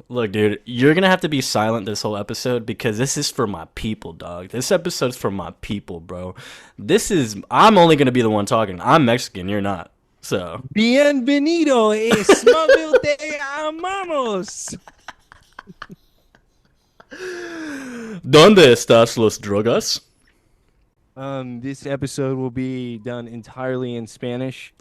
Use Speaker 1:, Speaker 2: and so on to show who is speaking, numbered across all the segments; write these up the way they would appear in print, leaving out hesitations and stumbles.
Speaker 1: Look, dude, you're gonna have to be silent this whole episode because this is for my people, dog. This episode's for my people, bro. I'm only gonna be the one talking. I'm Mexican, you're not. So,
Speaker 2: Bienvenido, Smallville te amamos.
Speaker 1: ¿Dónde estás los drogas?
Speaker 2: This episode will be done entirely in Spanish.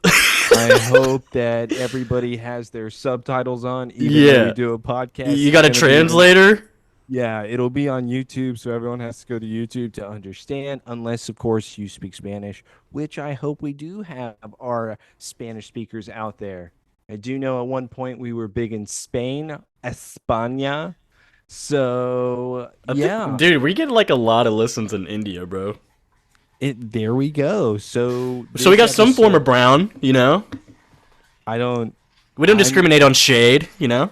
Speaker 2: I hope that everybody has their subtitles on, even though we do a podcast.
Speaker 1: You got a translator?
Speaker 2: Yeah, it'll be on YouTube, so everyone has to go to YouTube to understand, unless, of course, you speak Spanish, which I hope we do have our Spanish speakers out there. I do know at one point we were big in Spain, España. So, yeah.
Speaker 1: Dude, we get like a lot of listens in India, bro.
Speaker 2: There we go. So
Speaker 1: we got some form of brown, you know?
Speaker 2: We don't
Speaker 1: discriminate on shade, you know?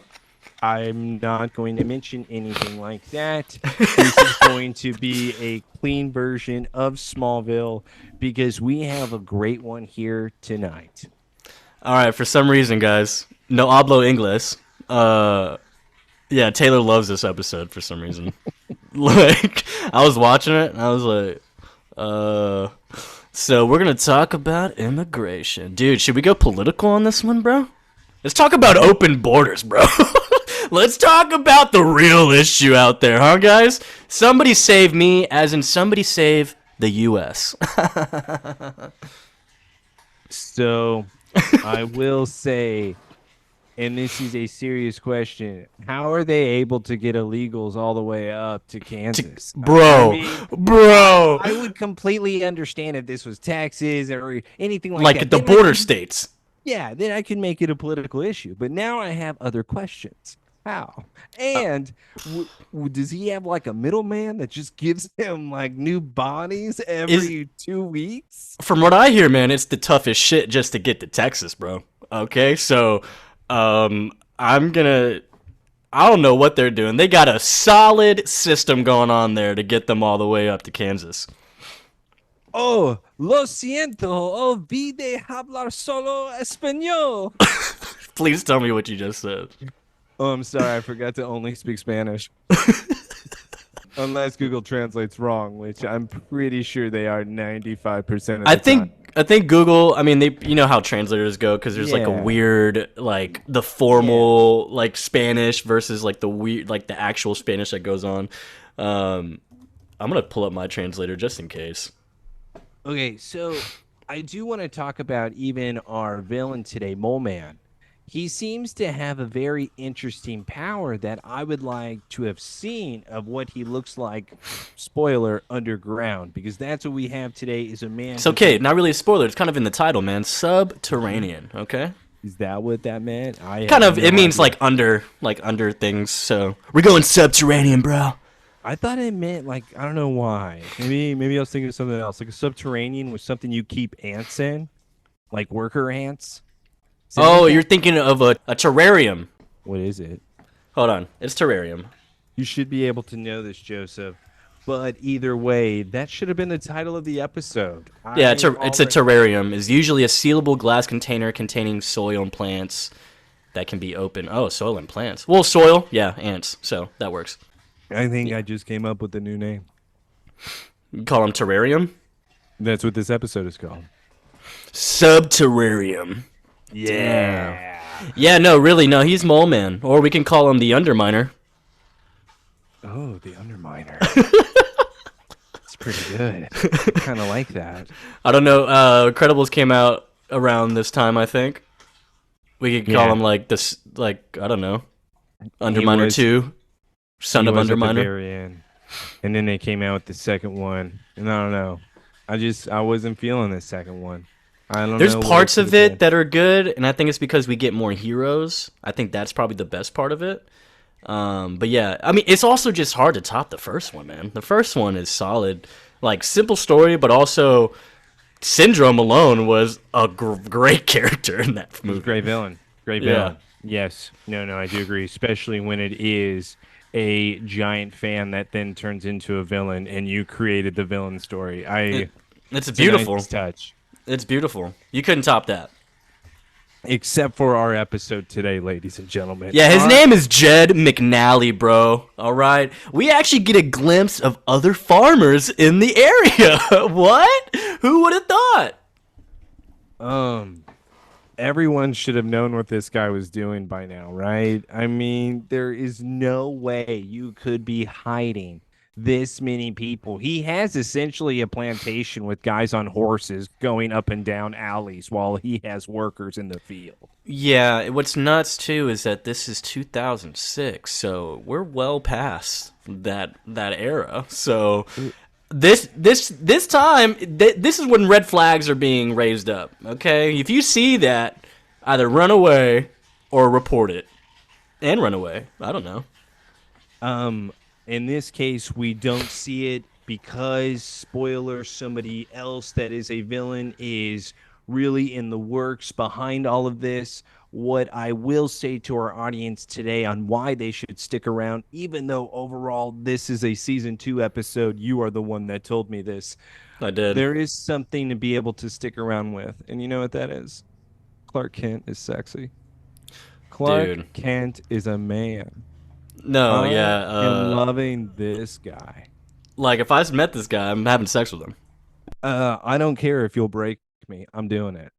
Speaker 2: I'm not going to mention anything like that. This is going to be a clean version of Smallville because we have a great one here tonight.
Speaker 1: All right, for some reason, guys, no hablo inglés. Yeah, Taylor loves this episode for some reason. Like, I was watching it and I was like, so we're gonna talk about immigration. Dude, should we go political on this one, bro? Let's talk about open borders, bro. Let's talk about the real issue out there, huh, guys? Somebody save me, as in somebody save the U.S.
Speaker 2: So, I will say, and this is a serious question, how are they able to get illegals all the way up to Kansas?
Speaker 1: Bro.
Speaker 2: I would completely understand if this was Texas or anything like that.
Speaker 1: Like the border states.
Speaker 2: Yeah, then I can make it a political issue. But now I have other questions. How? And does he have like a middleman that just gives him like new bodies every 2 weeks?
Speaker 1: From what I hear, man, it's the toughest shit just to get to Texas, bro. Okay, so I don't know what they're doing. They got a solid system going on there to get them all the way up to Kansas.
Speaker 2: Oh, lo siento. Olvide hablar solo español.
Speaker 1: Please tell me what you just said.
Speaker 2: Oh, I'm sorry. I forgot to only speak Spanish. Unless Google translates wrong, which I'm pretty sure they are 95% of the time.
Speaker 1: I think Google, I mean, you know how translators go because there's like a weird, like the formal, like Spanish versus like the weird, like the actual Spanish that goes on. I'm going to pull up my translator just in case.
Speaker 2: Okay, so I do want to talk about even our villain today, Mole Man. He seems to have a very interesting power that I would like to have seen of what he looks like, spoiler, underground, because that's what we have today is a man.
Speaker 1: It's okay, not really a spoiler. It's kind of in the title, man. Subterranean, okay?
Speaker 2: Is that what that meant?
Speaker 1: It means like under things, so we're going subterranean, bro.
Speaker 2: I thought it meant like, I don't know why. Maybe I was thinking of something else. Like a subterranean was something you keep ants in, like worker ants.
Speaker 1: Oh, you're thinking of a terrarium.
Speaker 2: What is it?
Speaker 1: Hold on. It's terrarium.
Speaker 2: You should be able to know this, Joseph. But either way, that should have been the title of the episode.
Speaker 1: Yeah, it's a terrarium. It's usually a sealable glass container containing soil and plants that can be open. Oh, soil and plants. Well, soil, yeah, ants. So that works.
Speaker 2: I think I just came up with a new name.
Speaker 1: You call them terrarium?
Speaker 2: That's what this episode is called.
Speaker 1: Subterrarium.
Speaker 2: Yeah.
Speaker 1: Damn. Yeah, no, really, no, he's Mole Man. Or we can call him the Underminer.
Speaker 2: Oh, the Underminer. It's pretty good. I kind of like that.
Speaker 1: I don't know. Incredibles came out around this time, I think. We could call him like this, like, I don't know. Underminer 2. Son of Underminer. At the
Speaker 2: very end. And then they came out with the second one. And I don't know. I wasn't feeling the second one.
Speaker 1: There's parts of it that are good, and I think it's because we get more heroes. I think that's probably the best part of it. But yeah, I mean, it's also just hard to top the first one, man. The first one is solid. Like, simple story, but also Syndrome alone was a great character in that movie.
Speaker 2: Great villain. Great villain. Yeah. Yes. No, I do agree, especially when it is a giant fan that then turns into a villain, and you created the villain story.
Speaker 1: It's beautiful.
Speaker 2: A nice touch.
Speaker 1: It's beautiful. You couldn't top that.
Speaker 2: Except for our episode today, ladies and gentlemen.
Speaker 1: Yeah, his name is Jed McNally, bro. All right. We actually get a glimpse of other farmers in the area. What? Who would have thought?
Speaker 2: Everyone should have known what this guy was doing by now, right? I mean, there is no way you could be hiding this many people. He has essentially a plantation with guys on horses going up and down alleys while he has workers in the field.
Speaker 1: Yeah, what's nuts too is that this is 2006, so we're well past that era. So this time this is when red flags are being raised up. Okay, if you see that, either run away or report it, and run away. I don't know.
Speaker 2: In this case, we don't see it because, spoiler, somebody else that is a villain is really in the works behind all of this. What I will say to our audience today on why they should stick around, even though overall this is a season 2 episode, you are the one that told me this.
Speaker 1: I did.
Speaker 2: There is something to be able to stick around with, and you know what that is? Clark Kent is sexy. Clark Kent is a man.
Speaker 1: No,
Speaker 2: I
Speaker 1: yeah.
Speaker 2: am loving this guy.
Speaker 1: Like, if I just met this guy, I'm having sex with him.
Speaker 2: I don't care if you'll break me. I'm doing it.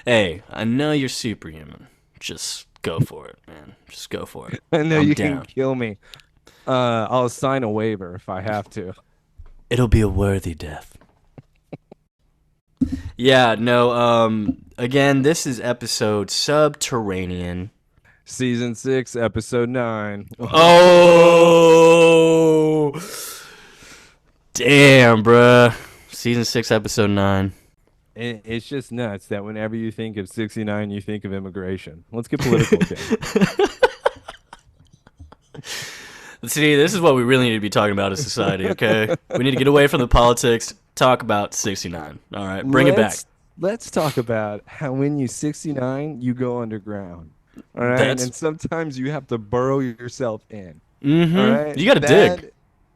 Speaker 1: Hey, I know you're superhuman. Just go for it, man. Just go for it.
Speaker 2: I know
Speaker 1: I'm
Speaker 2: you
Speaker 1: down.
Speaker 2: can kill me. I'll sign a waiver if I have to.
Speaker 1: It'll be a worthy death. Yeah, no, again, this is episode Subterranean.
Speaker 2: Season 6, episode 9.
Speaker 1: Oh! Damn, bruh. Season 6, episode 9.
Speaker 2: It's just nuts that whenever you think of 69, you think of immigration. Let's get political, Jay.
Speaker 1: See, this is what we really need to be talking about as society, okay? We need to get away from the politics, talk about 69. All right, bring it back.
Speaker 2: Let's talk about how when you 69, you go underground. All right, and sometimes you have to burrow yourself in.
Speaker 1: Mm-hmm.
Speaker 2: All right?
Speaker 1: You got to dig.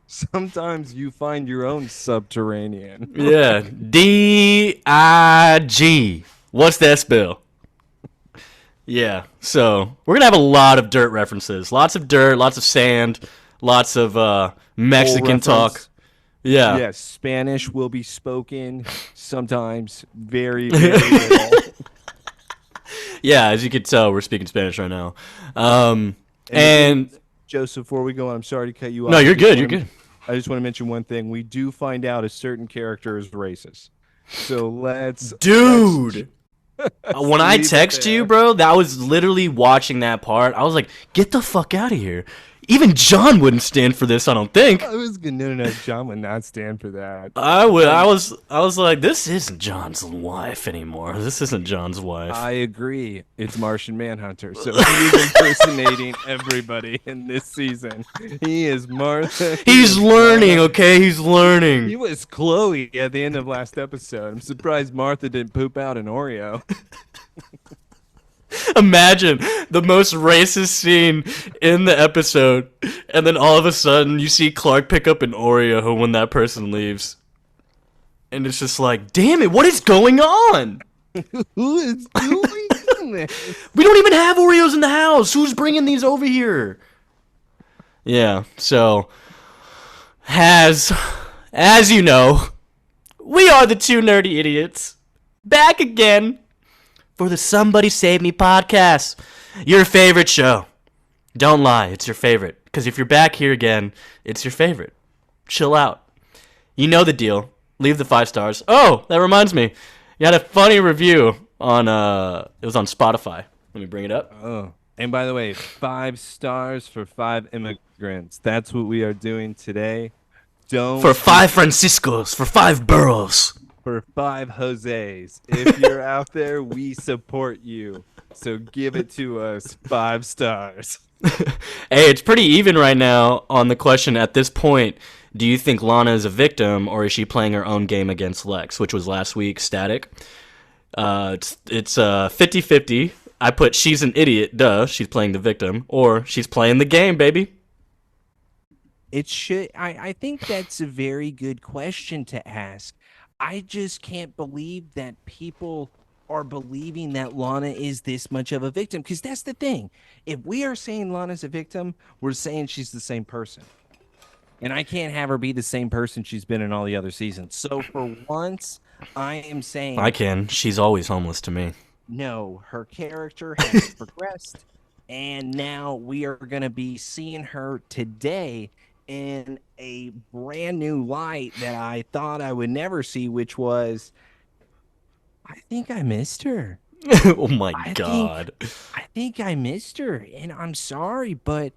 Speaker 2: Sometimes you find your own subterranean.
Speaker 1: Yeah, D-I-G. What's that spell? Yeah, so we're going to have a lot of dirt references. Lots of dirt, lots of sand, lots of Mexican talk. Yeah.
Speaker 2: Yes, Spanish will be spoken sometimes very, very little.
Speaker 1: Yeah, as you can tell, we're speaking Spanish right now. And
Speaker 2: Joseph, before we go on, I'm sorry to cut you off.
Speaker 1: No, you're good. You're good.
Speaker 2: I just want to mention one thing. We do find out a certain character is racist. So let's...
Speaker 1: Dude! When I text you, bro, that was literally watching that part. I was like, get the fuck out of here. Even John wouldn't stand for this, I don't think.
Speaker 2: I was gonna no, John would not stand for that.
Speaker 1: I was like, this isn't John's wife anymore. This isn't John's wife.
Speaker 2: I agree. It's Martian Manhunter. So he's impersonating everybody in this season. He is Martha.
Speaker 1: He's learning, okay? He's learning.
Speaker 2: He was Chloe at the end of last episode. I'm surprised Martha didn't poop out an Oreo.
Speaker 1: Imagine the most racist scene in the episode, and then all of a sudden you see Clark pick up an Oreo when that person leaves. And it's just like, damn it, what is going on?
Speaker 2: Who is doing this?
Speaker 1: We don't even have Oreos in the house. Who's bringing these over here? Yeah, so, as you know, we are the two nerdy idiots, back again for the Somebody Save Me podcast. Your favorite show. Don't lie, it's your favorite. Because if you're back here again, it's your favorite. Chill out. You know the deal. Leave the 5 stars. Oh, that reminds me. You had a funny review on, it was on Spotify. Let me bring it up.
Speaker 2: Oh, and by the way, 5 stars for 5 immigrants. That's what we are doing today.
Speaker 1: For 5 Franciscos, for 5 Burros.
Speaker 2: For 5 Jose's. If you're out there, we support you. So give it to us 5 stars.
Speaker 1: Hey, it's pretty even right now on the question at this point. Do you think Lana is a victim, or is she playing her own game against Lex, which was last week, Static? It's 50-50. I put she's an idiot, duh, she's playing the victim, or she's playing the game, baby.
Speaker 2: It should. I think that's a very good question to ask. I just can't believe that people are believing that Lana is this much of a victim. Because that's the thing. If we are saying Lana's a victim, we're saying she's the same person. And I can't have her be the same person she's been in all the other seasons. So for once, I am
Speaker 1: I
Speaker 2: saying
Speaker 1: can. She's always homeless to me.
Speaker 2: no, her character has progressed. And now we are going to be seeing her today in a brand new light that I thought I would never see, which was I think I missed her.
Speaker 1: Oh my
Speaker 2: I think
Speaker 1: god.
Speaker 2: I think I missed her, and I'm sorry, but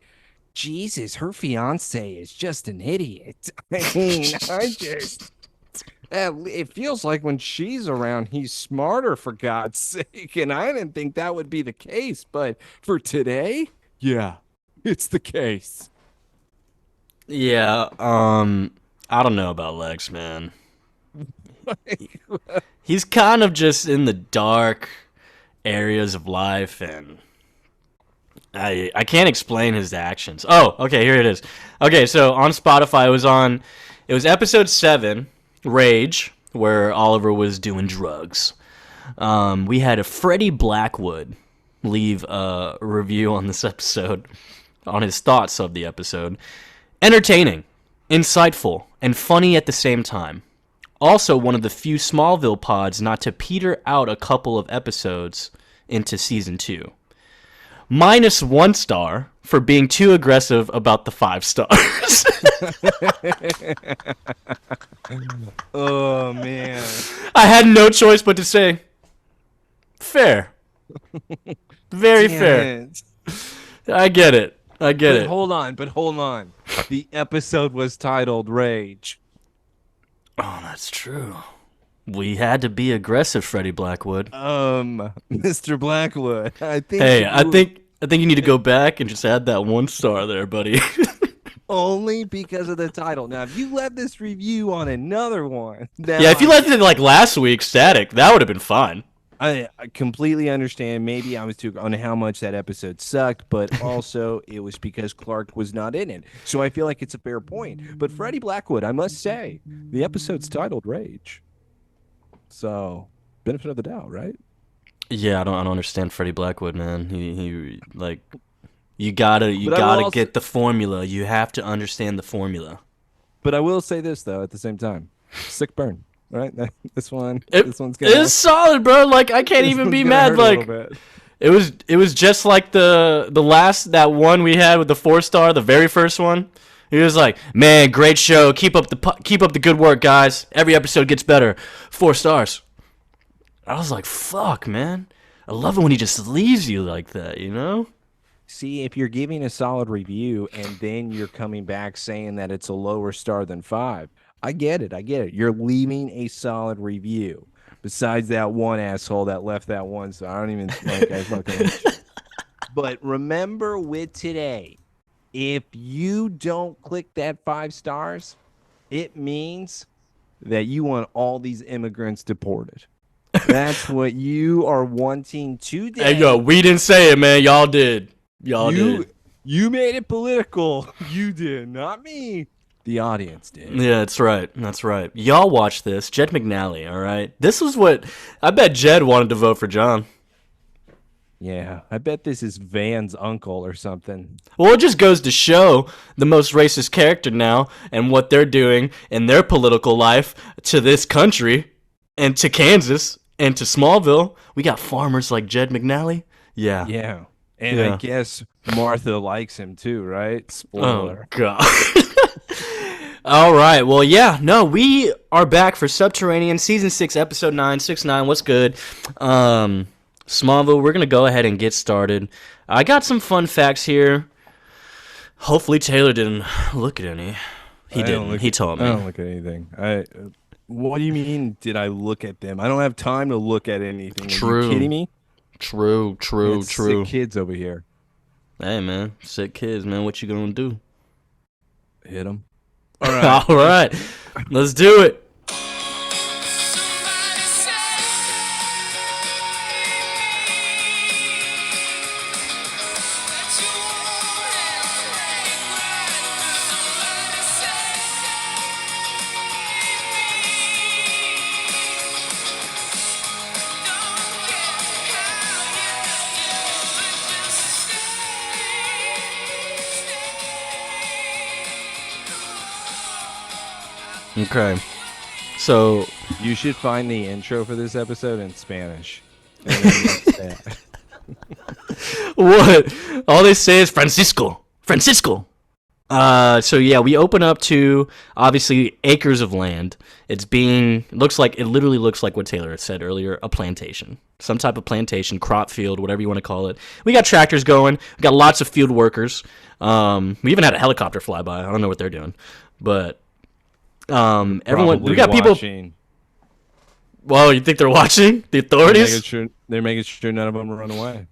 Speaker 2: Jesus, her fiance is just an idiot. I mean, it feels like when she's around, he's smarter for God's sake, and I didn't think that would be the case, but for today, yeah, it's the case.
Speaker 1: Yeah, I don't know about Lex, man. He's kind of just in the dark areas of life, and I can't explain his actions. Oh, okay, here it is. Okay, so on Spotify, it was episode 7, Rage, where Oliver was doing drugs. We had a Freddie Blackwood leave a review on this episode, on his thoughts of the episode. Entertaining, insightful, and funny at the same time. Also one of the few Smallville pods not to peter out a couple of episodes into season 2. -1 star for being too aggressive about the 5 stars.
Speaker 2: Oh man.
Speaker 1: I had no choice but to say, fair. Very fair.
Speaker 2: It.
Speaker 1: I get it.
Speaker 2: Hold on. The episode was titled Rage.
Speaker 1: Oh, that's true. We had to be aggressive, Freddie Blackwood.
Speaker 2: Mr. Blackwood, I think.
Speaker 1: Hey, I think you need to go back and just add that 1 star there, buddy.
Speaker 2: Only because of the title. Now, if you left this review on another one,
Speaker 1: yeah, if you left it like last week, static, that would have been fine.
Speaker 2: I completely understand. Maybe I was too on how much that episode sucked, but also it was because Clark was not in it. So I feel like it's a fair point. But Freddie Blackwood, I must say, the episode's titled Rage. So benefit of the doubt, right?
Speaker 1: Yeah, I don't understand Freddie Blackwood, man. He like you gotta get the formula. You have to understand the formula.
Speaker 2: But I will say this though, at the same time, sick burn. Right, this one's
Speaker 1: it's solid, bro. Like I can't even be mad. Like it was just like the last that one we had with the 4 star, the very first one. He was like, "Man, great show. Keep up the good work, guys. Every episode gets better. 4 stars." I was like, "Fuck, man. I love it when he just leaves you like that, you know?"
Speaker 2: See, if you're giving a solid review and then you're coming back saying that it's a lower star than 5. I get it. You're leaving a solid review. Besides that one asshole that left that one, so I don't even like I fucking. But remember with today, if you don't click that 5 stars, it means that you want all these immigrants deported. That's what you are wanting today.
Speaker 1: Hey, yo, we didn't say it, man. Y'all did. Y'all did.
Speaker 2: You made it political. You did, not me. The audience did.
Speaker 1: Yeah, that's right. Y'all watch this. Jed McNally, all right? This was what... I bet Jed wanted to vote for John.
Speaker 2: Yeah, I bet this is Van's uncle or something.
Speaker 1: Well, it just goes to show the most racist character now and what they're doing in their political life to this country and to Kansas and to Smallville. We got farmers like Jed McNally. Yeah.
Speaker 2: Yeah. And I guess Martha likes him too, right? Spoiler.
Speaker 1: Oh, God. All right. Well, yeah. No, we are back for Subterranean Season 6, Episode 9. 6-9. What's good? Smallville, we're going to go ahead and get started. I got some fun facts here. Hopefully Taylor didn't look at any. He didn't. He told me.
Speaker 2: I don't look at anything. What do you mean, did I look at them? I don't have time to look at anything.
Speaker 1: True.
Speaker 2: Are you kidding me?
Speaker 1: True.
Speaker 2: Sick kids over here.
Speaker 1: Hey, man. Sick kids, man. What you going to do?
Speaker 2: Hit them.
Speaker 1: All right. All right. Let's do it. Okay. So
Speaker 2: You should find the intro for this episode in Spanish. And then mix that.
Speaker 1: what? All they say is Francisco. Francisco. So yeah, we open up to obviously acres of land. It literally looks like what Taylor had said earlier, a plantation. Some type of plantation, crop field, whatever you want to call it. We got tractors going. We got lots of field workers. We even had a helicopter fly by. I don't know what they're doing. But everyone,
Speaker 2: Probably
Speaker 1: we got
Speaker 2: watching.
Speaker 1: people. Whoa, you think they're watching? The authorities?
Speaker 2: They're making sure none of them run away.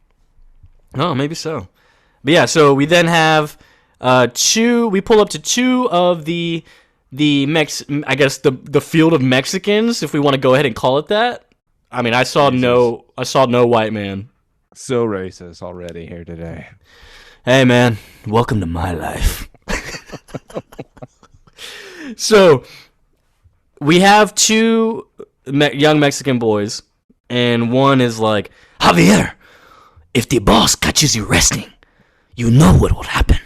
Speaker 1: Oh, maybe so. But yeah, so we then have we pull up to two of the field of Mexicans, if we want to go ahead and call it that. I mean, I saw no white man.
Speaker 2: So racist already here today.
Speaker 1: Hey man, welcome to my life. So we have two young Mexican boys, and one is like, Javier, if the boss catches you resting, you know what will happen.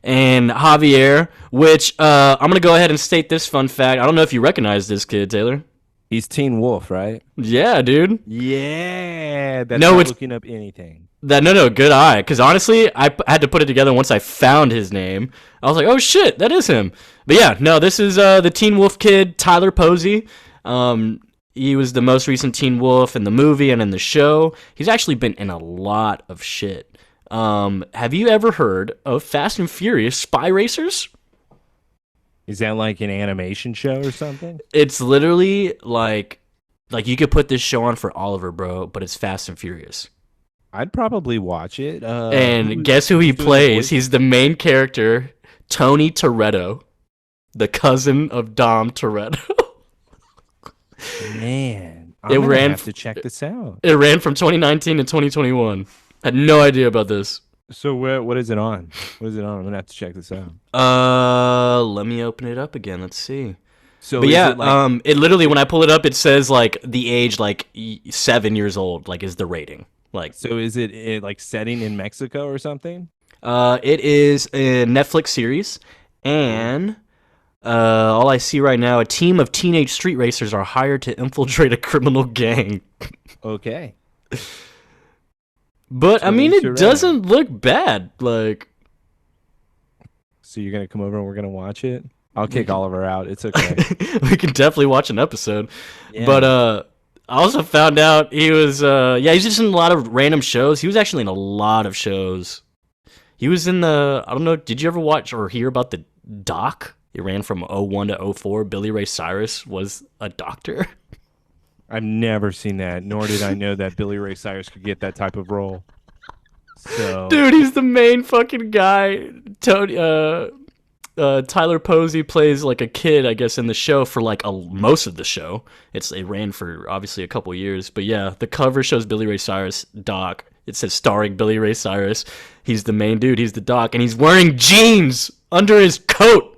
Speaker 1: And Javier, which I'm going to go ahead and state this fun fact. I don't know if you recognize this kid, Taylor.
Speaker 2: He's Teen Wolf, right?
Speaker 1: Yeah, dude.
Speaker 2: Yeah. That's not looking up anything.
Speaker 1: No, good eye. Because honestly, I had to put it together once I found his name. I was like, oh shit, that is him. But yeah, no, this is the Teen Wolf kid, Tyler Posey. He was the most recent Teen Wolf in the movie and in the show. He's actually been in a lot of shit. Have you ever heard of Fast and Furious Spy Racers?
Speaker 2: Is that like an animation show or something?
Speaker 1: It's literally like you could put this show on for Oliver, bro, but it's Fast and Furious.
Speaker 2: I'd probably watch it.
Speaker 1: And guess who he plays? He's the main character, Tony Toretto, the cousin of Dom Toretto.
Speaker 2: Man, I'm gonna have to check this out.
Speaker 1: It ran from 2019 to 2021. Had no idea about this.
Speaker 2: So what is it on? What is it on? I'm gonna have to check this out.
Speaker 1: Let me open it up again. Let's see.
Speaker 2: So
Speaker 1: but yeah, it literally, when I pull it up, it says like the age 7 years old, like is the rating. Like,
Speaker 2: so is it like setting in Mexico or something?
Speaker 1: It is a Netflix series, and all I see right now, a team of teenage street racers are hired to infiltrate a criminal gang.
Speaker 2: Okay.
Speaker 1: But I mean, it doesn't look bad. Like,
Speaker 2: so you're gonna come over and we're gonna watch it? I'll kick Oliver out. It's okay.
Speaker 1: We can definitely watch an episode. Yeah. But I also found out he was he's just in a lot of random shows. He was actually in a lot of shows. He was in I don't know, did you ever watch or hear about the Doc? It ran from 01 to 04. Billy Ray Cyrus was a doctor.
Speaker 2: I've never seen that, nor did I know that Billy Ray Cyrus could get that type of role. So,
Speaker 1: dude, he's the main fucking guy. Tony, Tyler Posey plays like a kid, I guess, in the show for like most of the show. It ran for obviously a couple years, but yeah, the cover shows Billy Ray Cyrus, Doc. It says starring Billy Ray Cyrus. He's the main dude. He's the Doc, and he's wearing jeans under his coat.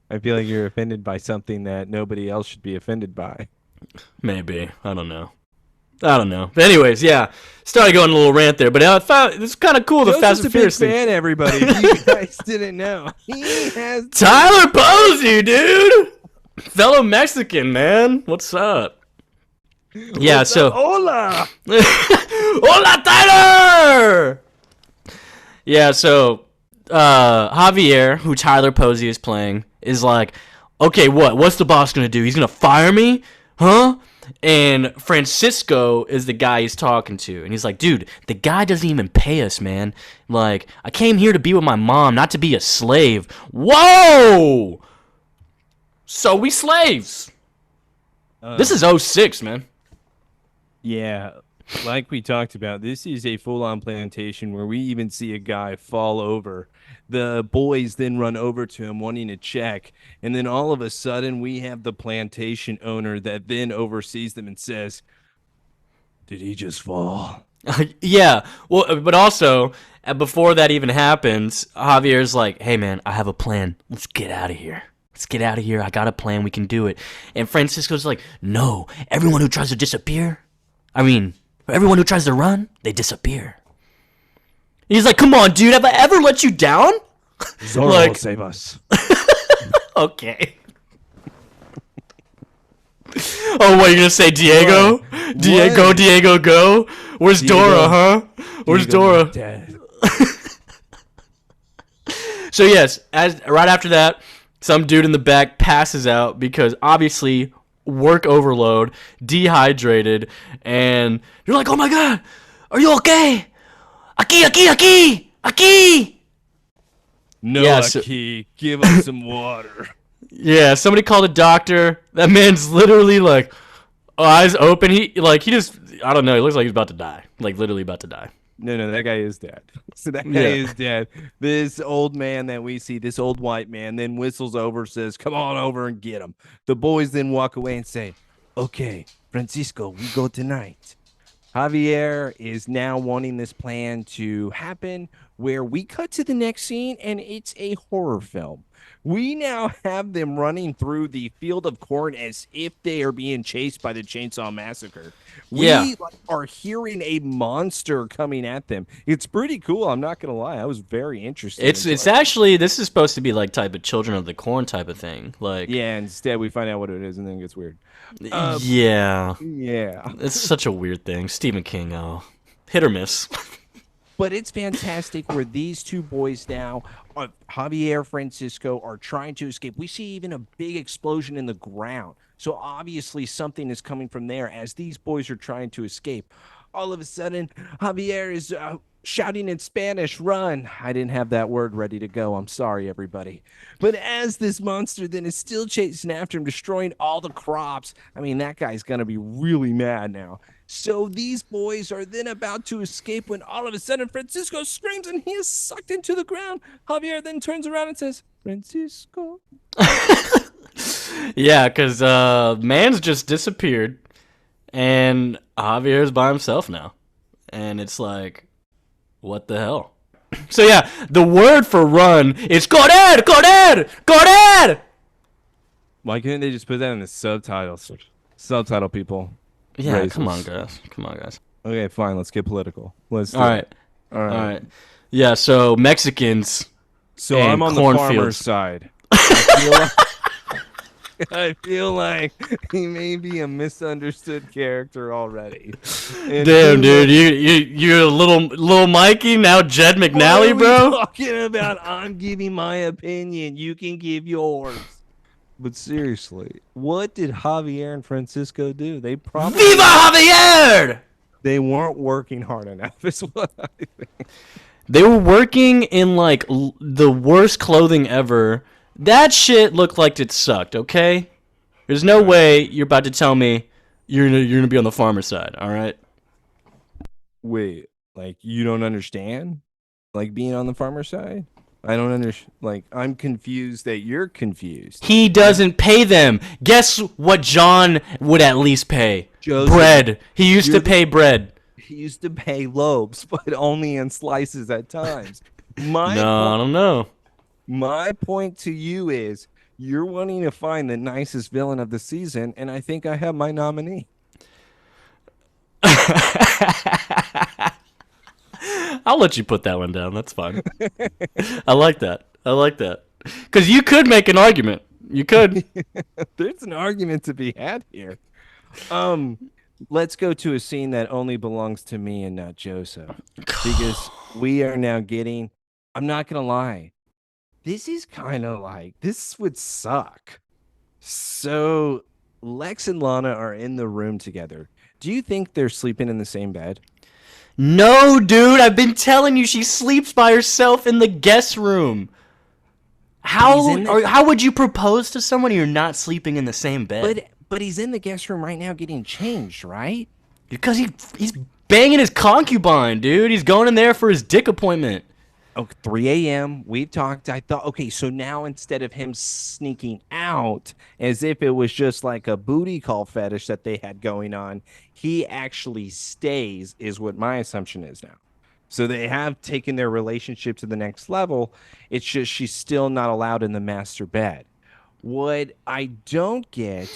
Speaker 2: I feel like you're offended by something that nobody else should be offended by.
Speaker 1: Maybe. I don't know. But anyways, yeah. Started going a little rant there, but I found it's kind of cool. The Fast and Furious thing.
Speaker 2: Fan, everybody. You guys didn't know. He has
Speaker 1: Tyler Posey, dude. Fellow Mexican, man. What's up? Yeah, so
Speaker 2: hola.
Speaker 1: Hola, Tyler. Yeah, so Javier, who Tyler Posey is playing, is like, okay, what's the boss gonna do? He's gonna fire me? Huh? And Francisco is the guy he's talking to, and he's like, dude, the guy doesn't even pay us, man. Like, I came here to be with my mom, not to be a slave. Whoa! So we slaves. This is 06, man.
Speaker 2: Yeah, like we talked about, this is a full-on plantation where we even see a guy fall over. The boys then run over to him wanting to check, and then all of a sudden we have the plantation owner that then oversees them and says, did he just fall?
Speaker 1: Yeah, well, but also, before that even happens, Javier's like, hey man, I have a plan. Let's get out of here. I got a plan. We can do it. And Francisco's like, no, everyone who tries to run, they disappear. He's like, come on, dude, have I ever let you down?
Speaker 2: Zorro will
Speaker 1: Like,
Speaker 2: save us.
Speaker 1: okay. Oh, what, you're gonna say Diego?
Speaker 2: What?
Speaker 1: Diego,
Speaker 2: What?
Speaker 1: Diego, go? Where's Dora,
Speaker 2: Diego.
Speaker 1: huh? Where's
Speaker 2: Diego, my
Speaker 1: Dora?
Speaker 2: dad.
Speaker 1: So yes, as right after that, some dude in the back passes out because obviously work overload, dehydrated, and you're like, oh my god, are you okay? Aki.
Speaker 2: No,
Speaker 1: Yeah, so-
Speaker 2: Aki, give us some water.
Speaker 1: Yeah, somebody called a doctor. That man's literally like eyes open. He just, I don't know. He looks like he's about to die. Like literally about to die.
Speaker 2: No, that guy is dead. So that guy is dead. This old man that we see, this old white man, then whistles over, says, come on over and get him. The boys then walk away and say, okay, Francisco, we go tonight. Javier is now wanting this plan to happen where we cut to the next scene and it's a horror film. We now have them running through the field of corn as if they are being chased by the Chainsaw Massacre.
Speaker 1: Yeah.
Speaker 2: We are hearing a monster coming at them. It's pretty cool. I'm not going to lie. I was very interested.
Speaker 1: It's actually, this is supposed to be like type of Children of the Corn type of thing. Like,
Speaker 2: yeah, instead we find out what it is and then it gets weird.
Speaker 1: yeah.
Speaker 2: Yeah.
Speaker 1: It's such a weird thing. Stephen King, hit or miss.
Speaker 2: But it's fantastic where these two boys now, Javier, Francisco, are trying to escape. We see even a big explosion in the ground. So obviously something is coming from there as these boys are trying to escape. All of a sudden, Javier is shouting in Spanish, run. I didn't have that word ready to go. I'm sorry, everybody. But as this monster then is still chasing after him, destroying all the crops, I mean, that guy's going to be really mad now. So these boys are then about to escape when all of a sudden Francisco screams and he is sucked into the ground. Javier then turns around and says, Francisco.
Speaker 1: Yeah, because man's just disappeared, and Javier's by himself now. And it's like, what the hell? So yeah, the word for run is correr!
Speaker 2: Why couldn't they just put that in the subtitles? Subtitle people.
Speaker 1: Yeah,
Speaker 2: Racist.
Speaker 1: come on, guys.
Speaker 2: Okay, fine. Let's get political. Let's do
Speaker 1: All
Speaker 2: it.
Speaker 1: right. All right. Yeah, so Mexicans.
Speaker 2: So
Speaker 1: and
Speaker 2: I'm on the
Speaker 1: cornfields.
Speaker 2: farmer's side. I feel like he may be a misunderstood character already. And
Speaker 1: Damn, dude, you're a little Mikey now, Jed McNally,
Speaker 2: what are we
Speaker 1: bro.
Speaker 2: talking about? I'm giving my opinion. You can give yours. But seriously, what did Javier and Francisco do? They probably
Speaker 1: Viva Javier!
Speaker 2: they weren't working hard enough. Is what I think.
Speaker 1: They were working in like the worst clothing ever. That shit looked like it sucked. Okay, there's no way you're about to tell me you're gonna be on the farmer's side. All right.
Speaker 2: Wait, like you don't understand? Like being on the farmer's side? I don't understand. Like I'm confused that you're confused.
Speaker 1: He doesn't pay them. Guess what John would at least pay?
Speaker 2: Joseph,
Speaker 1: Bread. He used to pay bread.
Speaker 2: He used to pay loaves, but only in slices at times.
Speaker 1: No, I don't know.
Speaker 2: My point to you is you're wanting to find the nicest villain of the season, and I think I have my nominee.
Speaker 1: I'll let you put that one down. That's fine. I like that. Because you could make an argument. You could.
Speaker 2: There's an argument to be had here. Let's go to a scene that only belongs to me and not Joseph. Because we are now getting, I'm not going to lie, this is kind of like, this would suck. So Lex and Lana are in the room together. Do you think they're sleeping in the same bed?
Speaker 1: No, dude. I've been telling you she sleeps by herself in the guest room. How would you propose to someone you're not sleeping in the same bed?
Speaker 2: But he's in the guest room right now getting changed, right?
Speaker 1: Because he's banging his concubine, dude. He's going in there for his dick appointment.
Speaker 2: Oh, 3 a.m. We talked. I thought, okay, so now instead of him sneaking out as if it was just like a booty call fetish that they had going on, he actually stays, is what my assumption is now. So they have taken their relationship to the next level. It's just she's still not allowed in the master bed. What I don't get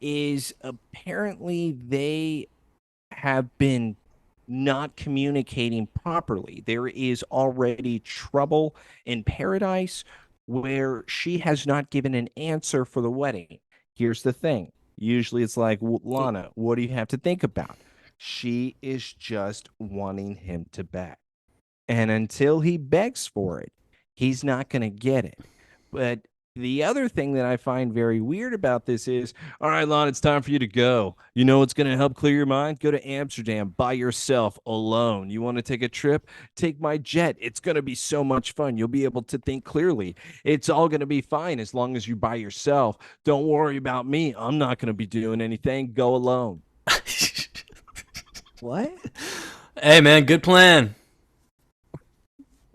Speaker 2: is apparently they have been not communicating properly. There is already trouble in paradise where she has not given an answer for the wedding. Here's the thing. Usually it's like, Lana, what do you have to think about? She is just wanting him to beg. And until he begs for it, he's not going to get it. But the other thing that I find very weird about this is, all right, Lon, it's time for you to go. You know what's going to help clear your mind? Go to Amsterdam by yourself, alone. You want to take a trip? Take my jet. It's going to be so much fun. You'll be able to think clearly. It's all going to be fine as long as you're by yourself. Don't worry about me. I'm not going to be doing anything. Go alone. What?
Speaker 1: Hey, man, good plan.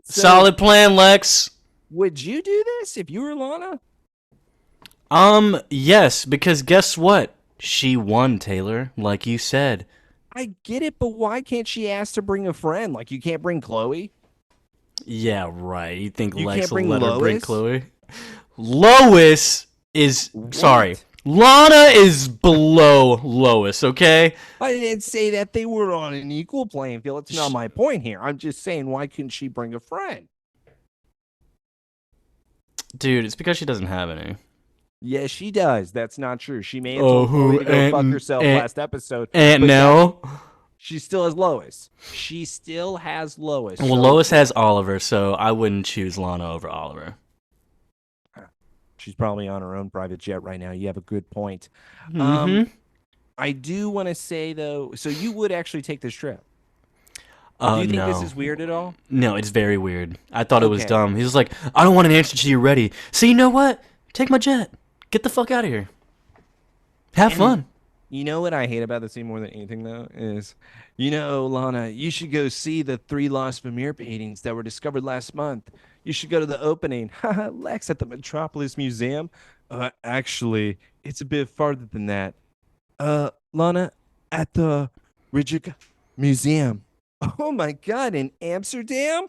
Speaker 2: So,
Speaker 1: Solid plan, Lex.
Speaker 2: would you do this if you were Lana?
Speaker 1: Yes, because guess what? She won, Taylor, like you said.
Speaker 2: I get it, but why can't she ask to bring a friend? Like, you can't bring Chloe?
Speaker 1: Yeah, right. You think
Speaker 2: You
Speaker 1: Lex
Speaker 2: can't
Speaker 1: will
Speaker 2: bring
Speaker 1: let her bring
Speaker 2: Lois?
Speaker 1: Chloe? Lois is
Speaker 2: What?
Speaker 1: sorry. Lana is below Lois, okay?
Speaker 2: I didn't say that they were on an equal playing field. It's not my point here. I'm just saying, why couldn't she bring a friend?
Speaker 1: Dude, it's because she doesn't have any.
Speaker 2: Yes, she does. That's not true. She may have
Speaker 1: Oh,
Speaker 2: told Chloe to go
Speaker 1: Aunt-
Speaker 2: fuck herself
Speaker 1: Aunt-
Speaker 2: last episode.
Speaker 1: And
Speaker 2: but
Speaker 1: no.
Speaker 2: she still has Lois. She still has Lois.
Speaker 1: Well,
Speaker 2: So
Speaker 1: Lois has Oliver, so I wouldn't choose Lana over Oliver.
Speaker 2: she's probably on her own private jet right now. You have a good point.
Speaker 1: Mm-hmm.
Speaker 2: I do want to say, though, so you would actually take this trip. Do you think
Speaker 1: No.
Speaker 2: this is weird at all?
Speaker 1: No, it's very weird. I thought it was
Speaker 2: Okay.
Speaker 1: dumb. He was like, I don't want an answer till you're ready. So you know what? Take my jet. Get the fuck out of here. Have fun.
Speaker 2: You know what I hate about this scene more than anything, though, is, Lana, you should go see the 3 lost Vermeer paintings that were discovered last month. You should go to the opening. Haha, Lex at the Metropolis Museum. Actually, it's a bit farther than that. Lana, at the Rijeka Museum. Oh my God, in Amsterdam?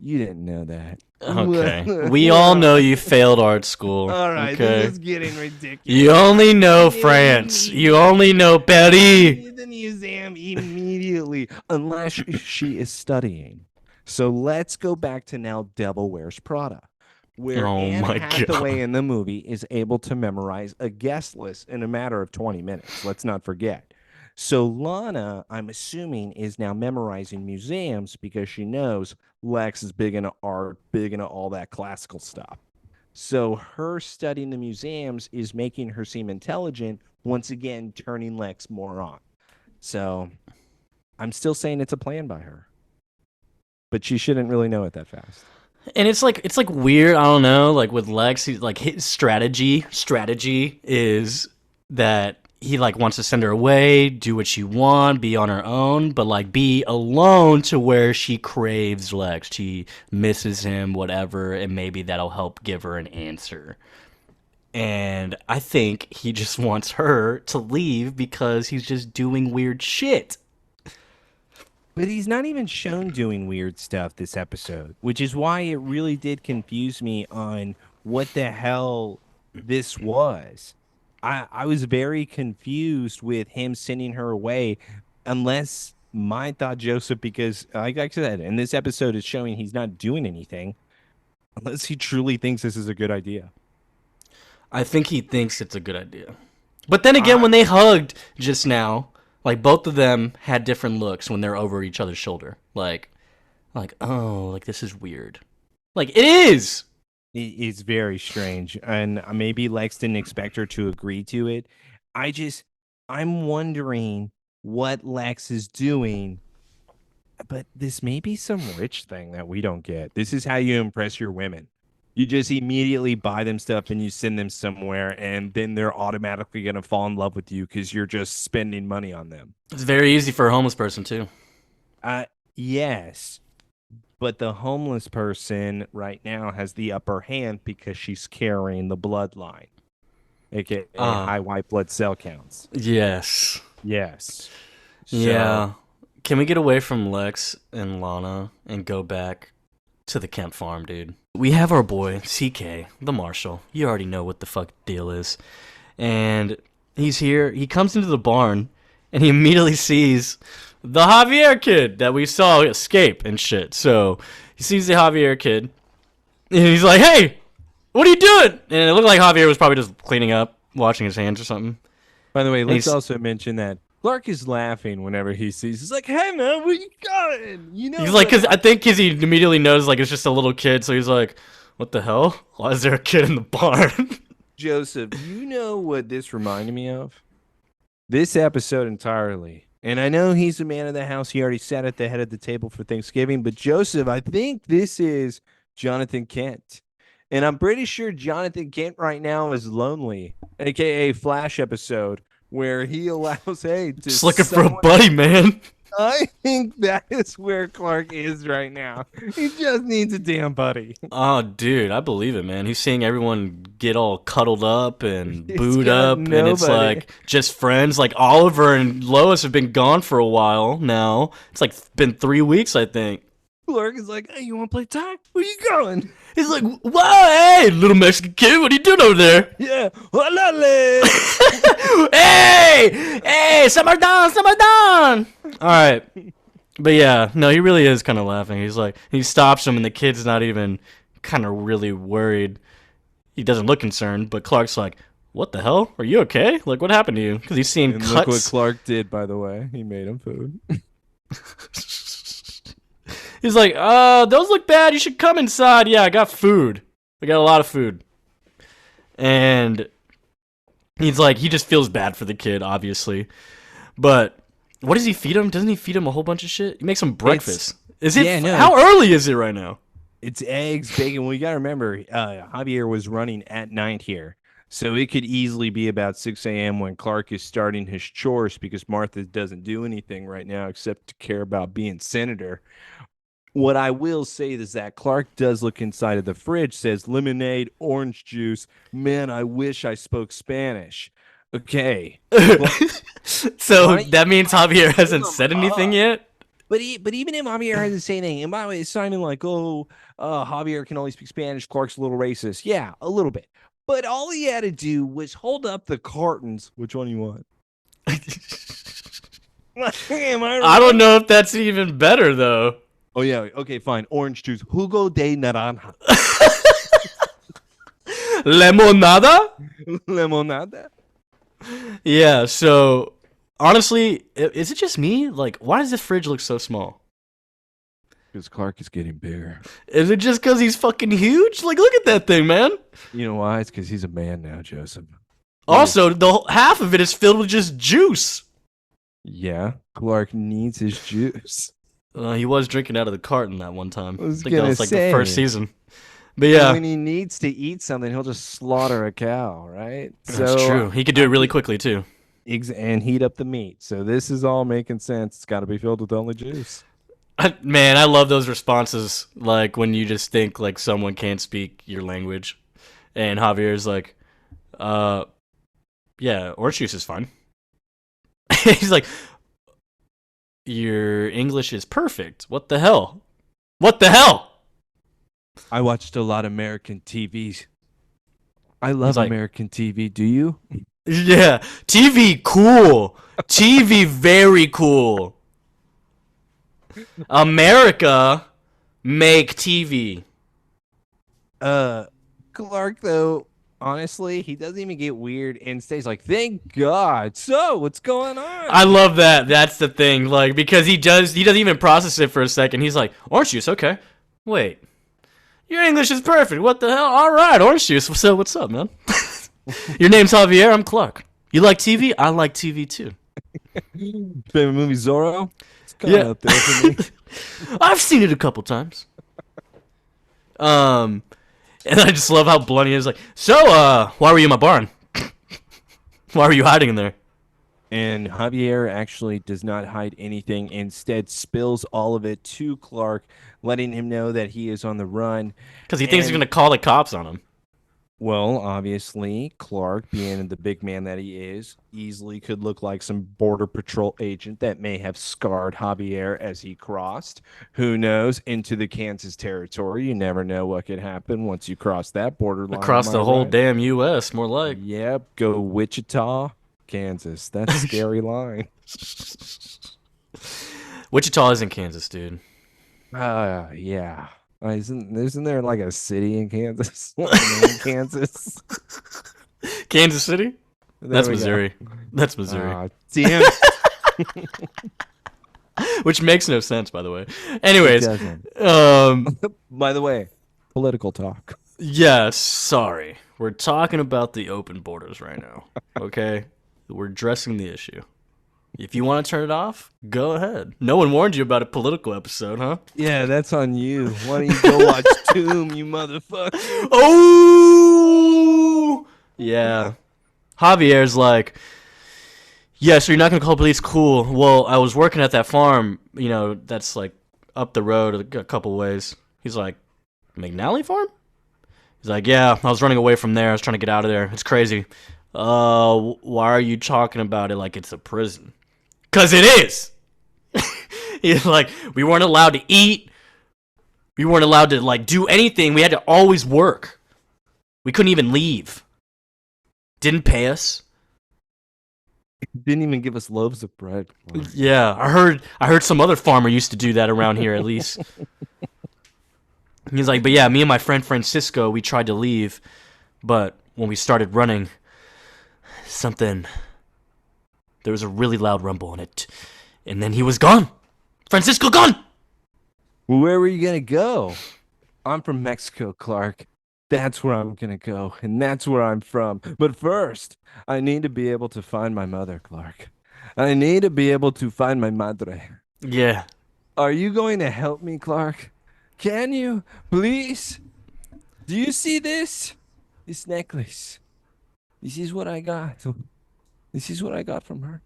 Speaker 2: You didn't know that.
Speaker 1: Okay. We all know you failed art school.
Speaker 2: All right,
Speaker 1: okay.
Speaker 2: this is getting ridiculous.
Speaker 1: You only know France. You only know Paris.
Speaker 2: The museum immediately, unless she is studying. So let's go back to now Devil Wears Prada, where
Speaker 1: Oh
Speaker 2: Anne
Speaker 1: my
Speaker 2: Hathaway
Speaker 1: God.
Speaker 2: in the movie is able to memorize a guest list in a matter of 20 minutes. Let's not forget. So Lana, I'm assuming, is now memorizing museums because she knows Lex is big into art, big into all that classical stuff. So her studying the museums is making her seem intelligent, once again turning Lex more on. So I'm still saying it's a plan by her. But she shouldn't really know it that fast.
Speaker 1: And it's like weird, I don't know, like with Lex, he's like his strategy is that he like wants to send her away, do what she want, be on her own, but like be alone to where she craves Lex. She misses him, whatever, and maybe that'll help give her an answer. And I think he just wants her to leave because he's just doing weird shit.
Speaker 2: But he's not even shown doing weird stuff this episode, which is why it really did confuse me on what the hell this was. I was very confused with him sending her away, unless mine thought Joseph, because like I said, in this episode is showing he's not doing anything, unless he truly thinks this is a good idea.
Speaker 1: I think he thinks it's a good idea. But then again, when they hugged just now, like both of them had different looks when they're over each other's shoulder. Like, oh, like this is weird. Like it is.
Speaker 2: It's very strange, and maybe Lex didn't expect her to agree to it. I'm wondering what Lex is doing, but this may be some rich thing that we don't get. This is how you impress your women. You just immediately buy them stuff and you send them somewhere, and then they're automatically going to fall in love with you because you're just spending money on them.
Speaker 1: It's very easy for a homeless person too.
Speaker 2: Yes. But the homeless person right now has the upper hand because she's carrying the bloodline, aka high white blood cell counts.
Speaker 1: Yes.
Speaker 2: Yes.
Speaker 1: Yeah. Can we get away from Lex and Lana and go back to the Kemp farm, dude? We have our boy, CK, the marshal. You already know what the fuck deal is. And he's here. He comes into the barn and he immediately sees the Javier kid that we saw escape and shit. So he sees the Javier kid, and he's like, "Hey, what are you doing?" And it looked like Javier was probably just cleaning up, washing his hands or something.
Speaker 2: By the way,
Speaker 1: And
Speaker 2: let's also mention that Clark is laughing whenever he sees. He's like, "Hey man, where you going?" You know,
Speaker 1: he's like, because he immediately knows like it's just a little kid, so he's like, "What the hell? Why is there a kid in the barn?"
Speaker 2: Joseph, you know what this reminded me of? This episode entirely. And I know he's the man of the house. He already sat at the head of the table for Thanksgiving. But Joseph, I think this is Jonathan Kent. And I'm pretty sure Jonathan Kent right now is lonely, aka Flash episode, where he allows
Speaker 1: just looking for a buddy, man.
Speaker 2: I think that is where Clark is right now. He just needs a damn buddy.
Speaker 1: Oh, dude, I believe it, man. He's seeing everyone get all cuddled up and booed up, and it's like just friends. Like Oliver and Lois have been gone for a while now. It's like been 3 weeks, I think.
Speaker 2: Clark is like, "Hey, you want to play tag? Where you going?"
Speaker 1: He's like, "Wow, hey, little Mexican kid, what are you doing over there?"
Speaker 2: Yeah, Olale.
Speaker 1: Hey, Samardan. All right, but yeah, no, he really is kind of laughing. He's like, he stops him, and the kid's not even kind of really worried. He doesn't look concerned, but Clark's like, "What the hell? Are you okay? Like, what happened to you?" Because he's seeing cuts.
Speaker 2: Look what Clark did, by the way. He made him food.
Speaker 1: He's like, those look bad. You should come inside. Yeah, I got food. I got a lot of food. And he's like, he just feels bad for the kid, obviously. But what does he feed him? Doesn't he feed him a whole bunch of shit? He makes him breakfast. How early is it right now?
Speaker 2: It's eggs, bacon. Well, you got to remember, Javier was running at night here. So it could easily be about 6 a.m. when Clark is starting his chores because Martha doesn't do anything right now except to care about being senator. What I will say is that Clark does look inside of the fridge, says lemonade, orange juice. Man, I wish I spoke Spanish. Okay.
Speaker 1: So that means Javier hasn't said anything yet?
Speaker 2: But even if Javier hasn't said anything, and by the way, it's sounding like, Javier can only speak Spanish. Clark's a little racist. Yeah, a little bit. But all he had to do was hold up the cartons. Which one you want? Am I right?
Speaker 1: I don't know if that's even better, though.
Speaker 2: Oh, yeah. Okay, fine. Orange juice. Jugo de naranja.
Speaker 1: Lemonada?
Speaker 2: Lemonada?
Speaker 1: Yeah, so honestly, is it just me? Like, why does this fridge look so small?
Speaker 2: Because Clark is getting bigger.
Speaker 1: Is it just because he's fucking huge? Like, look at that thing, man.
Speaker 2: You know why? It's because he's a man now, Joseph.
Speaker 1: Also, half of it is filled with just juice.
Speaker 2: Yeah, Clark needs his juice.
Speaker 1: He was drinking out of the carton that one time.
Speaker 2: I
Speaker 1: think that was like the first season. But
Speaker 2: yeah, when he needs to eat something, he'll just slaughter a cow, right?
Speaker 1: That's true. He could do it really quickly too,
Speaker 2: and heat up the meat. So this is all making sense. It's got to be filled with only juice.
Speaker 1: Man, I love those responses. Like when you just think like someone can't speak your language, and Javier's like, "Yeah, orange juice is fine." He's like, "Your English is perfect. What the hell? What the hell?"
Speaker 2: I watched a lot of American TV. I love American TV. Do you?
Speaker 1: Yeah. TV, cool. TV, very cool. America, make TV.
Speaker 2: Clark, though, honestly, he doesn't even get weird and stays like, "Thank God." So, what's going on?
Speaker 1: I love that. That's the thing. Like, because he doesn't even process it for a second. He's like, "Orange juice, okay. Wait. Your English is perfect. What the hell? All right, orange juice. So what's up, man? Your name's Javier. I'm Clark. You like TV? I like TV too."
Speaker 2: Favorite movie Zorro? It's kind of up there for me.
Speaker 1: I've seen it a couple times. And I just love how blunt he is. Like, so, why were you in my barn? Why were you hiding in there?
Speaker 2: And Javier actually does not hide anything. Instead, spills all of it to Clark, letting him know that he is on the run.
Speaker 1: Because he thinks he's going to call the cops on him.
Speaker 2: Well, obviously, Clark, being the big man that he is, easily could look like some Border Patrol agent that may have scarred Javier as he crossed, who knows, into the Kansas territory. You never know what could happen once you cross that borderline.
Speaker 1: Across the whole damn U.S., more like.
Speaker 2: Yep, go Wichita, Kansas. That's a scary line.
Speaker 1: Wichita is in Kansas, dude.
Speaker 2: Yeah. Isn't there like a city in Kansas? In Kansas.
Speaker 1: Kansas City?
Speaker 2: There
Speaker 1: That's
Speaker 2: we go.
Speaker 1: Missouri. That's Missouri.
Speaker 2: Damn
Speaker 1: Which makes no sense, by the way.
Speaker 2: it
Speaker 1: Anyways,
Speaker 2: doesn't. By the way, political talk.
Speaker 1: yeah, sorry. We're talking about the open borders right now. Okay? We're addressing the issue. If you want to turn it off, go ahead. No one warned you about a political episode, huh?
Speaker 2: Yeah, that's on you. Why don't you go watch Tomb, you motherfucker?
Speaker 1: Oh! Yeah. Javier's like, yeah, so you're not going to call the police? Cool. Well, I was working at that farm, that's like up the road a couple ways. He's like, McNally farm? He's like, yeah, I was running away from there. I was trying to get out of there. It's crazy. Why are you talking about it like it's a prison? 'Cause it is. He's like, we weren't allowed to eat. We weren't allowed to like do anything. We had to always work. We couldn't even leave. Didn't pay us.
Speaker 2: Didn't even give us loaves of bread.
Speaker 1: Yeah, I heard some other farmer used to do that around here at least. He's like, but yeah, me and my friend Francisco, we tried to leave, but when we started running, there was a really loud rumble in it, and then he was gone. Francisco gone.
Speaker 2: Well, where were you gonna go? I'm from Mexico, Clark. That's where I'm gonna go, and that's where I'm from. But first, I need to be able to find my mother, Clark. I need to be able to find my madre.
Speaker 1: Yeah.
Speaker 2: Are you going to help me, Clark? Can you, please? Do you see this? This necklace. This is what I got. This is what I got from her.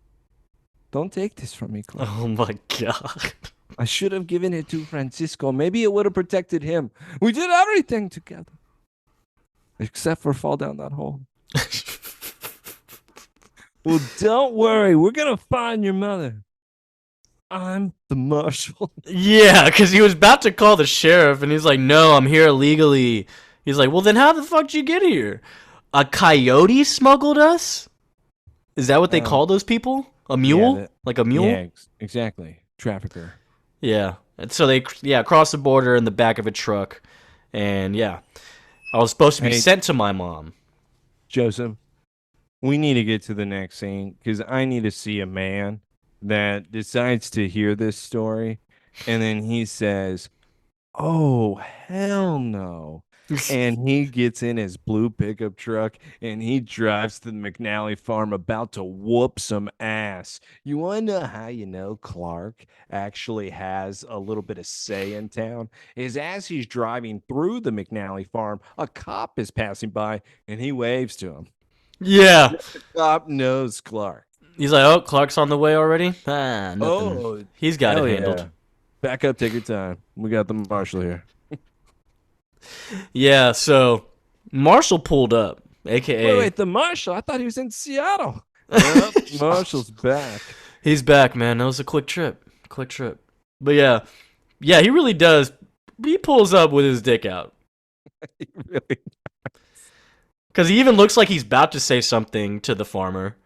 Speaker 2: Don't take this from me, Clark.
Speaker 1: Oh my god.
Speaker 2: I should have given it to Francisco. Maybe it would have protected him. We did everything together. Except for fall down that hole. Well, don't worry. We're going to find your mother. I'm the marshal.
Speaker 1: Yeah, because he was about to call the sheriff, and he's like, no, I'm here illegally. He's like, well, then how the fuck did you get here? A coyote smuggled us? Is that what they call those people? A mule? Like a mule?
Speaker 2: Yeah, exactly. Trafficker.
Speaker 1: Yeah. And so they crossed the border in the back of a truck. And yeah, I was supposed to be sent to my mom.
Speaker 2: Joseph, we need to get to the next scene because I need to see a man that decides to hear this story. And then he says, oh, hell no. And he gets in his blue pickup truck and he drives to the McNally farm about to whoop some ass. You want to know how you know Clark actually has a little bit of say in town? Is as he's driving through the McNally farm, a cop is passing by and he waves to him.
Speaker 1: Yeah.
Speaker 2: The cop knows Clark.
Speaker 1: He's like, oh, Clark's on the way already? Nothing.
Speaker 2: Oh,
Speaker 1: he's got it
Speaker 2: yeah.
Speaker 1: handled.
Speaker 2: Back up, take your time. We got the marshal here.
Speaker 1: Yeah, so Marshall pulled up, a.k.a.
Speaker 2: Wait, the marshal? I thought he was in Seattle. Yep, Marshall's back.
Speaker 1: He's back, man. That was a quick trip. But yeah, he really does. He pulls up with his dick out.
Speaker 2: He really
Speaker 1: Because he even looks like he's about to say something to the farmer.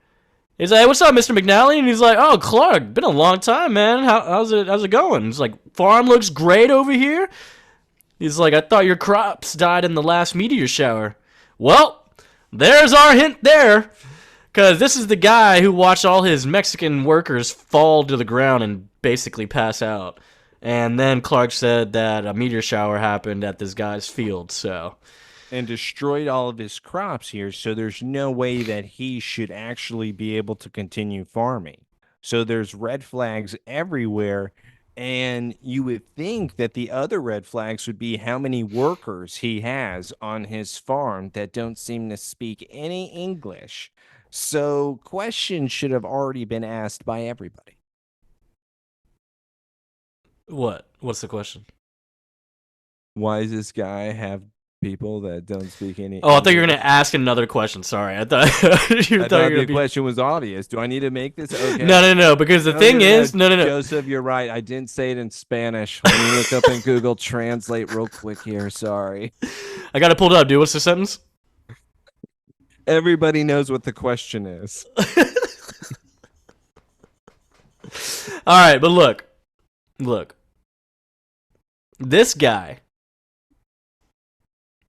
Speaker 1: He's like, hey, what's up, Mr. McNally? And he's like, oh, Clark, been a long time, man. How's it going? He's like, farm looks great over here. He's like, I thought your crops died in the last meteor shower. Well, there's our hint there. Because this is the guy who watched all his Mexican workers fall to the ground and basically pass out. And then Clark said that a meteor shower happened at this guy's field, so...
Speaker 2: and destroyed all of his crops here, so there's no way that he should actually be able to continue farming. So there's red flags everywhere, and you would think that the other red flags would be how many workers he has on his farm that don't seem to speak any English. So questions should have already been asked by everybody.
Speaker 1: What? What's the question?
Speaker 2: Why does this guy have people that don't speak any
Speaker 1: Oh, I thought you were going to ask another question. Sorry. I thought
Speaker 2: the question was obvious. Do I need to make this? Okay.
Speaker 1: No. Because the thing is, no.
Speaker 2: Joseph, you're right. I didn't say it in Spanish. Let me look up in Google Translate real quick here. Sorry.
Speaker 1: I got it pulled up, dude. What's the sentence?
Speaker 2: Everybody knows what the question is.
Speaker 1: All right, but look. Look, this guy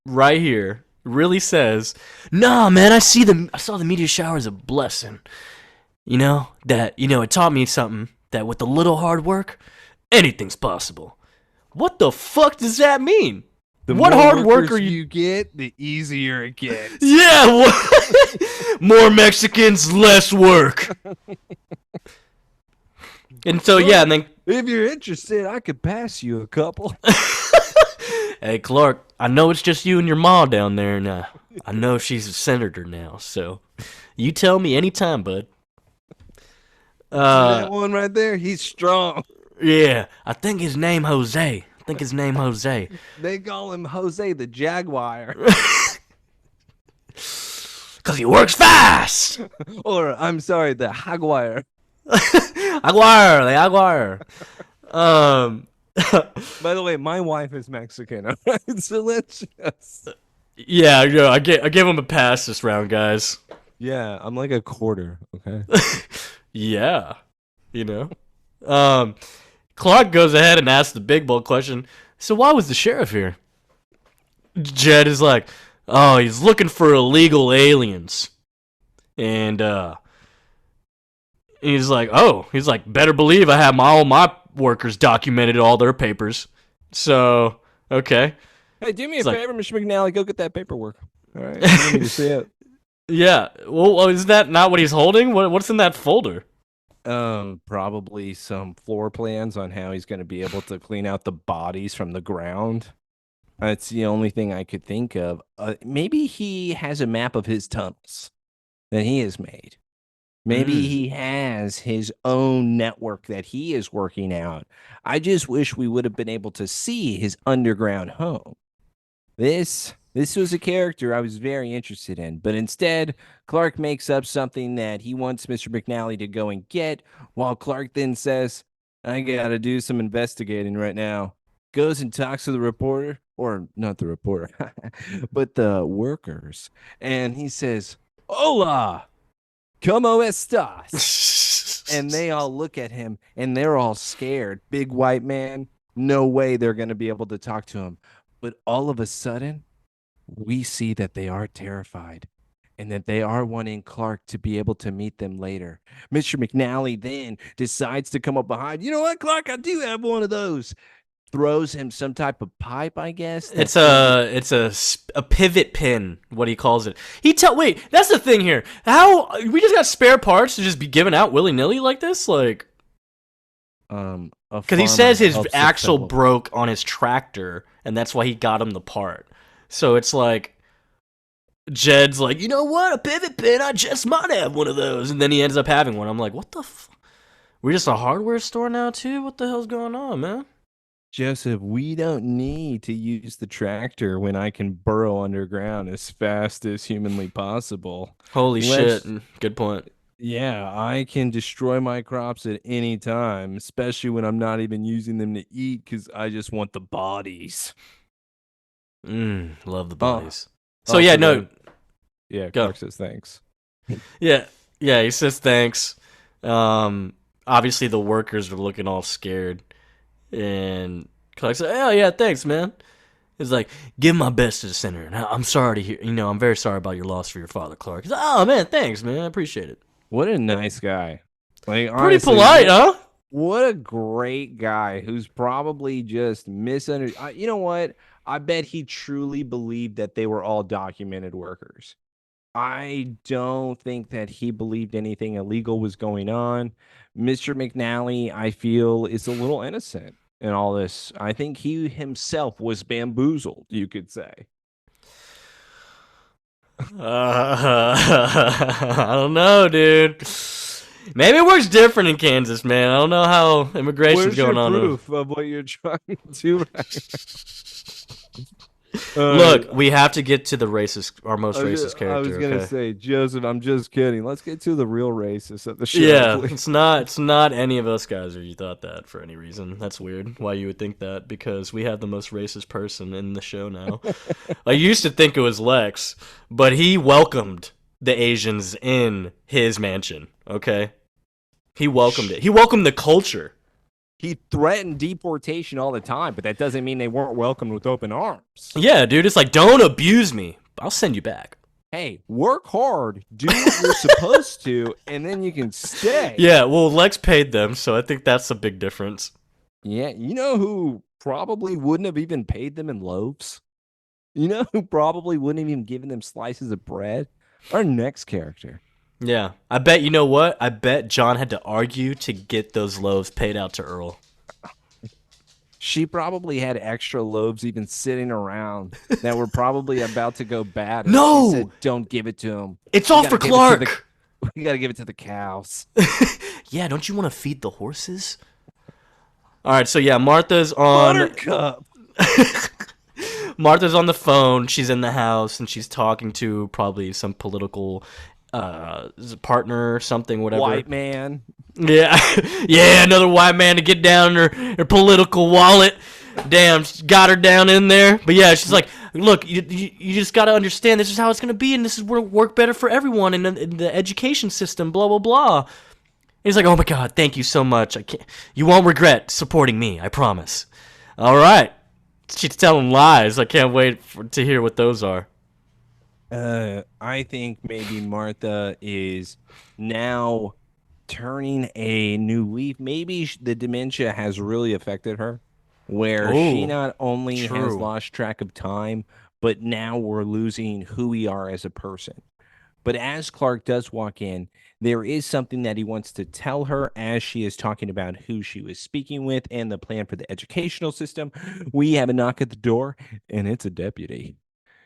Speaker 1: right here really says, "Nah, man, I saw the meteor shower as a blessing. It taught me something that with a little hard work, anything's possible." What the fuck does that mean?
Speaker 2: The
Speaker 1: what
Speaker 2: more
Speaker 1: hard work
Speaker 2: workers
Speaker 1: are you?
Speaker 2: you get, the easier it gets.
Speaker 1: Yeah, more Mexicans, less work. And so yeah, and then
Speaker 2: if you're interested, I could pass you a couple.
Speaker 1: hey, Clark, I know it's just you and your ma down there, and I know she's a senator now, so you tell me anytime, bud.
Speaker 2: See that one right there? He's strong.
Speaker 1: Yeah, I think his name Jose.
Speaker 2: They call him Jose the Jaguar.
Speaker 1: Because he works fast.
Speaker 2: Or, I'm sorry, the Jaguar.
Speaker 1: The Jaguar.
Speaker 2: By the way, my wife is Mexican. All right, so let's just.
Speaker 1: Yeah, I gave him a pass this round, guys.
Speaker 2: Yeah, I'm like a quarter. Okay.
Speaker 1: Yeah, Clark goes ahead and asks the big bold question. So why was the sheriff here? Jed is like, oh, he's looking for illegal aliens, and he's like, better believe I have all my workers documented all their papers. So, okay.
Speaker 2: Hey, do me a favor, Mr. McNally. Go get that paperwork. All right. I need to see it.
Speaker 1: Yeah. Well, is that not what he's holding? What's in that folder?
Speaker 2: Probably some floor plans on how he's going to be able to clean out the bodies from the ground. That's the only thing I could think of. Maybe he has a map of his tunnels that he has made. Maybe he has his own network that he is working out. I just wish we would have been able to see his underground home. This was a character I was very interested in, but instead, Clark makes up something that he wants Mr. McNally to go and get, while Clark then says, I gotta do some investigating right now. Goes and talks to the reporter, or not the reporter, but the workers, and he says, Hola! ¿Cómo estás? And they all look at him, and they're all scared. Big white man, no way they're going to be able to talk to him. But all of a sudden, we see that they are terrified and that they are wanting Clark to be able to meet them later. Mr. McNally then decides to come up behind. You know what, Clark? I do have one of those. Throws him some type of pipe, I guess.
Speaker 1: It's a pivot pin, what he calls it. Wait, that's the thing here. How we just got spare parts to just be given out willy nilly like this, like. Because he says his axle broke on his tractor, and that's why he got him the part. So it's like, Jed's like, you know what, a pivot pin, I just might have one of those, and then he ends up having one. I'm like, what the we're just a hardware store now, too? What the hell's going on, man?
Speaker 2: Joseph, we don't need to use the tractor when I can burrow underground as fast as humanly possible.
Speaker 1: Holy shit, good point.
Speaker 2: Yeah, I can destroy my crops at any time, especially when I'm not even using them to eat because I just want the bodies.
Speaker 1: Love the bodies. So yeah, no.
Speaker 2: Yeah, Clark says thanks.
Speaker 1: Yeah, he says thanks. Obviously the workers are looking all scared. And Clark said, oh yeah, thanks, man. He's like, give my best to the senator. And I'm sorry to hear, I'm very sorry about your loss for your father, Clark. He's like, oh man, thanks, man. I appreciate it.
Speaker 2: What a nice guy. Like,
Speaker 1: pretty honestly, polite, huh?
Speaker 2: What a great guy who's probably just misunderstood. You know what? I bet he truly believed that they were all documented workers. I don't think that he believed anything illegal was going on. Mr. McNally, I feel, is a little innocent in all this. I think he himself was bamboozled, you could say.
Speaker 1: I don't know, dude. Maybe it works different in Kansas, man. I don't know how immigration's going on.
Speaker 2: Where's your proof of what you're trying to do?
Speaker 1: Look, we have to get to the our most racist character.
Speaker 2: I was gonna say, Joseph, I'm just kidding. Let's get to the real racist of the show.
Speaker 1: Yeah,
Speaker 2: please.
Speaker 1: it's not any of us guys, or you thought that for any reason. That's weird. Why you would think that? Because we have the most racist person in the show now. I used to think it was Lex, but he welcomed the Asians in his mansion. Okay, he welcomed it. He welcomed the culture.
Speaker 2: He threatened deportation all the time, but that doesn't mean they weren't welcomed with open arms.
Speaker 1: Yeah, dude, it's like, don't abuse me. I'll send you back.
Speaker 2: Hey, work hard, do what you're supposed to, and then you can stay.
Speaker 1: Yeah, well, Lex paid them, so I think that's a big difference.
Speaker 2: Yeah, you know who probably wouldn't have even paid them in loaves? You know who probably wouldn't have even given them slices of bread? Our next character.
Speaker 1: Yeah, I bet, you know what? I bet John had to argue to get those loaves paid out to Earl.
Speaker 2: She probably had extra loaves even sitting around that were probably about to go bad. And
Speaker 1: No!
Speaker 2: she said, don't give it to him.
Speaker 1: It's all for Clark!
Speaker 2: We got to give it to the cows.
Speaker 1: Yeah, don't you want to feed the horses? All right, so yeah, Martha's on.
Speaker 2: Buttercup.
Speaker 1: Martha's on the phone. She's in the house and she's talking to probably some political partner or something, whatever.
Speaker 2: White man.
Speaker 1: Yeah, yeah, another white man to get down her political wallet. Damn, she got her down in there. But yeah, she's like, look, you just got to understand this is how it's going to be, and this is where work better for everyone in the education system, blah, blah, blah. And he's like, oh my God, thank you so much. You won't regret supporting me, I promise. All right. She's telling lies. I can't wait to hear what those are.
Speaker 2: I think maybe Martha is now turning a new leaf. Maybe the dementia has really affected her, where she not only has lost track of time, but now we're losing who we are as a person. But as Clark does walk in, there is something that he wants to tell her as she is talking about who she was speaking with and the plan for the educational system. We have a knock at the door, and it's a deputy.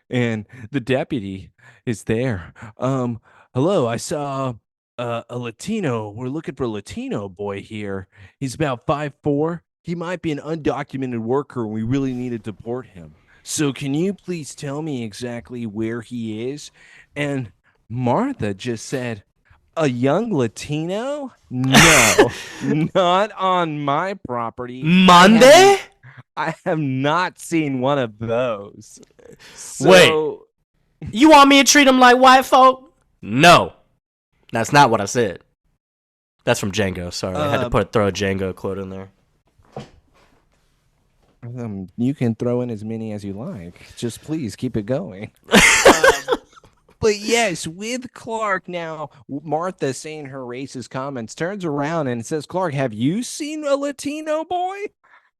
Speaker 2: And the deputy is there. Hello, I saw a Latino. We're looking for a Latino boy here. He's about 5'4". He might be an undocumented worker, and we really need to deport him. So can you please tell me exactly where he is? And Martha just said, a young Latino? No, not on my property.
Speaker 1: Monday?
Speaker 2: I have not seen one of those. So,
Speaker 1: wait, you want me to treat him like white folk? No, that's not what I said. That's from Django. Sorry, I had to throw a Django quote in there.
Speaker 2: You can throw in as many as you like. Just please keep it going. But yes, with Clark now, Martha saying her racist comments turns around and says, Clark, have you seen a Latino boy?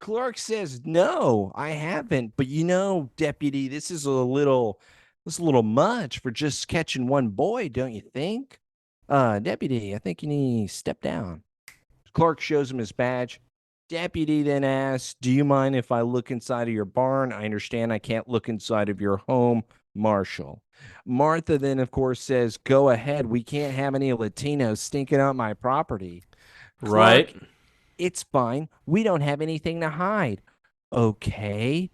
Speaker 2: Clark says, no, I haven't. But you know, deputy, this is a little much for just catching one boy, don't you think? Deputy, I think you need to step down. Clark shows him his badge. Deputy then asks, do you mind if I look inside of your barn? I understand I can't look inside of your home, Marshal. Martha then, of course, says, go ahead. We can't have any Latinos stinking out my property.
Speaker 1: Right.
Speaker 2: Clark, it's fine. We don't have anything to hide. Okay.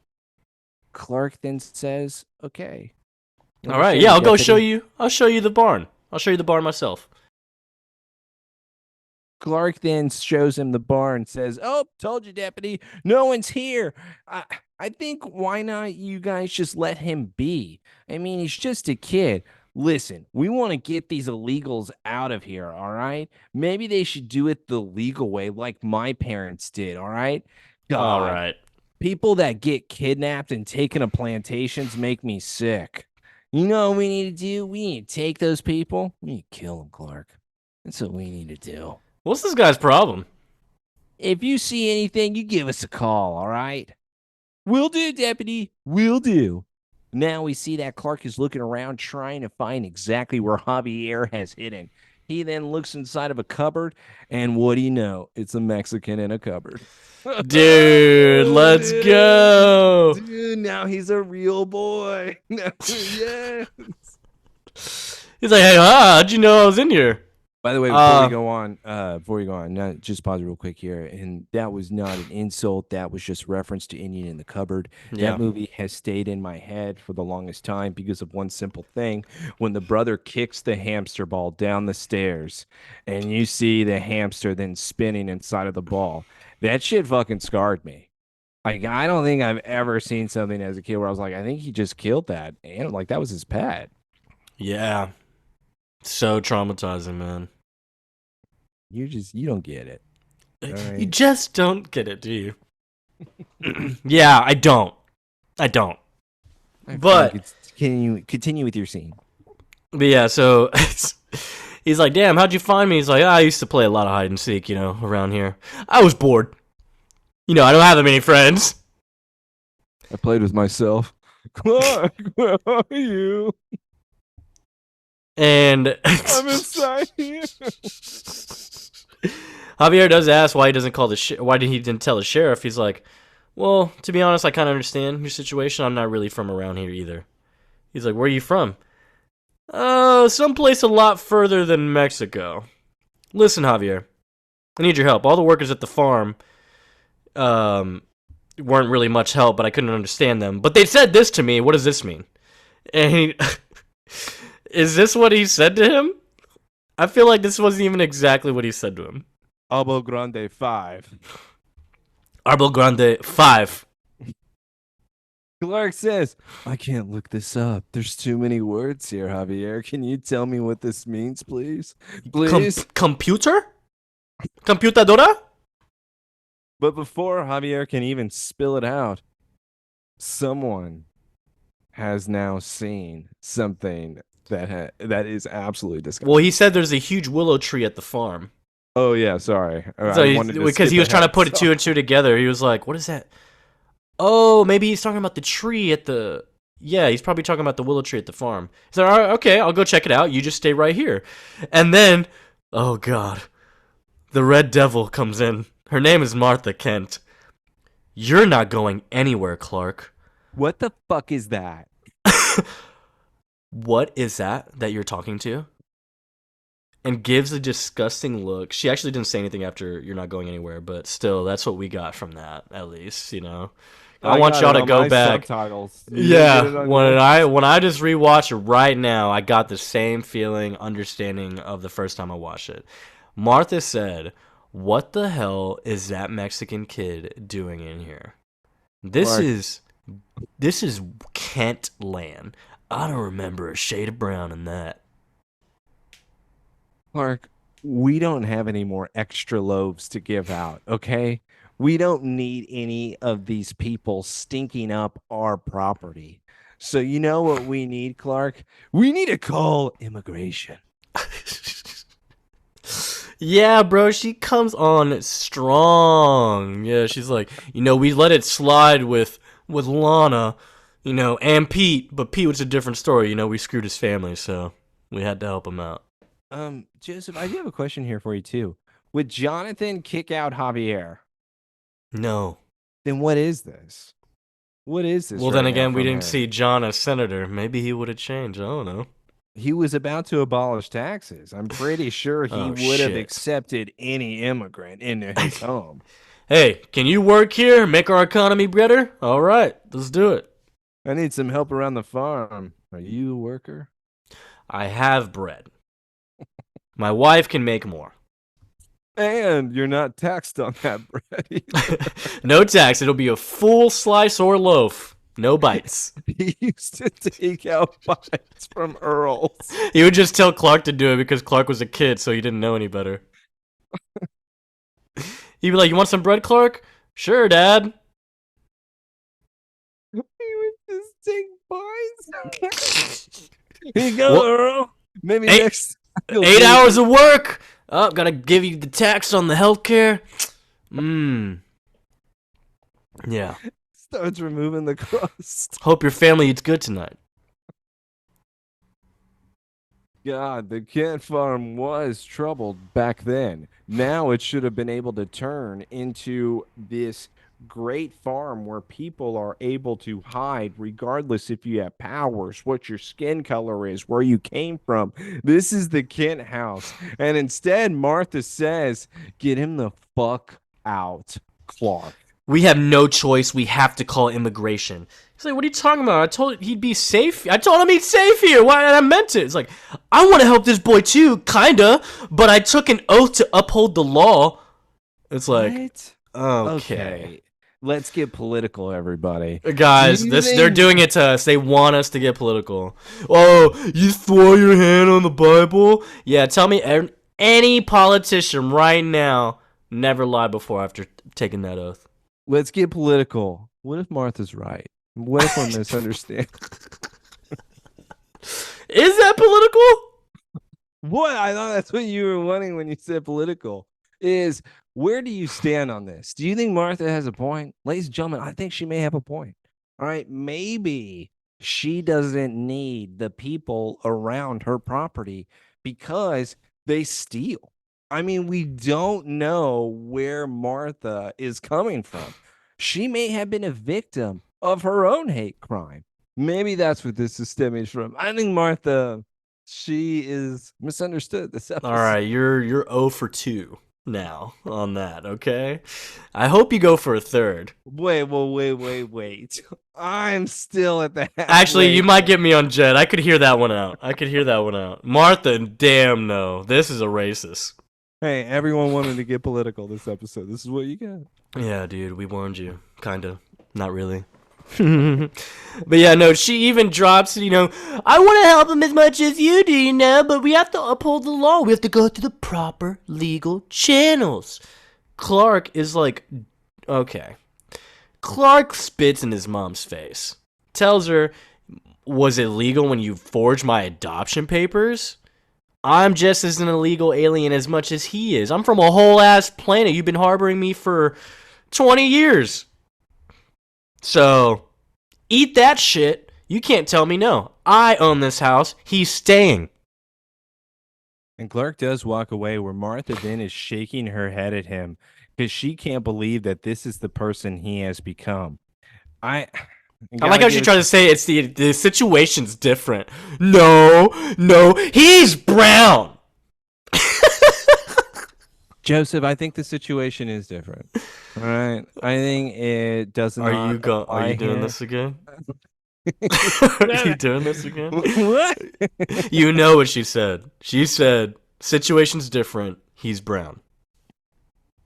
Speaker 2: Clark then says, okay.
Speaker 1: All right. Yeah, I'll go show you. I'll show you the barn. I'll show you the barn myself.
Speaker 2: Clark then shows him the barn and says, oh, told you, deputy. No one's here. I think why not you guys just let him be? I mean, he's just a kid. Listen, we want to get these illegals out of here, all right? Maybe they should do it the legal way like my parents did, all right? God,
Speaker 1: all right.
Speaker 2: People that get kidnapped and taken to plantations make me sick. You know what we need to do? We need to take those people. We need to kill them, Clark. That's what we need to do.
Speaker 1: What's this guy's problem?
Speaker 2: If you see anything, you give us a call, all right? Will do, deputy. Will do. Now we see that Clark is looking around trying to find exactly where Javier has hidden. He then looks inside of a cupboard, and what do you know? It's a Mexican in a cupboard.
Speaker 1: Dude, let's go.
Speaker 2: Dude, now he's a real boy. Yes.
Speaker 1: He's like, hey, how'd you know I was in here?
Speaker 2: By the way, before we go on, just pause real quick here. And that was not an insult. That was just reference to Indian in the Cupboard.
Speaker 1: Yeah.
Speaker 2: That movie has stayed in my head for the longest time because of one simple thing. When the brother kicks the hamster ball down the stairs and you see the hamster then spinning inside of the ball, that shit fucking scarred me. Like, I don't think I've ever seen something as a kid where I was like, I think he just killed that. And like, that was his pet.
Speaker 1: Yeah. So traumatizing, man.
Speaker 2: You don't get it. All
Speaker 1: You
Speaker 2: right.
Speaker 1: just don't get it, do you? Yeah, I don't.
Speaker 2: Fine.
Speaker 1: But
Speaker 2: Continue with your scene.
Speaker 1: yeah, so he's like, "Damn, how'd you find me?" He's like, "I used to play a lot of hide and seek, around here. I was bored. I don't have that many friends."
Speaker 2: I played with myself. Clark, where are you?
Speaker 1: And
Speaker 2: I'm inside here.
Speaker 1: Javier does ask why he doesn't call why he didn't tell the sheriff. He's like, "Well, to be honest, I kind of understand your situation. I'm not really from around here either." He's like, "Where are you from?" Someplace a lot further than Mexico. Listen, Javier, I need your help. All the workers at the farm weren't really much help, but I couldn't understand them. But they said this to me. What does this mean? And is this what he said to him? I feel like this wasn't even exactly what he said to him.
Speaker 2: Albo Grande 5.
Speaker 1: Arbol Grande 5.
Speaker 2: Clark says, I can't look this up. There's too many words here, Javier. Can you tell me what this means, please? Please?
Speaker 1: Computer? Computadora?
Speaker 2: But before Javier can even spill it out, someone has now seen something that is absolutely disgusting.
Speaker 1: Well, he said there's a huge willow tree at the farm.
Speaker 2: Oh, yeah, sorry.
Speaker 1: So because he was trying to put two and two together. He was like, what is that? Oh, maybe he's talking about the tree at the... Yeah, he's probably talking about the willow tree at the farm. He's like, all right, okay, I'll go check it out. You just stay right here. And then, oh, God, the Red Devil comes in. Her name is Martha Kent. You're not going anywhere, Clark.
Speaker 2: What the fuck is that?
Speaker 1: What is that you're talking to? And gives a disgusting look. She actually didn't say anything after "you're not going anywhere," but still, that's what we got from that, at least, I want y'all to go back.
Speaker 2: Subtitles.
Speaker 1: Yeah, when I just rewatch it right now, I got the same feeling, understanding of the first time I watched it. Martha said, "What the hell is that Mexican kid doing in here? This is Kent land. I don't remember a shade of brown in that."
Speaker 2: Clark, we don't have any more extra loaves to give out, okay? We don't need any of these people stinking up our property. So you know what we need, Clark? We need to call immigration.
Speaker 1: Yeah, bro, she comes on strong. Yeah, she's like, we let it slide with Lana, and Pete, but Pete was a different story. We screwed his family, so we had to help him out.
Speaker 2: Joseph, I do have a question here for you too. Would Jonathan kick out Javier?
Speaker 1: No.
Speaker 2: Then what is this? What is this?
Speaker 1: Well, then again, we didn't see John as senator. Maybe he would have changed. I don't know.
Speaker 2: He was about to abolish taxes. I'm pretty sure he would have accepted any immigrant into his home.
Speaker 1: Hey, can you work here? Make our economy better? All right, let's do it.
Speaker 2: I need some help around the farm. Are you a worker?
Speaker 1: I have bread. My wife can make more.
Speaker 2: And you're not taxed on that bread.
Speaker 1: No tax. It'll be a full slice or loaf. No bites.
Speaker 2: He used to take out bites from Earl's.
Speaker 1: He would just tell Clark to do it because Clark was a kid, so he didn't know any better. He'd be like, "You want some bread, Clark?" "Sure, Dad."
Speaker 2: He would just take bites. Here you go, Earl. Maybe next
Speaker 1: 8 hours of work. Oh, gotta give you the tax on the healthcare. Yeah.
Speaker 2: Starts removing the crust.
Speaker 1: Hope your family eats good tonight.
Speaker 2: God, the Kent farm was troubled back then. Now it should have been able to turn into this great farm where people are able to hide regardless if you have powers, what your skin color is, where you came from. This is the Kent house. And instead, Martha says, get him the fuck out, Clark.
Speaker 1: We have no choice. We have to call immigration. He's like, "What are you talking about? I told him he'd be safe. I told him he's safe here. Why? And I meant it." It's like, I want to help this boy too, kinda, but I took an oath to uphold the law. It's like, what? Okay.
Speaker 2: Let's get political, everybody.
Speaker 1: Guys, they're doing it to us. They want us to get political. Oh, you throw your hand on the Bible? Yeah, tell me any politician right now Never lie before after taking that oath.
Speaker 2: Let's get political. What if Martha's right? What if we're misunderstanding?
Speaker 1: Is that political?
Speaker 2: What? I thought that's what you were wanting when you said political. Is where do you stand on this? Do you think Martha has a point? Ladies and gentlemen, I think she may have a point. All right, maybe she doesn't need the people around her property because they steal. I mean, we don't know where Martha is coming from. She may have been a victim of her own hate crime. Maybe that's what this is stemming from. I think Martha, she is misunderstood this episode.
Speaker 1: All right, you're 0 for 2 now on that, okay? I hope you go for a third.
Speaker 2: Wait. I'm still at the
Speaker 1: Actually, you might get me on Jed. I could hear that one out. Martha, damn no. This is a racist.
Speaker 2: Hey, everyone wanted to get political this episode. This is what you got.
Speaker 1: Yeah, dude, we warned you. Kinda. Not really. But yeah, no, she even drops, I want to help him as much as you do, but we have to uphold the law. We have to go through the proper legal channels. Clark is like, okay. Clark spits in his mom's face. Tells her, was it legal when you forged my adoption papers? I'm just as an illegal alien as much as he is. I'm from a whole ass planet. You've been harboring me for 20 years. So, eat that shit. You can't tell me no. I own this house. He's staying.
Speaker 2: And Clark does walk away where Martha then is shaking her head at him because she can't believe that this is the person he has become. I
Speaker 1: like how she tried to say it's the situation's different. No, he's brown.
Speaker 2: Joseph, I think the situation is different. All right, I think it doesn't.
Speaker 1: Are you doing this again? Are you doing this again?
Speaker 2: What?
Speaker 1: You know what she said. She said, situation's different. He's brown.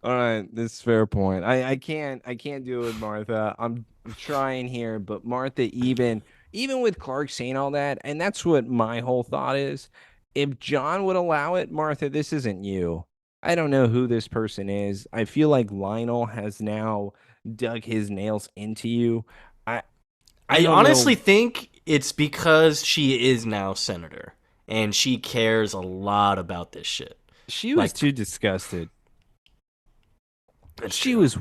Speaker 2: All right, this is a fair point. I can't do it with Martha. I'm trying here, but Martha, even with Clark saying all that, and that's what my whole thought is. If John would allow it, Martha, this isn't you. I don't know who this person is. I feel like Lionel has now dug his nails into you. I
Speaker 1: honestly think it's because she is now senator and she cares a lot about this shit.
Speaker 2: She was too disgusted. She was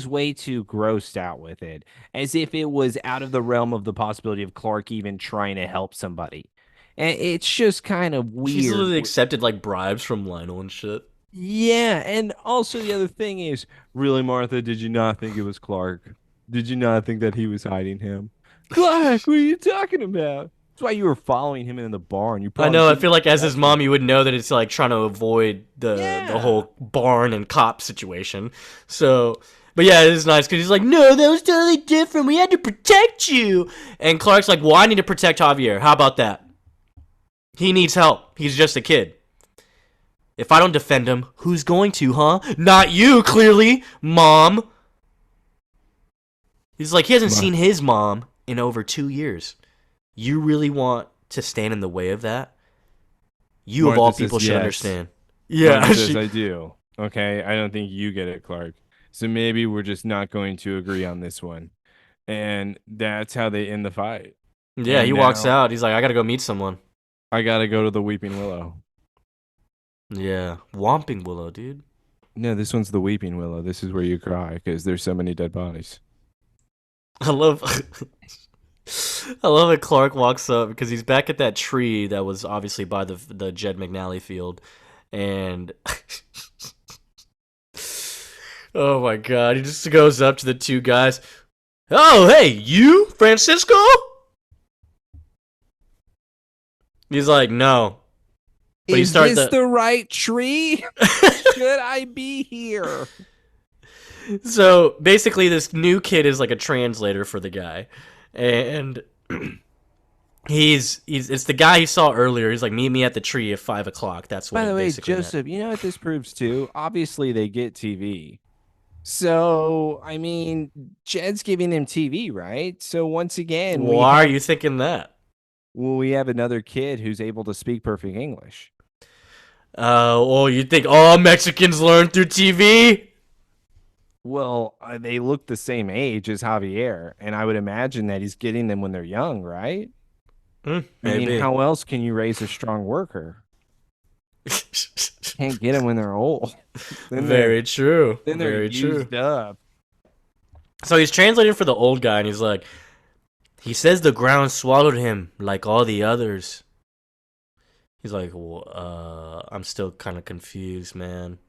Speaker 2: way too grossed out with it, as if it was out of the realm of the possibility of Clark even trying to help somebody. And it's just kind of weird.
Speaker 1: She's literally accepted bribes from Lionel and shit.
Speaker 2: Yeah, and also the other thing is, really, Martha, did you not think it was Clark? Did you not think that he was hiding him? Clark, what are you talking about? That's why you were following him in the barn.
Speaker 1: I know. I feel like as his mom, you would know that it's trying to avoid the whole barn and cop situation. So, but yeah, it is nice because he's like, no, that was totally different. We had to protect you. And Clark's like, well, I need to protect Javier. How about that? He needs help. He's just a kid. If I don't defend him, who's going to, huh? Not you, clearly, Mom. He's like, he hasn't seen his mom in over 2 years. You really want to stand in the way of that? You,
Speaker 2: Martha,
Speaker 1: of all people, should understand. Yeah,
Speaker 2: Martha says, I do. Okay, I don't think you get it, Clark. So maybe we're just not going to agree on this one. And that's how they end the fight.
Speaker 1: Yeah, and he walks out. He's like, I gotta go meet someone.
Speaker 2: I gotta go to the Weeping Willow.
Speaker 1: Yeah, Whomping Willow, dude.
Speaker 2: No, this one's the Weeping Willow. This is where you cry because there's so many dead bodies.
Speaker 1: I love that Clark walks up because he's back at that tree that was obviously by the Jed McNally field, and oh my god, he just goes up to the two guys. Oh, hey, you, Francisco? He's like, no.
Speaker 2: But is this the right tree? Should I be here?
Speaker 1: So basically, this new kid is like a translator for the guy, and it's the guy he saw earlier. He's like, meet me at the tree at 5 o'clock. That's what.
Speaker 2: By the way, Joseph, you know what this proves too? Obviously, they get TV. So I mean, Jed's giving him TV, right? So once again,
Speaker 1: why are you thinking that?
Speaker 2: Well, we have another kid who's able to speak perfect English.
Speaker 1: Oh, you think all Mexicans learn through TV?
Speaker 2: Well, they look the same age as Javier, and I would imagine that he's getting them when they're young, right? I mean,
Speaker 1: Maybe.
Speaker 2: how else can you raise a strong worker? Can't get them when they're old. then they're
Speaker 1: Very true.
Speaker 2: then they're
Speaker 1: Very true.
Speaker 2: used up.
Speaker 1: So he's translating for the old guy, and he's like, he says the ground swallowed him like all the others. He's like, well, I'm still kind of confused, man.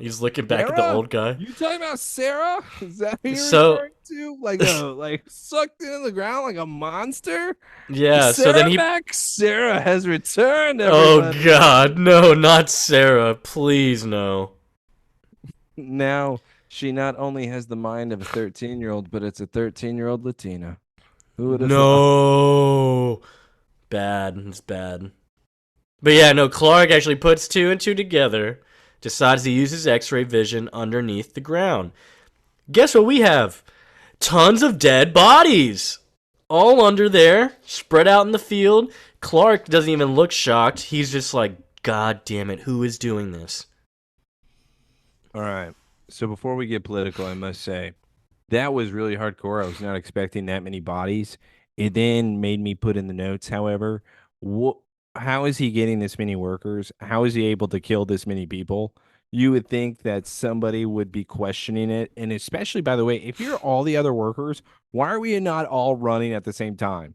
Speaker 1: He's looking back at the
Speaker 2: Sarah?
Speaker 1: old guy.
Speaker 2: You talking about Sarah? Is that who you're
Speaker 1: So
Speaker 2: referring to? Like sucked into the ground like a monster?
Speaker 1: yeah, so then
Speaker 2: Sarah
Speaker 1: he.
Speaker 2: back. Sarah has returned.
Speaker 1: Oh
Speaker 2: Everybody.
Speaker 1: God, no, not Sarah, please no.
Speaker 2: Now she not only has the mind of a 13-year-old, but it's a 13-year-old Latina. Who would have thought?
Speaker 1: No, bad. It's bad. But yeah, no. Clark actually puts two and two together. Decides to use his X-ray vision underneath the ground. Guess what we have? Tons of dead bodies. All under there, spread out in the field. Clark doesn't even look shocked. He's just like, God damn it, who is doing this?
Speaker 2: All right. So before we get political, I must say that was really hardcore. I was not expecting that many bodies. It then made me put in the notes, however, how is he getting this many workers? How is he able to kill this many people? You would think that somebody would be questioning it. And especially, by the way, if you're all the other workers, why are we not all running at the same time?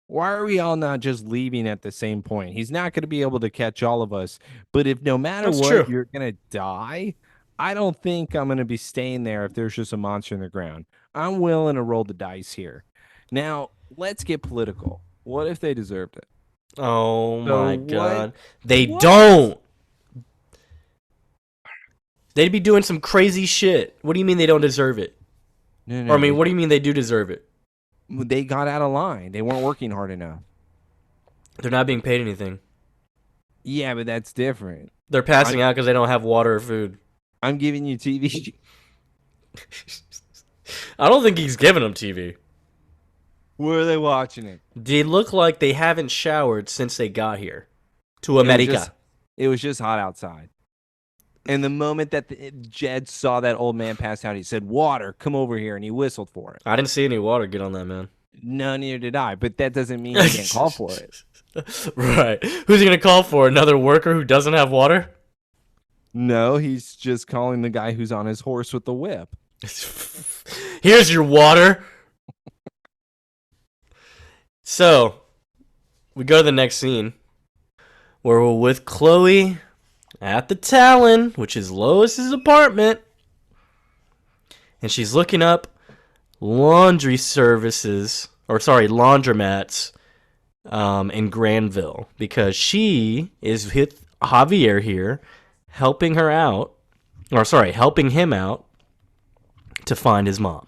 Speaker 2: Why are we all not just leaving at the same point? He's not going to be able to catch all of us. But if no matter
Speaker 1: That's
Speaker 2: what,
Speaker 1: true.
Speaker 2: you're going to die, I don't think I'm going to be staying there if there's just a monster in the ground. I'm willing to roll the dice here. Now, let's get political. What if they deserved it?
Speaker 1: Oh
Speaker 2: So
Speaker 1: my
Speaker 2: what?
Speaker 1: God. They
Speaker 2: What?
Speaker 1: don't. They'd be doing some crazy shit. What do you mean they don't deserve it?
Speaker 2: No,
Speaker 1: Or I mean, what do you mean they do deserve it?
Speaker 2: they got out of line. They weren't working hard enough.
Speaker 1: They're not being paid anything.
Speaker 2: Yeah, but that's different.
Speaker 1: They're passing out because they don't have water or food.
Speaker 2: I'm giving you TV.
Speaker 1: I don't think he's giving them TV.
Speaker 2: Where are they watching it?
Speaker 1: They look like they haven't showered since they got here to America.
Speaker 2: It was just hot outside. And the moment that Jed saw that old man pass out, he said, "Water, come over here," and he whistled for it.
Speaker 1: I didn't see any water get on that man.
Speaker 2: No, neither did I. But that doesn't mean he can't call for it.
Speaker 1: Right. Who's he going to call for? Another worker who doesn't have water?
Speaker 2: No, he's just calling the guy who's on his horse with the whip.
Speaker 1: Here's your water. So, we go to the next scene where we're with Chloe at the Talon, which is Lois's apartment. And she's looking up laundry services, or sorry, laundromats in Granville because she is with Javier here helping her out, or sorry, helping him out to find his mom.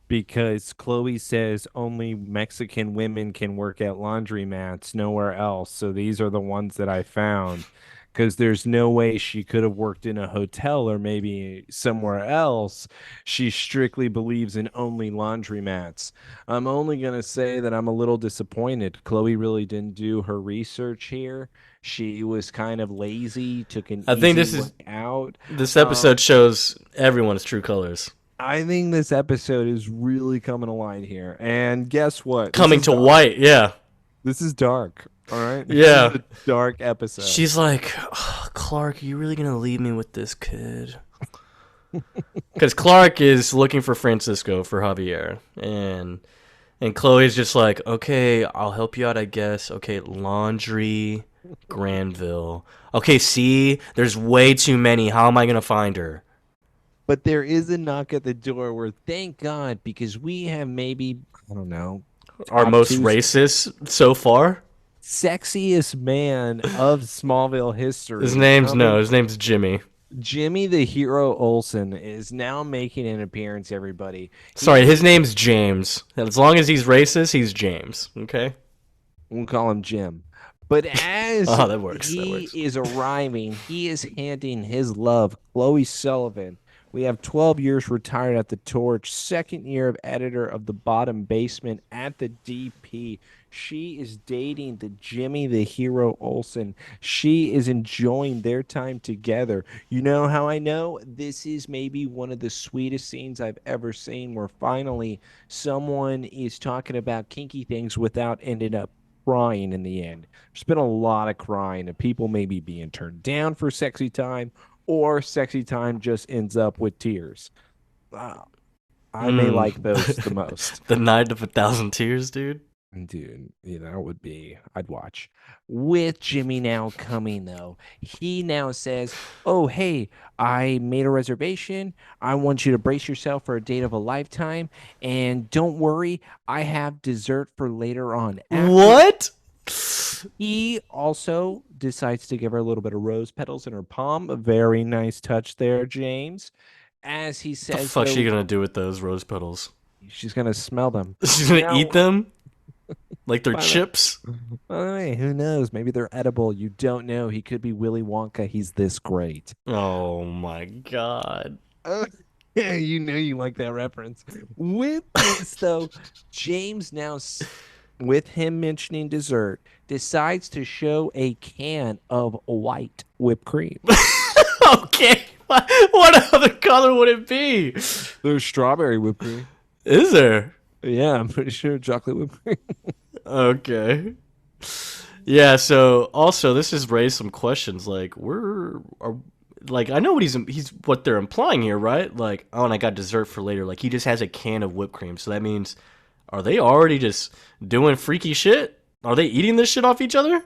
Speaker 2: Because Chloe says only Mexican women can work at laundromats, nowhere else. So these are the ones that I found. Because there's no way she could have worked in a hotel or maybe somewhere else. She strictly believes in only laundromats. I'm only going to say that I'm a little disappointed. Chloe really didn't do her research here. She was kind of lazy, took an
Speaker 1: I think
Speaker 2: easy
Speaker 1: this is
Speaker 2: way out.
Speaker 1: this episode shows everyone's true colors.
Speaker 2: I think this episode is really coming to light here. And guess what?
Speaker 1: Coming to white, yeah.
Speaker 2: This is dark. All right.
Speaker 1: Yeah.
Speaker 2: This is a dark episode.
Speaker 1: She's like, oh, Clark, are you really going to leave me with this kid? Because Clark is looking for Francisco for Javier. And Chloe's just like, okay, I'll help you out, I guess. Okay, laundry, Granville. Okay, see, there's way too many. How am I going to find her?
Speaker 2: But there is a knock at the door where, thank God, because we have maybe, I don't know,
Speaker 1: Our
Speaker 2: top
Speaker 1: most
Speaker 2: two
Speaker 1: racist so far?
Speaker 2: sexiest man of Smallville history.
Speaker 1: His name's Jimmy.
Speaker 2: Jimmy the Hero Olsen is now making an appearance, everybody.
Speaker 1: Sorry, his name's James. As long as he's racist, he's James. Okay?
Speaker 2: We'll call him Jim. But as
Speaker 1: Oh, that works.
Speaker 2: he is arriving, he is handing his love, Chloe Sullivan, We have 12 years retired at the Torch, second year of editor of the Bottom Basement at the DP. She is dating the Jimmy the Hero Olsen. She is enjoying their time together. You know how I know? This is maybe one of the sweetest scenes I've ever seen where finally someone is talking about kinky things without ending up crying in the end. There's been a lot of crying and people maybe being turned down for sexy time or sexy time just ends up with tears. Wow. I may
Speaker 1: Mm.
Speaker 2: like those the most.
Speaker 1: The Night of a Thousand Tears, dude.
Speaker 2: Dude, that would be, I'd watch. With Jimmy now coming, though, he now says, oh, hey, I made a reservation. I want you to brace yourself for a date of a lifetime. And don't worry, I have dessert for later on. After
Speaker 1: What?
Speaker 2: he also decides to give her a little bit of rose petals in her palm. A very nice touch there, James. As he
Speaker 1: The
Speaker 2: says,
Speaker 1: fuck's she
Speaker 2: though,
Speaker 1: gonna do with those rose petals?
Speaker 2: she's going to smell them.
Speaker 1: She's gonna
Speaker 2: Now,
Speaker 1: eat them like they're
Speaker 2: by the,
Speaker 1: chips.
Speaker 2: by the way, who knows? Maybe they're edible. You don't know. He could be Willy Wonka. He's this great.
Speaker 1: Oh my god.
Speaker 2: Yeah, you know you like that reference. With this, though, James now, with him mentioning dessert, decides to show a can of white whipped cream.
Speaker 1: Okay. What other color would it be?
Speaker 2: There's strawberry whipped cream.
Speaker 1: Is there?
Speaker 2: Yeah, I'm pretty sure chocolate whipped cream.
Speaker 1: Okay. Yeah, so also this has raised some questions like like I know what he's what they're implying here, right? Like, oh, and I got dessert for later. Like he just has a can of whipped cream. So that means are they already just doing freaky shit? Are they eating this shit off each other?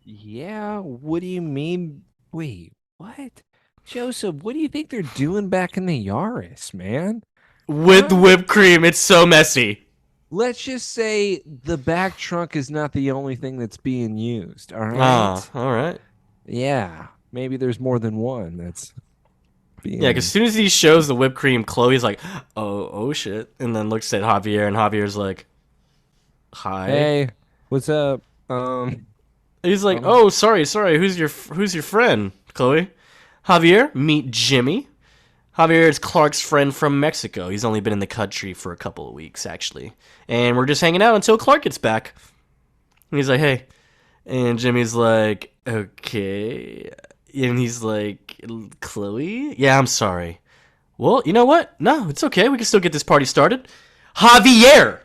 Speaker 2: Yeah, what do you mean? Wait, what? Joseph, what do you think they're doing back in the Yaris, man?
Speaker 1: With
Speaker 2: Huh?
Speaker 1: whipped cream, it's so messy.
Speaker 2: Let's just say the back trunk is not the only thing that's being used, all
Speaker 1: Ah,
Speaker 2: right?
Speaker 1: all right.
Speaker 2: Yeah, maybe there's more than one that's
Speaker 1: Yeah, because as
Speaker 2: being.
Speaker 1: soon as he shows the whipped cream, Chloe's like, oh shit, and then looks at Javier, and Javier's like, hi.
Speaker 2: Hey, what's up?
Speaker 1: He's like,
Speaker 2: Um,
Speaker 1: "Oh, sorry. Who's your friend, Chloe? Javier, meet Jimmy. Javier is Clark's friend from Mexico. He's only been in the country for a couple of weeks, actually, and we're just hanging out until Clark gets back." And he's like, "Hey," and Jimmy's like, "Okay," and he's like, "Chloe, yeah, I'm sorry. Well, you know what? No, it's okay. We can still get this party started." Javier,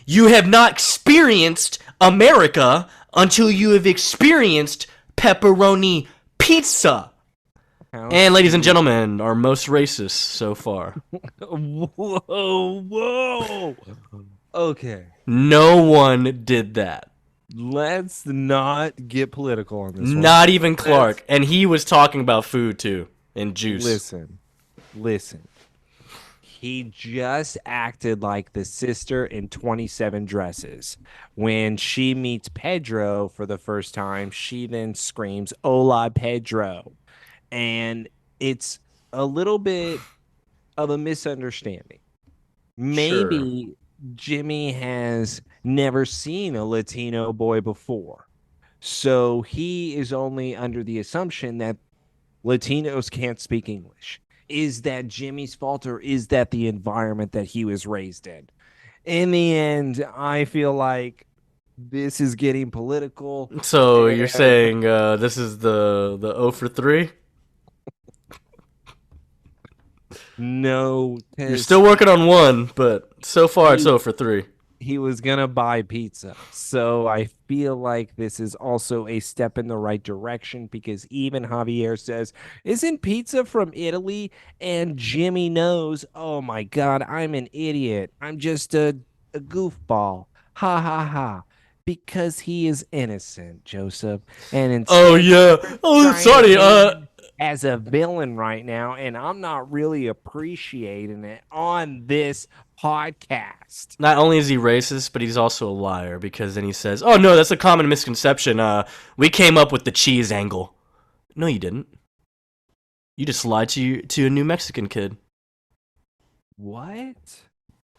Speaker 1: you have not experienced America until you have experienced pepperoni pizza.
Speaker 2: how
Speaker 1: And ladies and
Speaker 2: sweet.
Speaker 1: gentlemen, our most racist so far.
Speaker 2: Whoa, whoa. Okay,
Speaker 1: No one did that.
Speaker 2: let's not get political on this one.
Speaker 1: Not even
Speaker 2: Let's
Speaker 1: Clark. And he was talking about food too. And juice.
Speaker 2: listen. He just acted like the sister in 27 Dresses. When she meets Pedro for the first time, she then screams, Hola, Pedro. And it's a little bit of a misunderstanding.
Speaker 1: Sure.
Speaker 2: Maybe Jimmy has never seen a Latino boy before. So he is only under the assumption that Latinos can't speak English. Is that Jimmy's fault or is that the environment that he was raised in? In the end, I feel like this is getting political.
Speaker 1: So you're
Speaker 2: And
Speaker 1: saying this is the 0 for 3?
Speaker 2: no,
Speaker 1: You're still
Speaker 2: because
Speaker 1: working on one, but so far it's
Speaker 2: he
Speaker 1: 0 for 3.
Speaker 2: he was gonna buy pizza. So I feel like this is also a step in the right direction because even Javier says, "Isn't pizza from Italy?" And Jimmy knows, "Oh my God, I'm an idiot. I'm just a goofball. Ha ha ha." Because he is innocent, Joseph. And
Speaker 1: Oh
Speaker 2: instead,
Speaker 1: yeah.
Speaker 2: you're
Speaker 1: Oh
Speaker 2: trying to
Speaker 1: sorry.
Speaker 2: paint him as a villain right now, and I'm not really appreciating it on this podcast.
Speaker 1: Not only is he racist, but he's also a liar because then he says, "Oh no, that's a common misconception. We came up with the cheese angle." No, you didn't. You just lied to a New Mexican kid.
Speaker 2: What?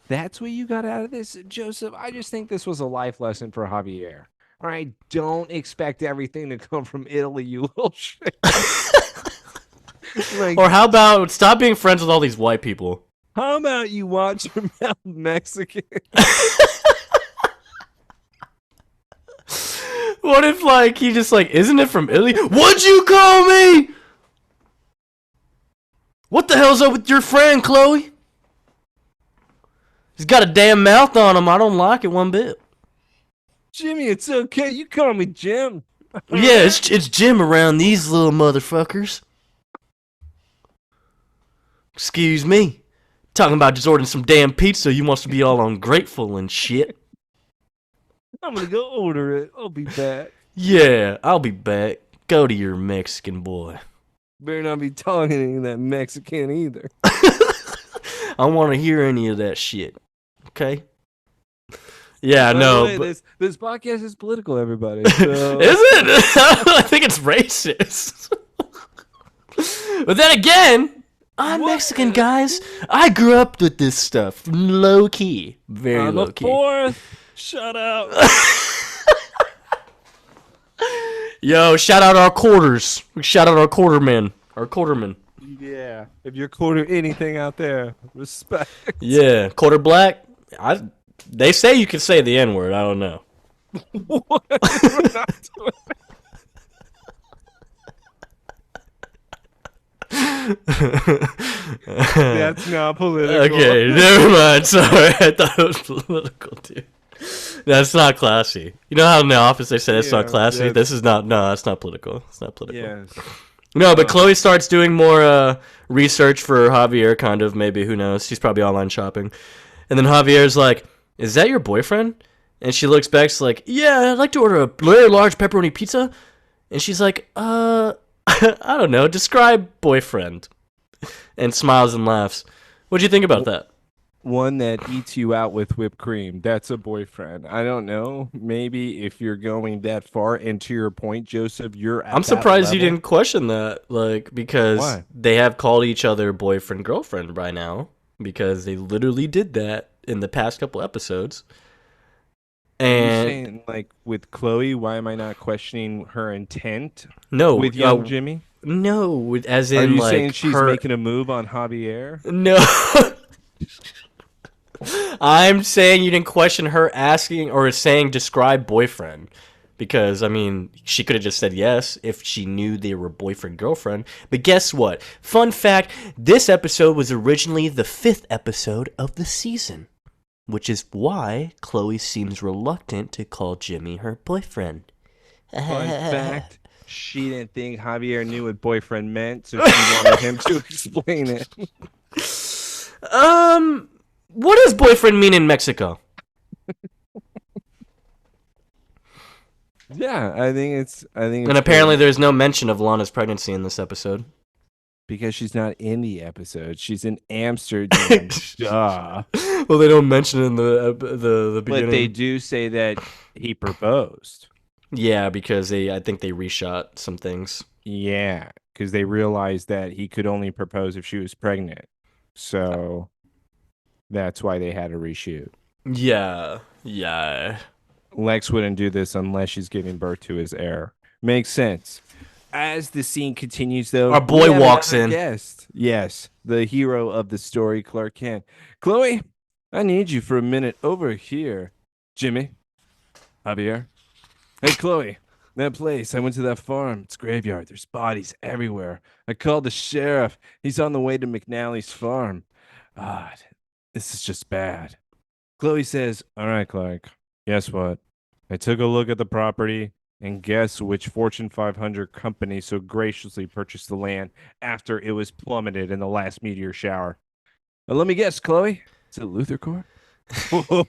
Speaker 2: That's what you got out of this, Joseph? I just think this was a life lesson for Javier. All right, don't expect everything to come from Italy, you little shit. Like,
Speaker 1: Or how about stop being friends with all these white people?
Speaker 2: how about you watch him out Mexican?
Speaker 1: What if like he just like, isn't it from Italy? What'd you call me? What the hell's up with your friend, Chloe? He's got a damn mouth on him. I don't like it one bit.
Speaker 2: Jimmy, it's okay. You call me Jim.
Speaker 1: Yeah, it's Jim around these little motherfuckers. Excuse me. Talking about just ordering some damn pizza. You must be all ungrateful and shit.
Speaker 2: I'm gonna go order it. I'll be back.
Speaker 1: Yeah, I'll be back. Go to your Mexican boy.
Speaker 2: Better not be talking to that Mexican either.
Speaker 1: I don't want to hear any of that shit. Okay? Yeah,
Speaker 2: By
Speaker 1: no.
Speaker 2: the way, this podcast is political, everybody. So.
Speaker 1: Is it? I think it's racist. But then again, I'm Mexican, guys. I grew up with this stuff. Low key. Very low key.
Speaker 2: Fourth. Shut up.
Speaker 1: Yo, shout out our quarters. Shout out our quartermen. Our quartermen.
Speaker 2: Yeah. If you're quarter anything out there, respect.
Speaker 1: Yeah. Quarter black. They say you can say the N-word. I don't know.
Speaker 2: What? We're not doing That's not political.
Speaker 1: Okay, never mind. Sorry, I thought it was political, dude. That's not classy. You know how in the office they say it's not classy? This is not. No, it's not political. It's not political.
Speaker 2: Yes.
Speaker 1: No, but Chloe starts doing more research for Javier, kind of, maybe. Who knows? She's probably online shopping. And then Javier's like, is that your boyfriend? And she looks back, she's like, yeah, I'd like to order a very large pepperoni pizza. And she's like, I don't know, describe boyfriend. And smiles and laughs. What'd you think about that?
Speaker 2: One that eats you out with whipped cream. That's a boyfriend. I don't know. Maybe if you're going that far, and to your point, Joseph, you're at
Speaker 1: I'm surprised you
Speaker 2: level.
Speaker 1: didn't question that, like, because
Speaker 2: Why?
Speaker 1: they have called each other boyfriend girlfriend by now, because they literally did that in the past couple episodes. And
Speaker 2: You're saying, like, with Chloe, why am I not questioning her intent
Speaker 1: no,
Speaker 2: with young Jimmy?
Speaker 1: no, as in
Speaker 2: Are you
Speaker 1: like
Speaker 2: saying she's
Speaker 1: her...
Speaker 2: making a move on Javier?
Speaker 1: No. I'm saying you didn't question her asking or saying describe boyfriend. Because, I mean, she could have just said yes if she knew they were boyfriend girlfriend. But guess what? Fun fact, this episode was originally the 5th episode of the season. Which is why Chloe seems reluctant to call Jimmy her boyfriend.
Speaker 2: Fun fact, she didn't think Javier knew what boyfriend meant, so she wanted him to explain it.
Speaker 1: What does boyfriend mean in Mexico?
Speaker 2: Yeah, I think it's
Speaker 1: And apparently there's no mention of Lana's pregnancy in this episode.
Speaker 2: because she's not in the episode. She's in Amsterdam. Duh.
Speaker 1: Well, they don't mention it in the beginning.
Speaker 2: But they do say that he proposed.
Speaker 1: Yeah, because I think they reshot some things.
Speaker 2: Yeah, because they realized that he could only propose if she was pregnant. So that's why they had to reshoot.
Speaker 1: Yeah.
Speaker 2: Lex wouldn't do this unless she's giving birth to his heir. Makes sense. As the scene continues, though,
Speaker 1: Our boy
Speaker 2: we have
Speaker 1: walks
Speaker 2: another
Speaker 1: in.
Speaker 2: Guest. Yes, the hero of the story, Clark Kent. Chloe, I need you for a minute over here. Jimmy, Javier. Hey, Chloe, that place. I went to that farm. It's graveyard. There's bodies everywhere. I called the sheriff. He's on the way to McNally's farm. God, this is just bad. Chloe says, all right, Clark, guess what? I took a look at the property, and guess which Fortune 500 company so graciously purchased the land after it was plummeted in the last meteor shower? Let me guess, Chloe. Is it Luther Corp?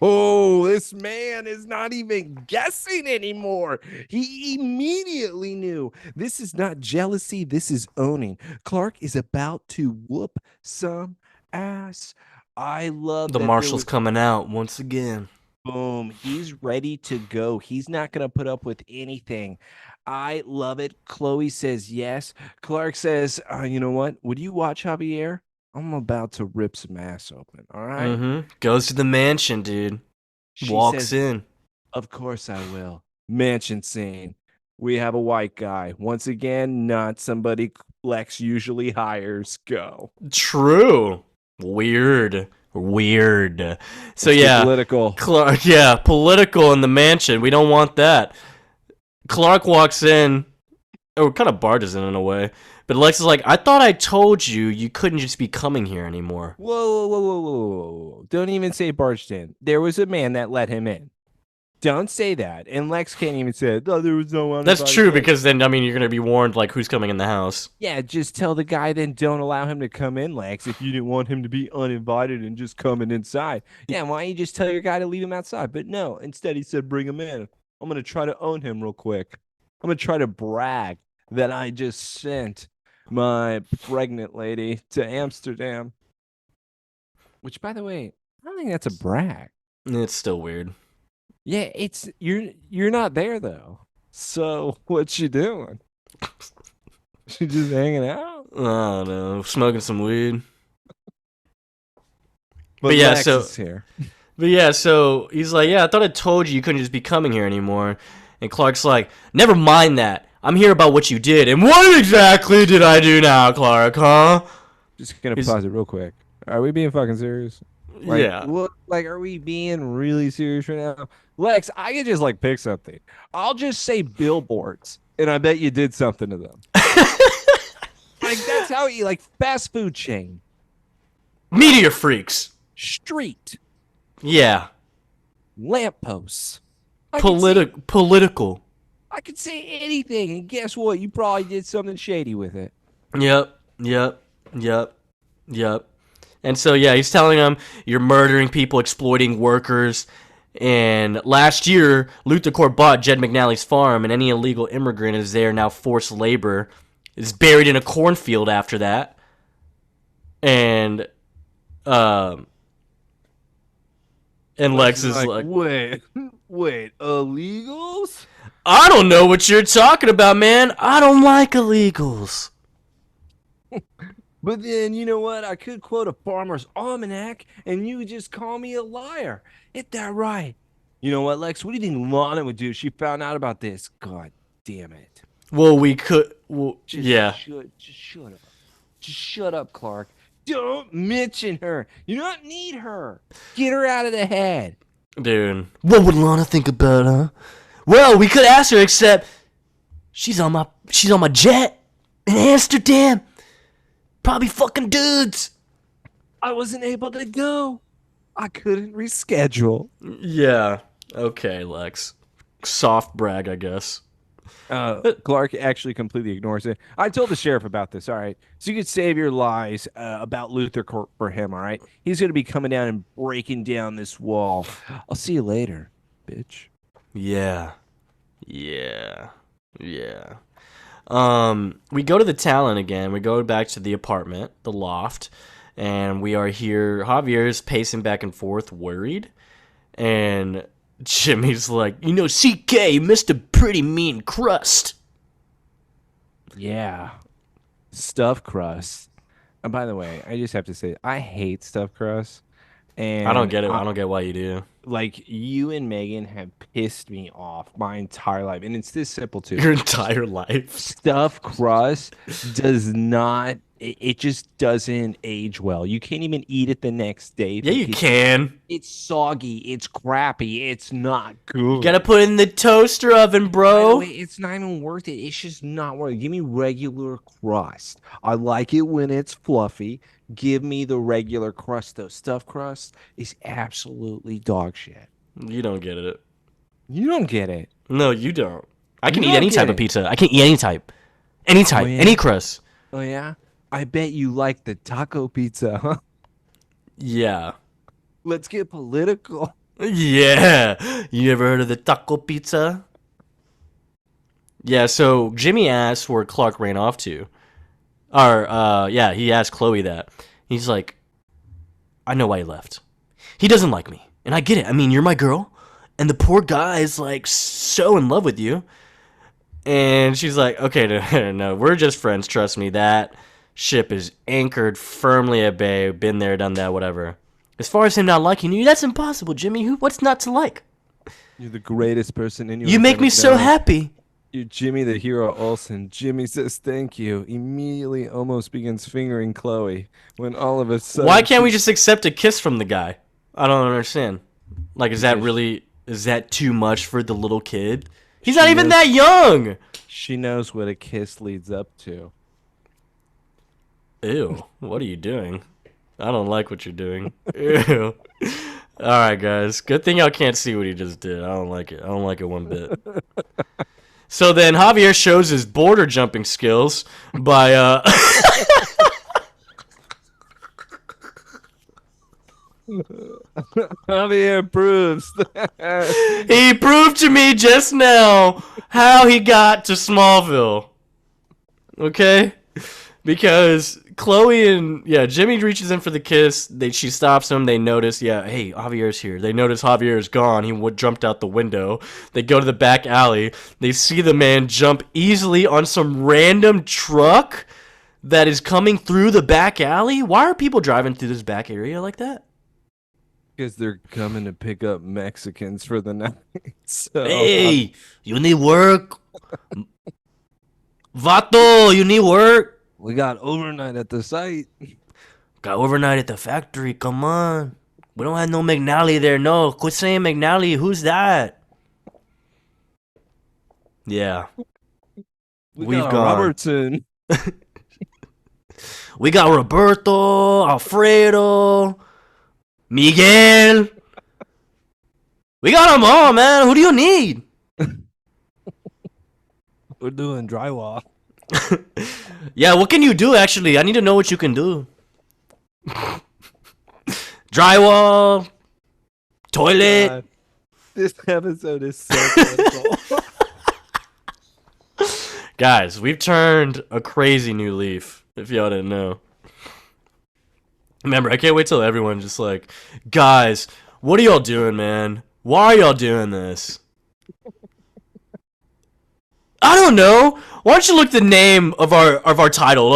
Speaker 2: Oh, this man is not even guessing anymore. He immediately knew. This is not jealousy. This is owning. Clark is about to whoop some ass. I love
Speaker 1: The
Speaker 2: that
Speaker 1: marshal's coming out once again.
Speaker 2: Boom. He's ready to go. He's not going to put up with anything. I love it. Chloe says yes. Clark says, you know what? Would you watch Javier? I'm about to rip some ass open. All right.
Speaker 1: Mm-hmm. Goes to the mansion, dude.
Speaker 2: She
Speaker 1: Walks
Speaker 2: says,
Speaker 1: in.
Speaker 2: Of course I will. Mansion scene. We have a white guy. Once again, not somebody Lex usually hires go.
Speaker 1: True. Weird. So
Speaker 2: Let's get
Speaker 1: yeah,
Speaker 2: political.
Speaker 1: Clark. Yeah, political in the mansion. We don't want that. Clark walks in, or kind of barges in a way. But Lex is like, I thought I told you you couldn't just be coming here anymore.
Speaker 2: Whoa. Don't even say barged in. There was a man that let him in. Don't say that. And Lex can't even say, oh, there was no one.
Speaker 1: That's true, because then, I mean, you're going to be warned, like, who's coming in the house.
Speaker 2: Yeah, just tell the guy then don't allow him to come in, Lex, if you didn't want him to be uninvited and just coming inside. Yeah, why don't you just tell your guy to leave him outside? But no, instead he said bring him in. I'm going to try to own him real quick. I'm going to try to brag that I just sent my pregnant lady to Amsterdam. Which, by the way, I don't think that's a brag.
Speaker 1: It's still weird.
Speaker 2: Yeah, it's you're not there though. So what you doing? She just hanging out?
Speaker 1: I don't know, smoking some weed.
Speaker 2: But
Speaker 1: yeah,
Speaker 2: Lex
Speaker 1: so
Speaker 2: is here.
Speaker 1: But yeah, so he's like, yeah, I thought I told you couldn't just be coming here anymore. And Clark's like, never mind that. I'm here about what you did. And what exactly did I do now, Clark, huh?
Speaker 2: Just gonna pause it real quick. Are we being fucking serious? Like,
Speaker 1: yeah.
Speaker 2: Are we being really serious right now? Lex, I could just like pick something. I'll just say billboards, and I bet you did something to them. Like that's how you like fast food chain.
Speaker 1: Meteor freaks.
Speaker 2: Street.
Speaker 1: Yeah.
Speaker 2: Lampposts.
Speaker 1: Political.
Speaker 2: I could say anything, and guess what? You probably did something shady with it.
Speaker 1: Yep. And so, yeah, he's telling them you're murdering people, exploiting workers. And last year, Luther Court bought Jed McNally's farm, and any illegal immigrant is there now forced labor, is buried in a cornfield after that. And Lex is like,
Speaker 2: wait, illegals?
Speaker 1: I don't know what you're talking about, man. I don't like illegals.
Speaker 2: But then, you know what? I could quote a farmer's almanac, and you would just call me a liar. Ain't that right? You know what, Lex? What do you think Lana would do if she found out about this? God damn it.
Speaker 1: Well, we could... Well, yeah.
Speaker 2: Just shut up. Just shut up, Clark. Don't mention her. You don't need her. Get her out of the head.
Speaker 1: Dude. What would Lana think about, huh? Well, we could ask her, except she's on my jet in Amsterdam. Probably fucking dudes.
Speaker 2: I wasn't able to go. I couldn't reschedule.
Speaker 1: Yeah. Okay, Lex. Soft brag, I guess.
Speaker 2: Clark actually completely ignores it. I told the sheriff about this, all right? So you could save your lies about Luther Court for him, all right? He's going to be coming down and breaking down this wall. I'll see you later, bitch.
Speaker 1: Yeah. We go to the Talon again. We go back to the apartment, the loft, and we are here. Javier's pacing back and forth, worried, and Jimmy's like, CK, you missed a pretty mean crust.
Speaker 2: Yeah. Stuffed crust. And by the way, I just have to say, I hate stuffed crust. And
Speaker 1: I don't get it. I don't get why you do.
Speaker 2: Like, you and Megan have pissed me off my entire life. And it's this simple, too.
Speaker 1: Your entire life.
Speaker 2: Stuffed crust does not... It just doesn't age well. You can't even eat it the next day.
Speaker 1: Yeah, you can.
Speaker 2: It's soggy. It's crappy. It's not good.
Speaker 1: You gotta put it in the toaster oven, bro.
Speaker 2: By the way, it's not even worth it. It's just not worth it. Give me regular crust. I like it when it's fluffy. Give me the regular crust, though. Stuffed crust is absolutely dog shit.
Speaker 1: You don't get it.
Speaker 2: You don't get it.
Speaker 1: No, you don't. I can eat any type of pizza. I can eat any type. Any type.
Speaker 2: Oh, yeah?
Speaker 1: Any crust.
Speaker 2: Oh, yeah? I bet you like the taco pizza, huh?
Speaker 1: Yeah.
Speaker 2: Let's get political.
Speaker 1: Yeah. You ever heard of the taco pizza? Yeah, so Jimmy asked where Clark ran off to. Yeah, he asked Chloe that. He's like, I know why he left. He doesn't like me. And I get it. I mean, you're my girl. And the poor guy is, like, so in love with you. And she's like, okay, no, we're just friends. Trust me. That ship is anchored firmly at bay. Been there, done that, whatever. As far as him not liking you, that's impossible, Jimmy. What's not to like?
Speaker 2: You're the greatest person in your
Speaker 1: You make me so happy.
Speaker 2: You're Jimmy the Hero Olsen. Jimmy says thank you. Immediately almost begins fingering Chloe when all of a
Speaker 1: Why
Speaker 2: sudden
Speaker 1: can't we
Speaker 2: she
Speaker 1: just accept a kiss from the guy? I don't understand. Like,
Speaker 2: because
Speaker 1: is that too much for the little kid? He's not
Speaker 2: she
Speaker 1: even
Speaker 2: knows
Speaker 1: that young.
Speaker 2: she knows what a kiss leads up to.
Speaker 1: Ew, what are you doing? I don't like what you're doing. Ew. All right, guys. Good thing y'all can't see what he just did. I don't like it. I don't like it one bit. So then Javier shows his border jumping skills by
Speaker 2: Javier proves
Speaker 1: he proved to me just now how he got to Smallville. Okay? Because Chloe and Jimmy reaches in for the kiss. She stops him. They notice, hey, Javier's here. They notice Javier's gone. He jumped out the window. They go to the back alley. They see the man jump easily on some random truck that is coming through the back alley. Why are people driving through this back area like that?
Speaker 2: because they're coming to pick up Mexicans for the night. So
Speaker 1: Hey, you need work? Vato, you need work?
Speaker 2: we got overnight at the site.
Speaker 1: Got overnight at the factory. Come on. We don't have no McNally there. No, quit saying McNally. Who's that? Yeah. We've
Speaker 2: got
Speaker 1: gone.
Speaker 2: Robertson.
Speaker 1: We got Roberto, Alfredo, Miguel. We got them all, man. Who do you need?
Speaker 2: We're doing drywall.
Speaker 1: Yeah, what can you do, actually? I need to know what you can do. Drywall, toilet.
Speaker 2: God, this episode is so political.
Speaker 1: Guys, we've turned a crazy new leaf, if y'all didn't know. Remember, I can't wait till everyone just like, guys, what are y'all doing, man? Why are y'all doing this? I don't know. Why don't you look the name of our title,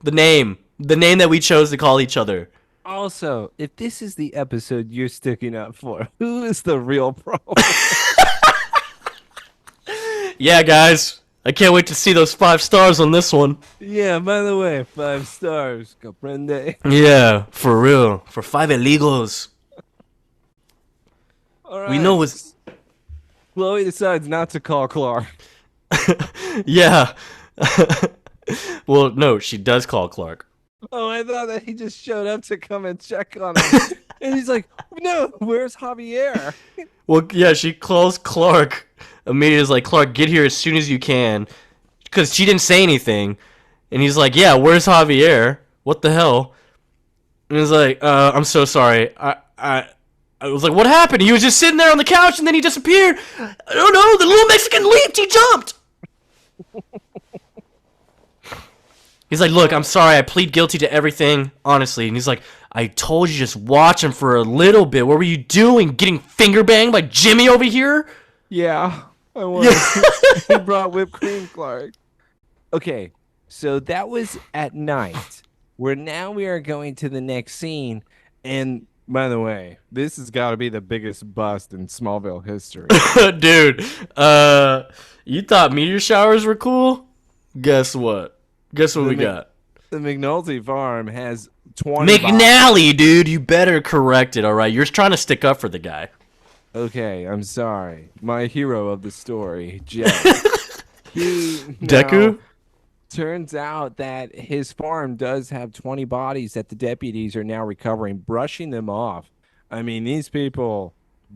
Speaker 1: the name that we chose to call each other.
Speaker 2: Also, if this is the episode you're sticking up for, who is the real problem?
Speaker 1: Yeah, guys, I can't wait to see those 5 stars on this one.
Speaker 2: Yeah, by the way, 5 stars. Comprende?
Speaker 1: Yeah, for real. For 5 illegals.
Speaker 2: All right.
Speaker 1: We know it's...
Speaker 2: Chloe decides not to call Clark.
Speaker 1: Yeah. Well, no, she does call Clark.
Speaker 2: Oh, I thought that he just showed up to come and check on him. And he's like, no, where's Javier?
Speaker 1: Well, yeah, she calls Clark. Immediately is like, Clark, get here as soon as you can. Because she didn't say anything. And he's like, yeah, where's Javier? What the hell? And he's like, I'm so sorry. I was like, what happened? He was just sitting there on the couch and then he disappeared. I don't know. The little Mexican leaped. He jumped. He's like, look, I'm sorry. I plead guilty to everything, honestly. And he's like, I told you just watch him for a little bit. What were you doing? Getting finger banged by Jimmy over here?
Speaker 2: Yeah, I was. He brought whipped cream, Clark. Okay, so that was at night. Where now we are going to the next scene. And by the way, this has got to be the biggest bust in Smallville history.
Speaker 1: Dude, you thought meteor showers were cool? Guess what? Guess what we got?
Speaker 2: The McNulty farm has 20
Speaker 1: McNally, dude. You better correct it, all right? You're trying to stick up for the guy.
Speaker 2: Okay, I'm sorry. My hero of the story, Jed.
Speaker 1: Deku?
Speaker 2: Turns out that his farm does have 20 bodies that the deputies are now recovering, brushing them off. I mean, these people,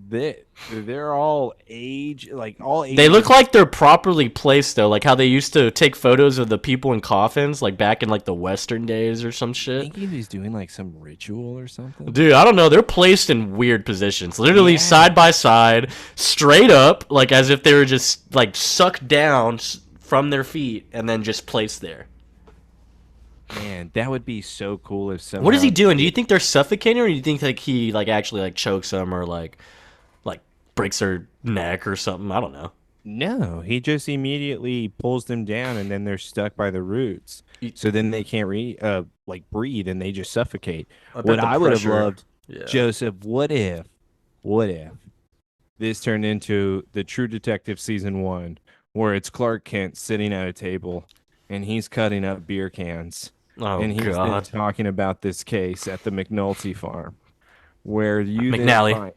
Speaker 2: they're all age, like all ages.
Speaker 1: They look like they're properly placed, though, like how they used to take photos of the people in coffins, like back in like the Western days or some
Speaker 2: I
Speaker 1: shit.
Speaker 2: think he was doing like some ritual or something.
Speaker 1: Dude, I don't know. They're placed in weird positions, literally side by side, straight up, like as if they were just like sucked down from their feet and then just placed there.
Speaker 2: Man, that would be so cool if someone.
Speaker 1: What is he doing? Do you think they're suffocating, or do you think like he like actually like chokes them or like breaks their neck or something? I don't know.
Speaker 2: No, he just immediately pulls them down, and then they're stuck by the roots. So then they can't breathe, and they just suffocate. What I would have loved, Joseph. What if this turned into the True Detective season 1, where it's Clark Kent sitting at a table and he's cutting up beer cans.
Speaker 1: Oh
Speaker 2: And he's then
Speaker 1: God,
Speaker 2: talking about this case at the McNulty farm, where
Speaker 1: McNally.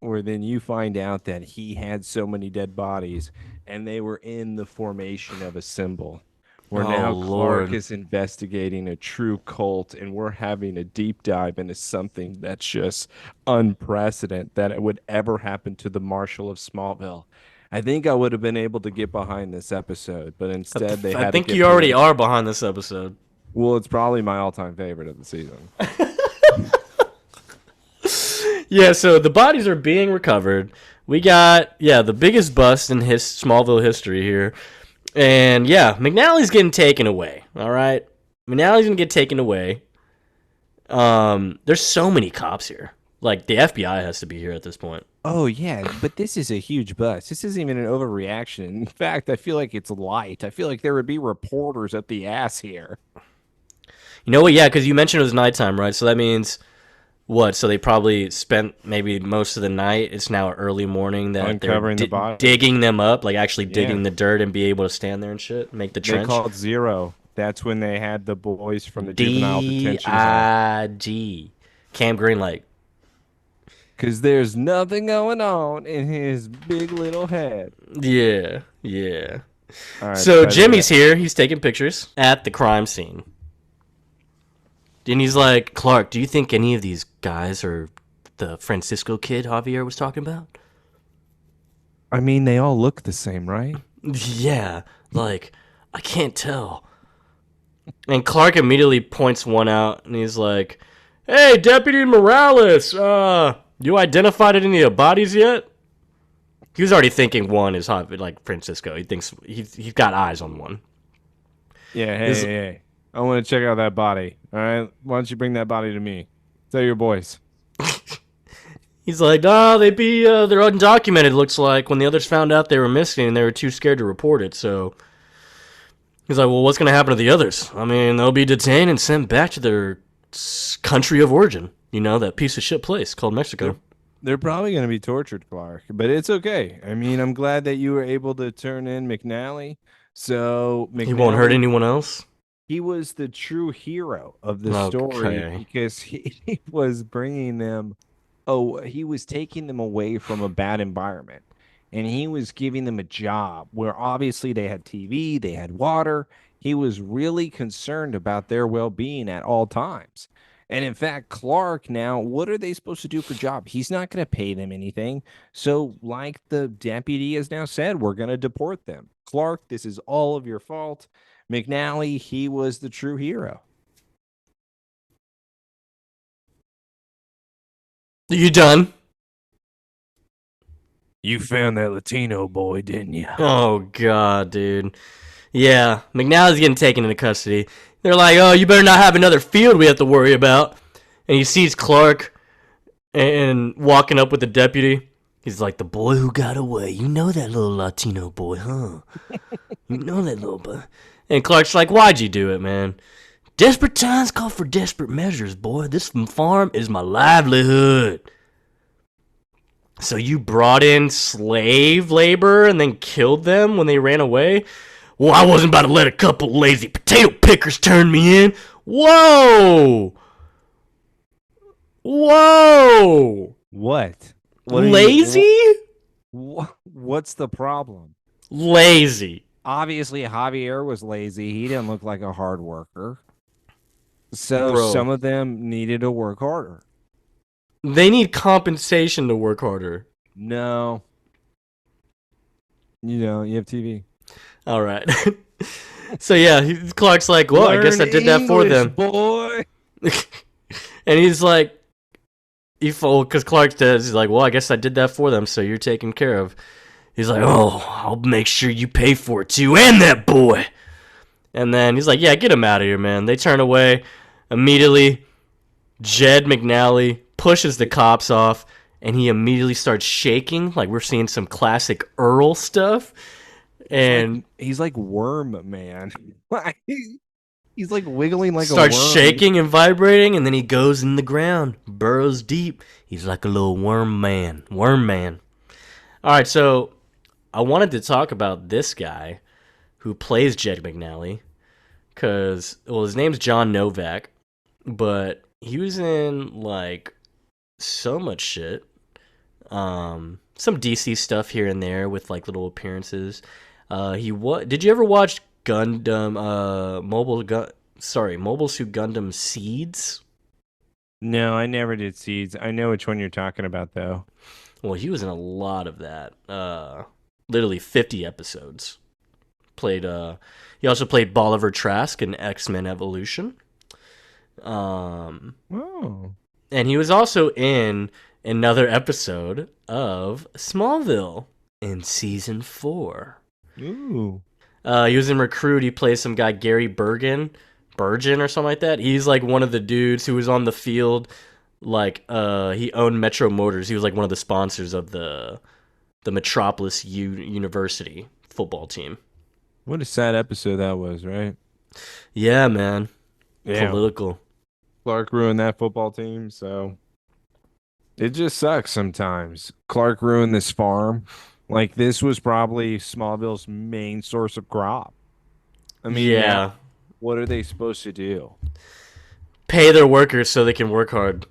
Speaker 2: you find out that he had so many dead bodies and they were in the formation of a symbol. Where
Speaker 1: Oh
Speaker 2: now Clark
Speaker 1: Lord.
Speaker 2: is investigating a true cult, and we're having a deep dive into something that's just unprecedented that it would ever happen to the Marshal of Smallville. I think I would have been able to get behind this episode, but instead they
Speaker 1: I
Speaker 2: had to
Speaker 1: think
Speaker 2: get
Speaker 1: you already
Speaker 2: political.
Speaker 1: are behind this episode.
Speaker 2: Well, it's probably my all-time favorite of the season.
Speaker 1: Yeah, so the bodies are being recovered. We got the biggest bust in his Smallville history here. And yeah, McNally's getting taken away. All right, McNally's gonna get taken away. There's so many cops here. Like the FBI has to be here at this point.
Speaker 2: Oh yeah, but this is a huge bust. This isn't even an overreaction. In fact, I feel like it's light. I feel like there would be reporters at the ass here.
Speaker 1: You know what? Yeah, because you mentioned it was nighttime, right? So that means what? So they probably spent maybe most of the night. It's now early morning that
Speaker 2: Uncovering
Speaker 1: they're
Speaker 2: the body.
Speaker 1: digging them up, like actually digging
Speaker 2: Yeah.
Speaker 1: the dirt and be able to stand there and shit, make the
Speaker 2: They
Speaker 1: trench.
Speaker 2: called Zero. That's when they had the boys from the juvenile detention hall.
Speaker 1: DIG. Cam Green, like,
Speaker 2: Because there's nothing going on in his big little head.
Speaker 1: yeah, yeah.
Speaker 2: All right,
Speaker 1: So
Speaker 2: better
Speaker 1: Jimmy's
Speaker 2: yet.
Speaker 1: here. He's taking pictures at the crime scene. And he's like, Clark, do you think any of these guys are the Francisco kid Javier was talking about?
Speaker 2: I mean, they all look the same, right?
Speaker 1: Yeah, like, I can't tell. And Clark immediately points one out, and he's like, hey, Deputy Morales, you identified any of the bodies yet? He was already thinking one is like Francisco. He thinks he's got eyes on one.
Speaker 2: Yeah, hey. I want to check out that body. All right, why don't you bring that body to me? Tell your boys.
Speaker 1: He's like, they're undocumented, looks like. When the others found out they were missing, they were too scared to report it, so... He's like, well, what's going to happen to the others? I mean, they'll be detained and sent back to their country of origin. You know, that piece of shit place called Mexico.
Speaker 2: They're probably going to be tortured, Clark, but it's okay. I mean, I'm glad that you were able to turn in McNally. So
Speaker 1: He won't hurt anyone else?
Speaker 2: He was the true hero of the story because he was bringing them. Oh, he was taking them away from a bad environment, and he was giving them a job where obviously they had TV, they had water. He was really concerned about their well-being at all times. And in fact, Clark now, what are they supposed to do for job? He's not going to pay them anything. So like the deputy has now said, we're going to deport them. Clark, this is all of your fault. McNally, he was the true hero.
Speaker 1: You done?
Speaker 2: You found that Latino boy, didn't you?
Speaker 1: Oh, God, dude. Yeah, McNally's getting taken into custody. They're like, oh, you better not have another field we have to worry about. And he sees Clark and walking up with the deputy. He's like, the boy who got away. You know that little Latino boy, huh? You know that little boy. And Clark's like, why'd you do it, man? Desperate times call for desperate measures, boy. This farm is my livelihood. So you brought in slave labor and then killed them when they ran away? Well, I wasn't about to let a couple lazy potato pickers turn me in. Whoa! Whoa!
Speaker 2: What?
Speaker 1: Lazy?
Speaker 2: What's the problem?
Speaker 1: Lazy.
Speaker 2: Obviously, Javier was lazy. He didn't look like a hard worker. So
Speaker 1: Bro.
Speaker 2: some of them needed to work harder.
Speaker 1: They need compensation to work harder.
Speaker 2: No. You know, you have TV.
Speaker 1: All right. So yeah, Clark's like, well, I guess I did that for them.
Speaker 2: Boy.
Speaker 1: And he's like, because Clark says, he's like, well, I guess I did that for them, so you're taken care of. He's like, oh, I'll make sure you pay for it too, and that boy. And then he's like, yeah, get him out of here, man. They turn away. Immediately, Jed McNally pushes the cops off, and he immediately starts shaking, like we're seeing some classic Earl stuff. And
Speaker 2: he's like Worm Man. He's like wiggling like
Speaker 1: starts
Speaker 2: a worm.
Speaker 1: shaking and vibrating, and then he goes in the ground, burrows deep. He's like a little worm man. All right, so I wanted to talk about this guy who plays Jed McNally because, well, his name's John Novak, but he was in like so much shit. Some DC stuff here and there with like little appearances. Did you ever watch Gundam? Mobile Suit Gundam Seeds.
Speaker 2: No, I never did Seeds. I know which one you're talking about, though.
Speaker 1: Well, he was in a lot of that. Literally 50 episodes. He also played Bolivar Trask in X-Men Evolution.
Speaker 2: Oh.
Speaker 1: And he was also in another episode of Smallville in season 4.
Speaker 2: Ooh.
Speaker 1: He was in Recruit. He plays some guy, Gary Burgeon or something like that. He's like one of the dudes who was on the field. Like, he owned Metro Motors. He was like one of the sponsors of the Metropolis University football team.
Speaker 2: What a sad episode that was, right?
Speaker 1: Yeah, man.
Speaker 2: Yeah.
Speaker 1: Political.
Speaker 2: Clark ruined that football team, so it just sucks sometimes. Clark ruined this farm. Like, this was probably Smallville's main source of crop. I mean,
Speaker 1: Yeah.
Speaker 2: now, what are they supposed to do?
Speaker 1: Pay their workers so they can work hard.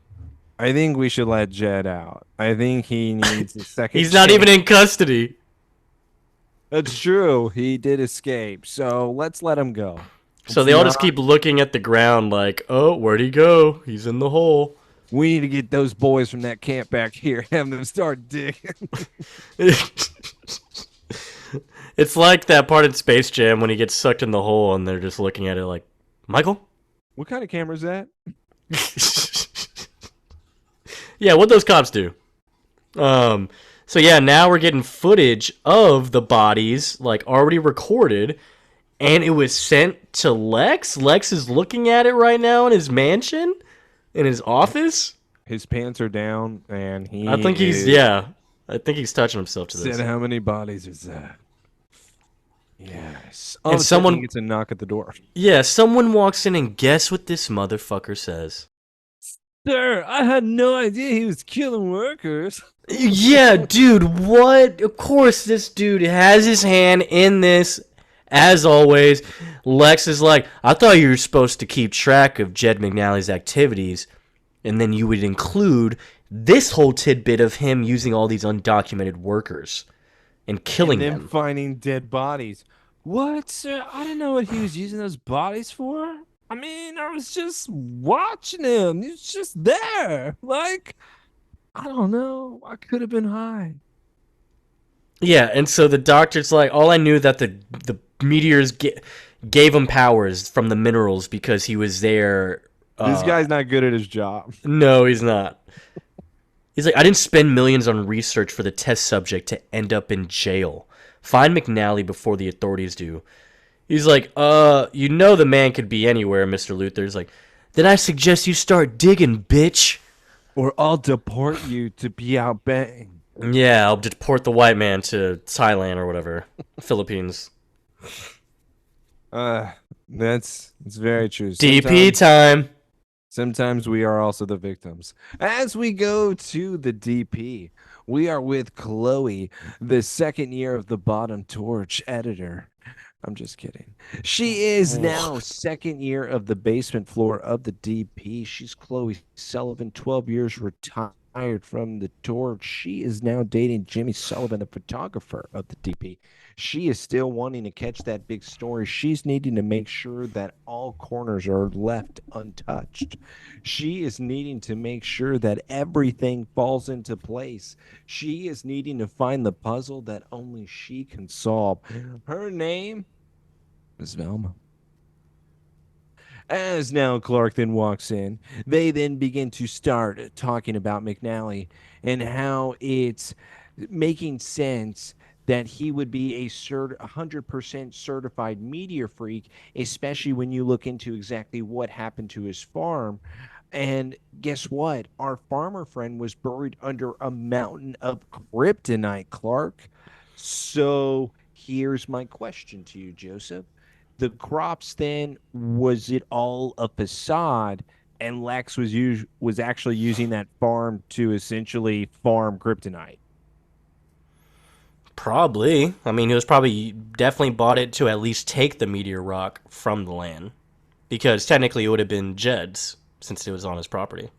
Speaker 2: I think we should let Jed out. I think he needs a second
Speaker 1: He's not even in custody.
Speaker 2: That's true. He did escape. So let's let him go.
Speaker 1: So they all just keep looking at the ground like, oh, where'd he go? He's in the hole.
Speaker 2: We need to get those boys from that camp back here, have them start digging.
Speaker 1: It's like that part in Space Jam when he gets sucked in the hole and they're just looking at it like, Michael?
Speaker 2: What kind of camera is that?
Speaker 1: Yeah, what'd those cops do? So yeah, now we're getting footage of the bodies, like already recorded, and it was sent to Lex. Lex is looking at it right now in his mansion, in his office.
Speaker 2: His pants are down, and
Speaker 1: I think he's touching himself to this.
Speaker 2: Said, how many bodies is that? Yes.
Speaker 1: And someone
Speaker 2: gets a knock at the door.
Speaker 1: Yeah, someone walks in and guess what this motherfucker says.
Speaker 2: Sir, I had no idea he was killing workers.
Speaker 1: Yeah, dude, what? Of course, this dude has his hand in this. As always, Lex is like, I thought you were supposed to keep track of Jed McNally's activities, and then you would include this whole tidbit of him using all these undocumented workers and killing them.
Speaker 2: Finding dead bodies. What, sir? I didn't know what he was using those bodies for. I mean, I was just watching him. He was just there. Like, I don't know. I could have been high.
Speaker 1: Yeah, and so the doctor's like, all I knew that the meteors gave him powers from the minerals because he was there.
Speaker 2: This guy's not good at his job.
Speaker 1: No, he's not. He's like, I didn't spend millions on research for the test subject to end up in jail. Find McNally before the authorities do. He's like, you know the man could be anywhere, Mr. Luther. He's like, then I suggest you start digging, bitch.
Speaker 2: Or I'll deport you to be out bang.
Speaker 1: Yeah, I'll deport the white man to Thailand or whatever. Philippines.
Speaker 2: That's very true.
Speaker 1: DP time.
Speaker 2: Sometimes we are also the victims. As we go to the DP, we are with Chloe, the second year of the Bottom Torch editor. I'm just kidding. She is now second year of the basement floor of the DP. She's Chloe Sullivan, 12 years retired from the Torch. She is now dating Jimmy Sullivan, the photographer of the DP. She is still wanting to catch that big story. She's needing to make sure that all corners are left untouched. She is needing to make sure that everything falls into place. She is needing to find the puzzle that only she can solve. Her name is Velma. As now Clark then walks in, they then begin to start talking about McNally and how it's making sense that he would be a 100% certified meteor freak, especially when you look into exactly what happened to his farm. And guess what? Our farmer friend was buried under a mountain of kryptonite, Clark. So here's my question to you, Joseph. The crops then, was it all a facade, and Lex was actually using that farm to essentially farm kryptonite?
Speaker 1: Probably. I mean, he was probably definitely bought it to at least take the meteor rock from the land, because technically it would have been Jed's since it was on his property.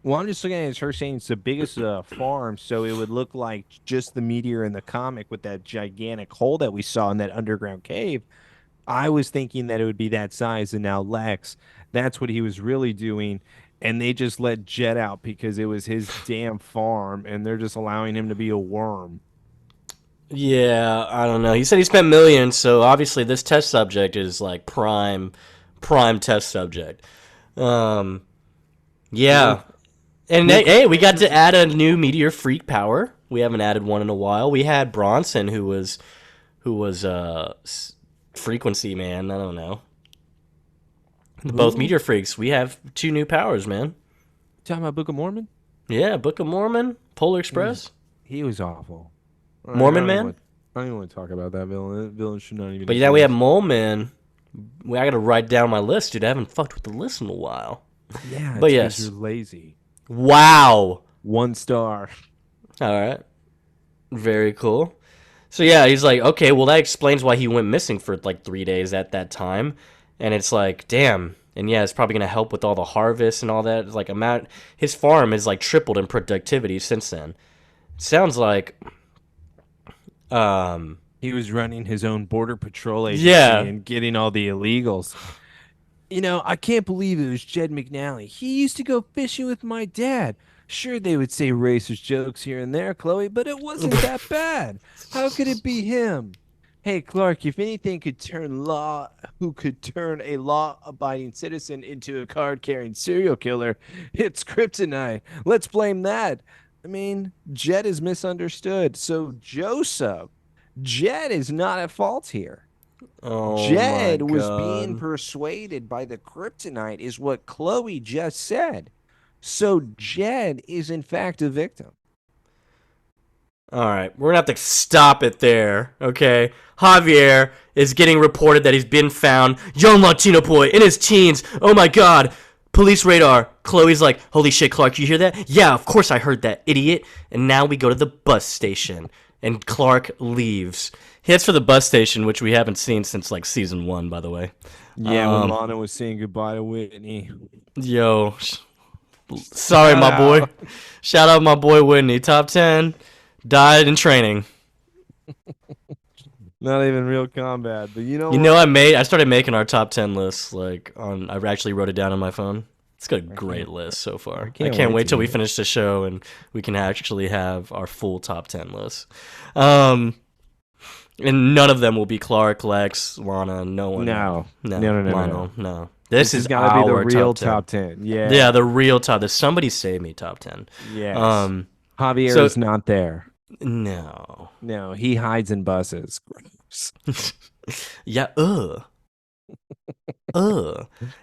Speaker 2: Well, I'm just looking at it as her saying it's the biggest farm, so it would look like just the meteor in the comic with that gigantic hole that we saw in that underground cave. I was thinking that it would be that size, and now Lex, that's what he was really doing. And they just let Jet out because it was his damn farm, and they're just allowing him to be a worm.
Speaker 1: Yeah, I don't know. He said he spent millions, so obviously this test subject is like prime test subject. Um, yeah. And hey, we got to add a new meteor freak power. We haven't added one in a while. We had Bronson, who was frequency man. I don't know. Both meteor freaks. We have two new powers, man.
Speaker 2: Talking about Book of Mormon?
Speaker 1: Yeah, Book of Mormon, Polar Express.
Speaker 2: He was awful.
Speaker 1: Mormon Man?
Speaker 2: I don't even want to talk about that villain. That villain should not even.
Speaker 1: But yeah, we have Mole Man. I gotta write down my list, dude. I haven't fucked with the list in a while.
Speaker 2: Yeah,
Speaker 1: but yes,
Speaker 2: you're lazy.
Speaker 1: Wow.
Speaker 2: 1 star.
Speaker 1: All right. Very cool. So yeah, he's like, okay, well that explains why he went missing for like 3 days at that time, and it's like, damn. And yeah, it's probably gonna help with all the harvest and all that. It's like his farm is like tripled in productivity since then. Sounds like.
Speaker 2: He was running his own border patrol agency and getting all the illegals. You know, I can't believe it was Jed McNally. He used to go fishing with my dad. Sure, they would say racist jokes here and there, Chloe, but it wasn't that bad. How could it be him? Hey, Clark, if anything could turn a law-abiding citizen into a card-carrying serial killer, it's kryptonite. Let's blame that. I mean, Jed is misunderstood. So Jed is not at fault here.
Speaker 1: Oh,
Speaker 2: Jed was being persuaded by the kryptonite, is what Chloe just said. So Jed is in fact a victim.
Speaker 1: All right, we're gonna have to stop it there, okay? Javier is getting reported that he's been found, young Latino boy in his teens. Oh my God, police radar. Chloe's like, holy shit, Clark, you hear that? Yeah, of course I heard that, idiot. And now we go to the bus station, and Clark leaves. He heads for the bus station, which we haven't seen since like season 1, by the way.
Speaker 2: Yeah, when Lana was saying goodbye to Whitney.
Speaker 1: Yo, sorry, my boy. Shout out my boy Whitney. Top 10. Died in training.
Speaker 2: Not even real combat, but you know.
Speaker 1: I started making our top 10 lists. I actually wrote it down on my phone. It's got a great list so far. I can't wait till we finish the show and we can actually have our full top 10 list. And none of them will be Clark, Lex, Lana. No one.
Speaker 2: No.
Speaker 1: Lionel, no. This is
Speaker 2: gotta be the real
Speaker 1: top
Speaker 2: 10. Yeah.
Speaker 1: Yeah, the real top. Somebody save me top 10.
Speaker 2: Yes. Javier is not there.
Speaker 1: No,
Speaker 2: he hides in buses. Gross.
Speaker 1: Yeah.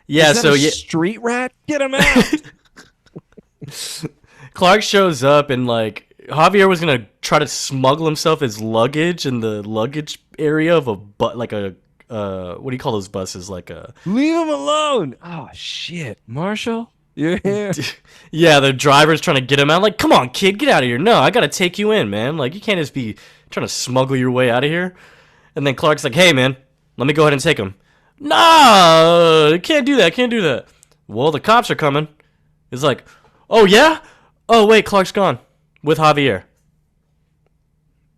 Speaker 1: Yeah. So
Speaker 2: street rat, get him out.
Speaker 1: Clark shows up and like Javier was gonna try to smuggle himself his luggage in the luggage area of what do you call those buses?
Speaker 2: Leave him alone. Oh shit, Marshall. You're here.
Speaker 1: Yeah, the driver's trying to get him out. Like, come on, kid, get out of here. No, I gotta take you in, man. Like, you can't just be trying to smuggle your way out of here. And then Clark's like, hey, man, let me go ahead and take him. No, can't do that. Well, the cops are coming. He's like, oh, yeah? Oh, wait, Clark's gone with Javier.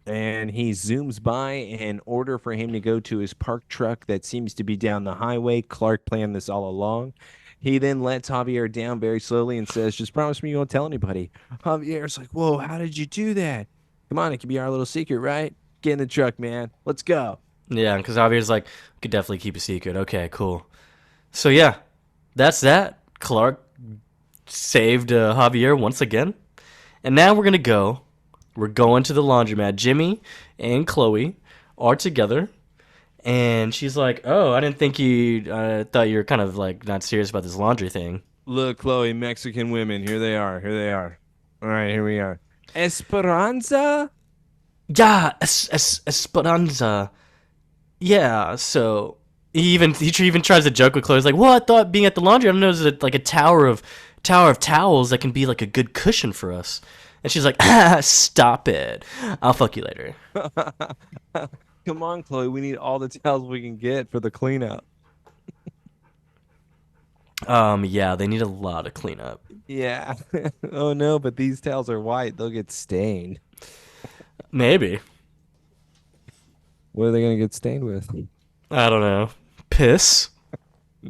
Speaker 2: And he zooms by in order for him to go to his parked truck that seems to be down the highway. Clark planned this all along. He then lets Javier down very slowly and says, just promise me you won't tell anybody. Javier's like, whoa, how did you do that? Come on, it can be our little secret, right? Get in the truck, man. Let's go.
Speaker 1: Yeah, because Javier's like, we could definitely keep a secret. Okay, cool. So, yeah, that's that. Clark saved Javier once again. And now we're going to the laundromat. Jimmy and Chloe are together. And she's like, oh, I didn't think I thought you were kind of like not serious about this laundry thing.
Speaker 2: Look, Chloe, Mexican women. Here they are. All right, here we are. Esperanza?
Speaker 1: Yeah, Esperanza. Yeah, so he even tries to joke with Chloe. He's like, well, I thought being at the laundry, I don't know, is it like a tower of towels that can be like a good cushion for us. And she's like, ah, stop it. I'll fuck you later.
Speaker 2: Come on, Chloe. We need all the towels we can get for the cleanup.
Speaker 1: Yeah, they need a lot of cleanup.
Speaker 2: Yeah. Oh no, but these towels are white. They'll get stained.
Speaker 1: Maybe.
Speaker 2: What are they gonna get stained with?
Speaker 1: I don't know. Piss.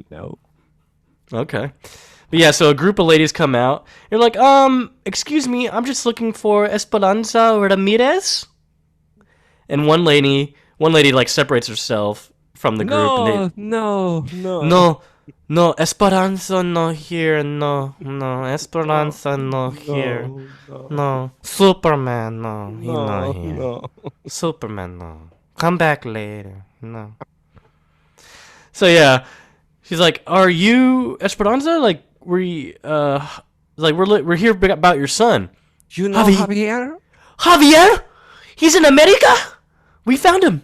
Speaker 2: No.
Speaker 1: Okay. But yeah, so a group of ladies come out. You're like, excuse me, I'm just looking for Esperanza Ramirez. And one lady like separates herself from the group, and
Speaker 2: No, no, no,
Speaker 1: no, no, Esperanza no here, no,
Speaker 2: no,
Speaker 1: Esperanza no here,
Speaker 2: no, no,
Speaker 1: no, Superman, no, he's not
Speaker 2: no,
Speaker 1: here,
Speaker 2: no.
Speaker 1: Superman, no, come back later, no. So yeah, she's like, "Are you Esperanza? Like, we're here about your son,
Speaker 2: You know Javier?
Speaker 1: Javier. He's in America. We found him.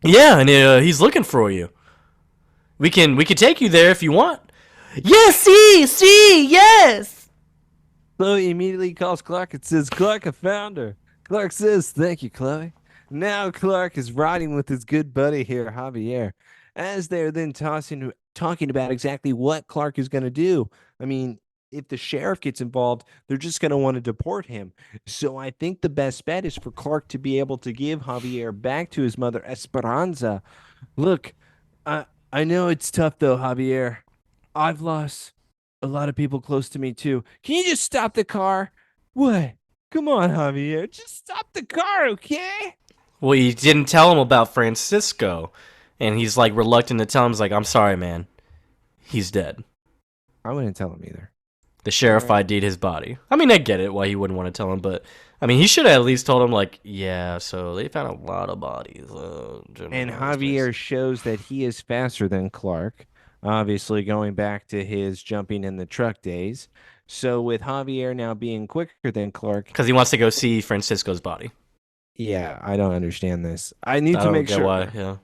Speaker 1: Yeah, and he's looking for you. We can take you there if you want. Yes, see, yes.
Speaker 2: Chloe immediately calls Clark and says, Clark, I found her. Clark says, thank you, Chloe. Now Clark is riding with his good buddy here, Javier, as they're then talking about exactly what Clark is going to do. I mean, if the sheriff gets involved, they're just going to want to deport him. So I think the best bet is for Clark to be able to give Javier back to his mother, Esperanza. Look, I know it's tough though, Javier. I've lost a lot of people close to me too. Can you just stop the car? What? Come on, Javier. Just stop the car, okay?
Speaker 1: Well, you didn't tell him about Francisco, and he's like reluctant to tell him. He's like, I'm sorry, man. He's dead.
Speaker 2: I wouldn't tell him either.
Speaker 1: The sheriff ID'd his body. I mean, I get it why he wouldn't want to tell him, but I mean, he should have at least told him, like, yeah, so they found a lot of bodies.
Speaker 2: And Javier shows that he is faster than Clark, obviously going back to his jumping in the truck days. So with Javier now being quicker than Clark,
Speaker 1: because he wants to go see Francisco's body.
Speaker 2: yeah, I don't understand this. I need
Speaker 1: I
Speaker 2: to
Speaker 1: don't
Speaker 2: make
Speaker 1: get
Speaker 2: sure.
Speaker 1: why. Yeah.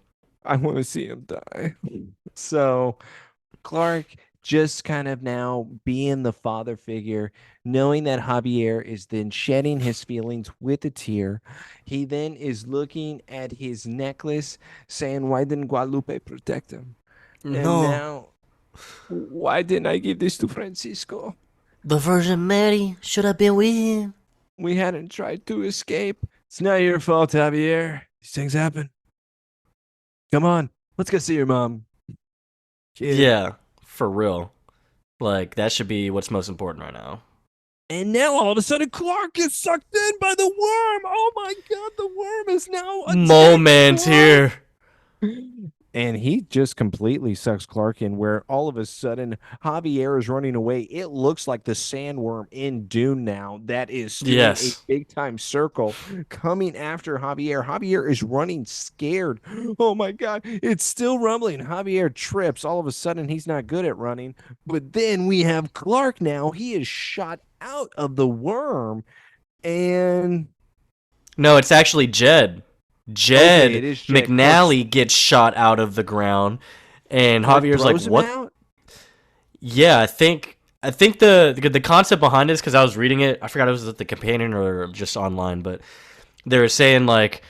Speaker 2: I want to see him die. So Clark just kind of now being the father figure, knowing that Javier is then shedding his feelings with a tear. He then is looking at his necklace, saying, why didn't Guadalupe protect him? And
Speaker 1: No,
Speaker 2: now, why didn't I give this to Francisco?
Speaker 1: the Virgin Mary should have been with him.
Speaker 2: We hadn't tried to escape. It's not your fault, Javier. These things happen. Come on, let's go see your mom. Kid.
Speaker 1: Yeah, for real. Like, that should be what's most important right now.
Speaker 2: And now all of a sudden, Clark gets sucked in by the worm. Oh my God, the worm is now
Speaker 1: Mole Man's here.
Speaker 2: And he just completely sucks Clark in, where all of a sudden Javier is running away. It looks like the sandworm in Dune now that is doing a big time circle coming after Javier. Javier is running scared. Oh my God, it's still rumbling. Javier trips. All of a sudden, he's not good at running. But then we have Clark now. He is shot out of the worm. And
Speaker 1: no, it's actually Jed. Jed McNally
Speaker 2: Clark's...
Speaker 1: gets shot out of the ground, and Javier's like, "What?" Out? Yeah, I think the concept behind it is because I was reading it. I forgot it was at the companion or just online, but they were saying like,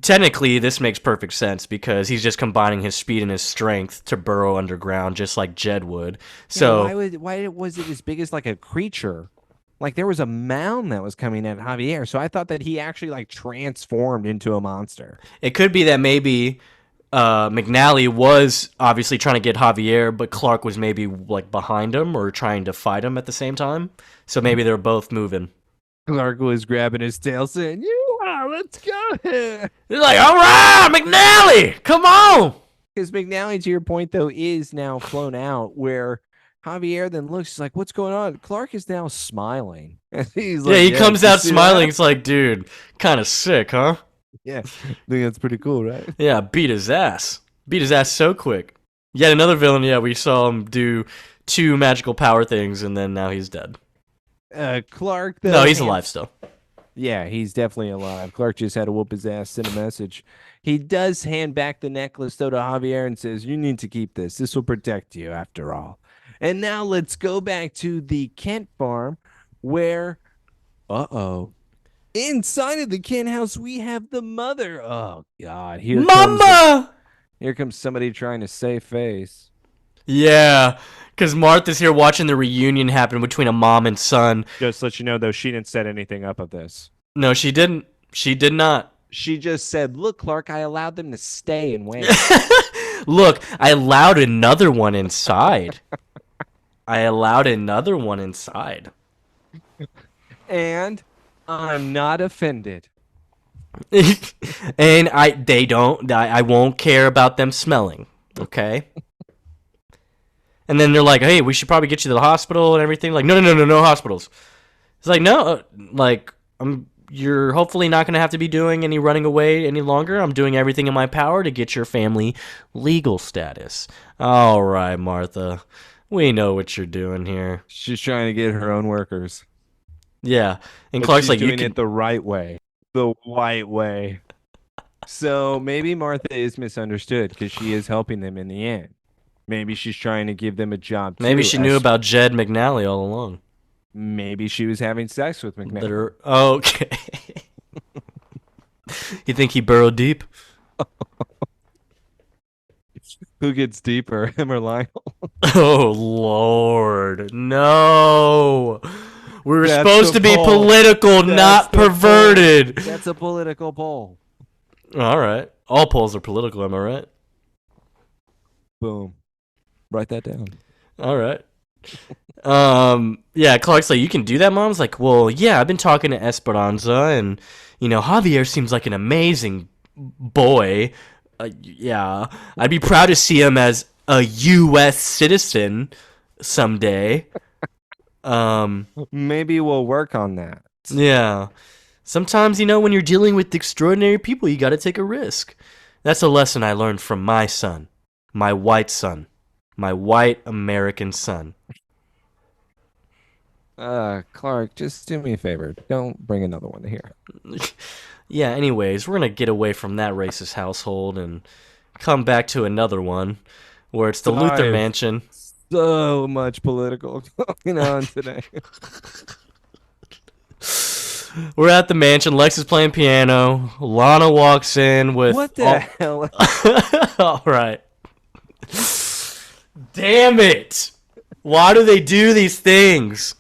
Speaker 1: technically this makes perfect sense because he's just combining his speed and his strength to burrow underground, just like Jed would. So
Speaker 2: why was it as big as like a creature? Like there was a mound that was coming at Javier, so I thought that he actually like transformed into a monster.
Speaker 1: It could be that maybe McNally was obviously trying to get Javier, but Clark was maybe like behind him or trying to fight him at the same time. So maybe they're both moving.
Speaker 2: Clark was grabbing his tail, saying, let's go here."
Speaker 1: He's like, "All right, McNally, come on."
Speaker 2: Because McNally, to your point though, is now flown out where Javier then looks, he's like, what's going on? Clark is now smiling. He's like,
Speaker 1: he comes out smiling. It's like, dude, kind of sick, huh?
Speaker 2: Yeah, I think that's pretty cool, right?
Speaker 1: Yeah, beat his ass. Beat his ass so quick. Yet another villain, yeah, we saw him do 2 magical power things, and then now he's dead.
Speaker 2: Clark,
Speaker 1: no, he's alive still.
Speaker 2: Yeah, he's definitely alive. Clark just had to whoop his ass, send a message. He does hand back the necklace, though, to Javier and says, you need to keep this. This will protect you, after all. And now let's go back to the Kent farm where, inside of the Kent house, we have the mother. Oh God,
Speaker 1: Mama!
Speaker 2: here comes somebody trying to save face.
Speaker 1: Yeah, because Martha's here watching the reunion happen between a mom and son.
Speaker 2: Just to let you know, though, she didn't set anything up of this.
Speaker 1: No, she didn't. She did not.
Speaker 2: She just said, "Look, Clark, I allowed them to stay and wait."
Speaker 1: Look, I allowed another one inside.
Speaker 2: And I'm not offended.
Speaker 1: And I won't care about them smelling, okay? And then they're like, hey, we should probably get you to the hospital and everything. Like, no hospitals. It's like, no, like, you're hopefully not going to have to be doing any running away any longer. I'm doing everything in my power to get your family legal status. All right, Martha. We know what you're doing here.
Speaker 2: She's trying to get her own workers.
Speaker 1: Yeah. And
Speaker 2: But
Speaker 1: Clark's
Speaker 2: she's
Speaker 1: like,
Speaker 2: doing it the right way. The white way. So maybe Martha is misunderstood because she is helping them in the end. Maybe she's trying to give them a job too.
Speaker 1: Maybe she knew about Jed McNally all along.
Speaker 2: Maybe she was having sex with McNally.
Speaker 1: Okay. You think he burrowed deep?
Speaker 2: Who gets deeper, him or Lionel?
Speaker 1: Oh, Lord. No. We were
Speaker 2: That's
Speaker 1: supposed
Speaker 2: the
Speaker 1: to be
Speaker 2: poll.
Speaker 1: political,
Speaker 2: That's
Speaker 1: not
Speaker 2: the poll.
Speaker 1: perverted.
Speaker 2: That's a political poll.
Speaker 1: All right. All polls are political, am I right?
Speaker 2: Boom. Write that down.
Speaker 1: All right. Yeah, Clark's like, you can do that, Mom's like, well, yeah, I've been talking to Esperanza, and, Javier seems like an amazing boy. Yeah, I'd be proud to see him as a U.S. citizen someday.
Speaker 2: Maybe we'll work on that.
Speaker 1: Yeah. Sometimes, when you're dealing with extraordinary people, you got to take a risk. That's a lesson I learned from my son, my white American son.
Speaker 2: Clark, just do me a favor. Don't bring another one here.
Speaker 1: Yeah, anyways, we're going to get away from that racist household and come back to another one where it's the Luther Mansion.
Speaker 2: So much political going on today.
Speaker 1: We're at the mansion. Lex is playing piano. Lana walks in with...
Speaker 2: What the hell?
Speaker 1: All right. Damn it. Why do they do these things?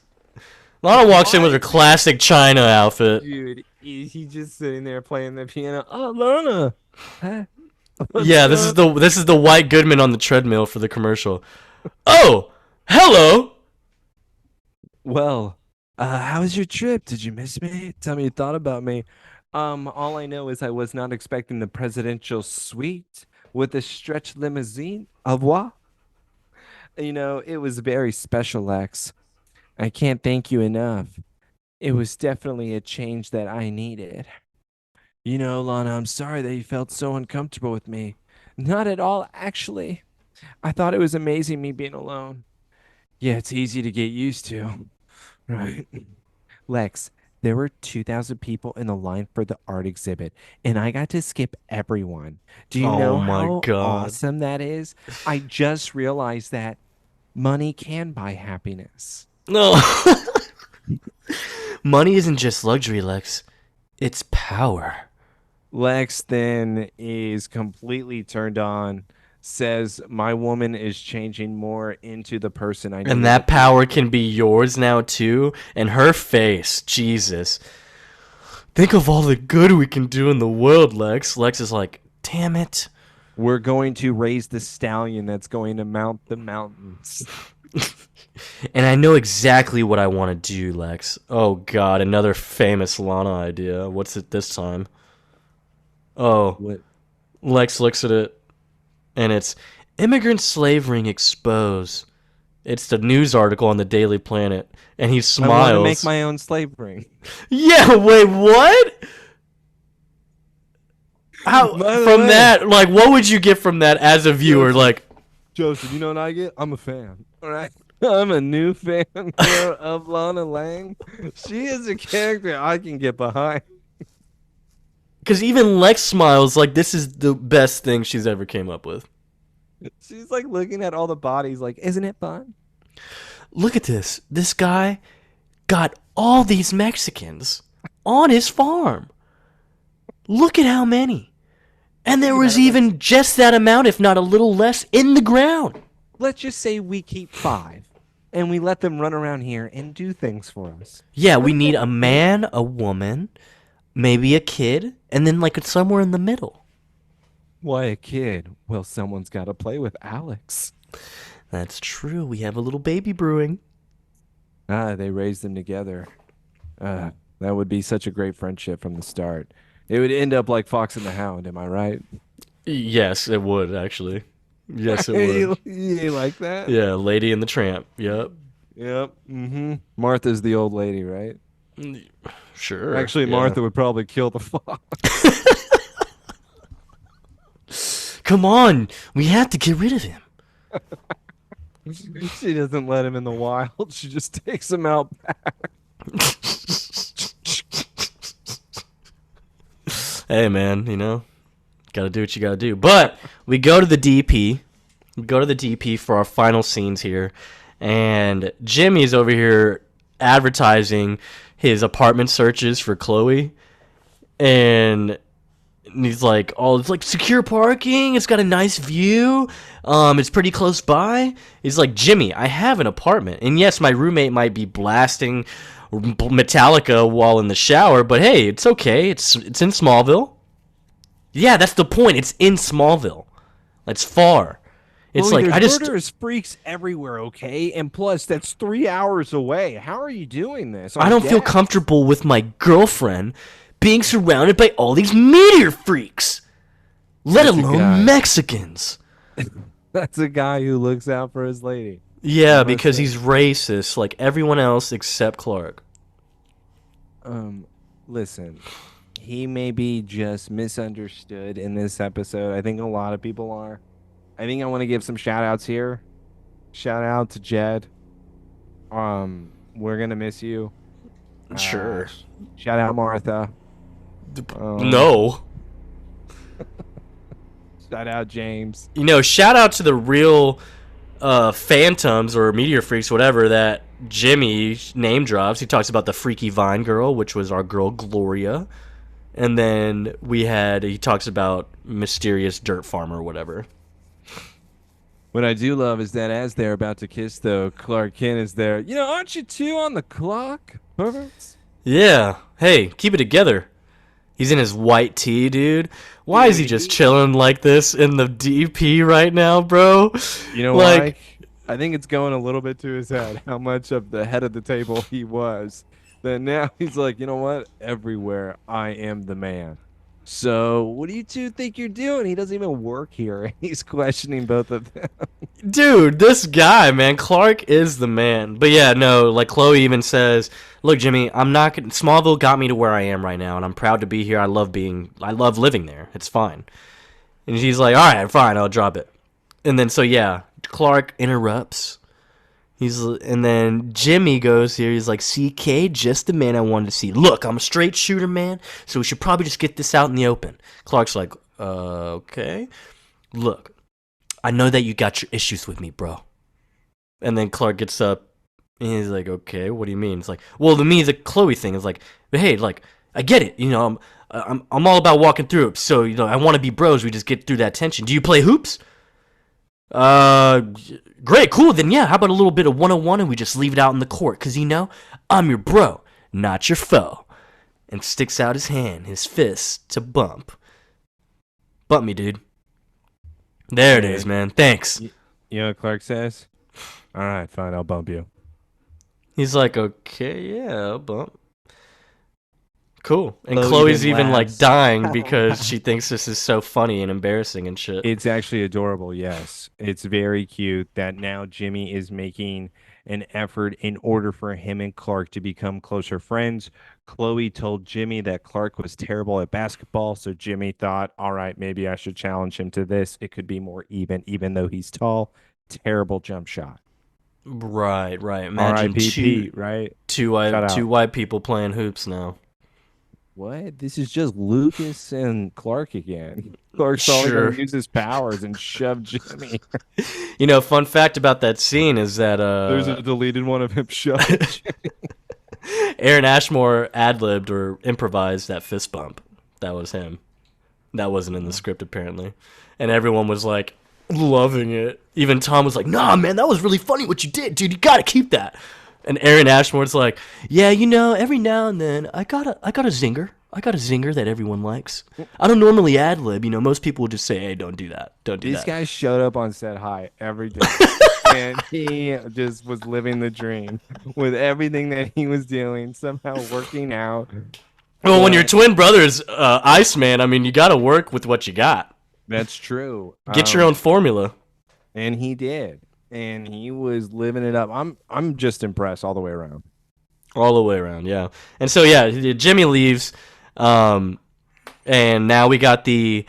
Speaker 1: Lana walks in with her classic China outfit.
Speaker 2: Dude, he's just sitting there playing the piano. Oh, Lana. Huh?
Speaker 1: Yeah, this is the White Goodman on the treadmill for the commercial. Oh, hello.
Speaker 2: Well, how was your trip? Did you miss me? Tell me you thought about me. All I know is I was not expecting the presidential suite with a stretch limousine. Au revoir. It was very special, Lex. I can't thank you enough. It was definitely a change that I needed. Lana, I'm sorry that you felt so uncomfortable with me. Not at all, actually. I thought it was amazing me being alone. Yeah, it's easy to get used to. Right. Lex, there were 2,000 people in the line for the art exhibit, and I got to skip everyone. Do you know how awesome that is? I just realized that money can buy happiness.
Speaker 1: No. Money isn't just luxury, Lex. It's power.
Speaker 2: Lex then is completely turned on, says my woman is changing more into the person I need.
Speaker 1: And that power can be yours now too. And her face, Jesus. Think of all the good we can do in the world, Lex. Lex is like, damn it.
Speaker 2: We're going to raise the stallion that's going to mount the mountains.
Speaker 1: And I know exactly what I want to do, Lex. Oh, God, another famous Lana idea. What's it this time? Oh,
Speaker 2: What?
Speaker 1: Lex looks at it, and it's immigrant slave ring exposed. It's the news article on the Daily Planet, and he smiles.
Speaker 2: I want to make my own slave ring.
Speaker 1: Yeah, wait, what? How from that? Like, what would you get from that as a viewer? Like,
Speaker 2: Joseph, you know what I get? I'm a fan. All right. I'm a new fan of Lana Lang. She is a character I can get behind.
Speaker 1: because even Lex smiles like this is the best thing she's ever came up with.
Speaker 2: She's like looking at all the bodies like, isn't it fun?
Speaker 1: Look at this. This guy got all these Mexicans on his farm. Look at how many. And there was even just that amount, if not a little less, in the ground.
Speaker 2: Let's just say we keep 5 and we let them run around here and do things for us.
Speaker 1: Yeah, we need a man, a woman, maybe a kid, and then like somewhere in the middle.
Speaker 2: Why a kid? Well, someone's got to play with Alex.
Speaker 1: That's true. We have a little baby brewing.
Speaker 2: They raised them together. That would be such a great friendship from the start. It would end up like Fox and the Hound, am I right?
Speaker 1: Yes, it would, actually. Yes, it would.
Speaker 2: You like that?
Speaker 1: Yeah, Lady and the Tramp. Yep.
Speaker 2: Yep. Mm-hmm. Martha's the old lady, right?
Speaker 1: Sure.
Speaker 2: Actually,
Speaker 1: yeah.
Speaker 2: Martha would probably kill the fox.
Speaker 1: Come on. We have to get rid of him.
Speaker 2: She doesn't let him in the wild. She just takes him out back.
Speaker 1: Hey, man, gotta do what you gotta do. But we go to the DP. We go to the DP for our final scenes here. And Jimmy's over here advertising his apartment searches for Chloe. And he's like, oh, it's like secure parking. It's got a nice view. It's pretty close by. He's like, Jimmy, I have an apartment. And yes, my roommate might be blasting Metallica while in the shower, but hey, it's okay. It's in Smallville. Yeah, that's the point. It's in Smallville. It's far. It's
Speaker 2: Chloe,
Speaker 1: like
Speaker 2: there's murderous freaks everywhere, okay? And plus, that's 3 hours away. How are you doing this?
Speaker 1: I don't feel comfortable with my girlfriend being surrounded by all these meteor freaks, let alone Mexicans.
Speaker 2: That's a guy who looks out for his lady.
Speaker 1: Yeah, because he's racist like everyone else except Clark.
Speaker 2: Listen, he may be just misunderstood in this episode. I think a lot of people are. I think I want to give some shout outs here. Shout out to Jed. We're gonna miss you.
Speaker 1: Sure.
Speaker 2: Shout out Martha.
Speaker 1: No.
Speaker 2: Shout out James.
Speaker 1: Shout out to the real phantoms or meteor freaks, whatever, that Jimmy name drops. He talks about the freaky Vine girl, which was our girl Gloria. And then he talks about mysterious dirt farmer or whatever.
Speaker 2: What I do love is that as they're about to kiss, though, Clark Kent is there. Aren't you 2 on the clock? Perverts?
Speaker 1: Yeah. Hey, keep it together. He's in his white tee, dude. Why is he just chilling like this in the DP right now, bro?
Speaker 2: You know why? I think it's going a little bit to his head how much of the head of the table he was. That now he's like, you know what? Everywhere I am the man. So what do you 2 think you're doing? He doesn't even work here. He's questioning both of them.
Speaker 1: Dude, this guy, man, Clark is the man. But yeah, no, like Chloe even says, look, Jimmy, Smallville got me to where I am right now, and I'm proud to be here. I love living there. It's fine. And he's like, all right, fine, I'll drop it. And then, so yeah, Clark interrupts. And then Jimmy goes here. He's like, CK, just the man I wanted to see. Look, I'm a straight shooter, man, so we should probably just get this out in the open. Clark's like, okay. Look, I know that you got your issues with me, bro. And then Clark gets up, and he's like, okay, what do you mean? It's like, well, to me, the Chloe thing is like, but hey, like, I get it. I'm all about walking through it. So, I want to be bros. We just get through that tension. Do you play hoops? Great, cool. Then yeah, how about a little bit of 101 and we just leave it out in the court? Because I'm your bro, not your foe. And sticks out his hand, his fist, to bump. Bump me, dude. There it is, man. Thanks.
Speaker 2: You know what Clark says? All right, fine, I'll bump you.
Speaker 1: He's like, okay, yeah, I'll bump. Cool. And Chloe's even like dying because she thinks this is so funny and embarrassing and shit.
Speaker 2: It's actually adorable, yes. It's very cute that now Jimmy is making an effort in order for him and Clark to become closer friends. Chloe told Jimmy that Clark was terrible at basketball, so Jimmy thought, all right, maybe I should challenge him to this. It could be more even though he's tall. Terrible jump shot.
Speaker 1: Right. Imagine two white people playing hoops now.
Speaker 2: What? This is just Lucas and Clark again. Clark's only going to use his powers and shove Jimmy.
Speaker 1: Fun fact about that scene is that
Speaker 2: there's a deleted one of him shoving Jimmy.
Speaker 1: Aaron Ashmore ad-libbed or improvised that fist bump. That was him. That wasn't in the script, apparently. And everyone was like loving it. Even Tom was like, nah, man, that was really funny what you did, dude. You gotta keep that. And Aaron Ashmore's like, yeah, every now and then I got a zinger. I got a zinger that everyone likes. I don't normally ad lib. Most people will just say, hey, don't do that. Don't do that.
Speaker 2: These guys showed up on set high every day. And he just was living the dream with everything that he was doing, somehow working out.
Speaker 1: Well, when your twin brother's Iceman, I mean, you got to work with what you got.
Speaker 2: That's true.
Speaker 1: Get your own formula.
Speaker 2: And he did. And he was living it up. I'm just impressed all the way around.
Speaker 1: All the way around, yeah. And so, yeah, Jimmy leaves. And now we got the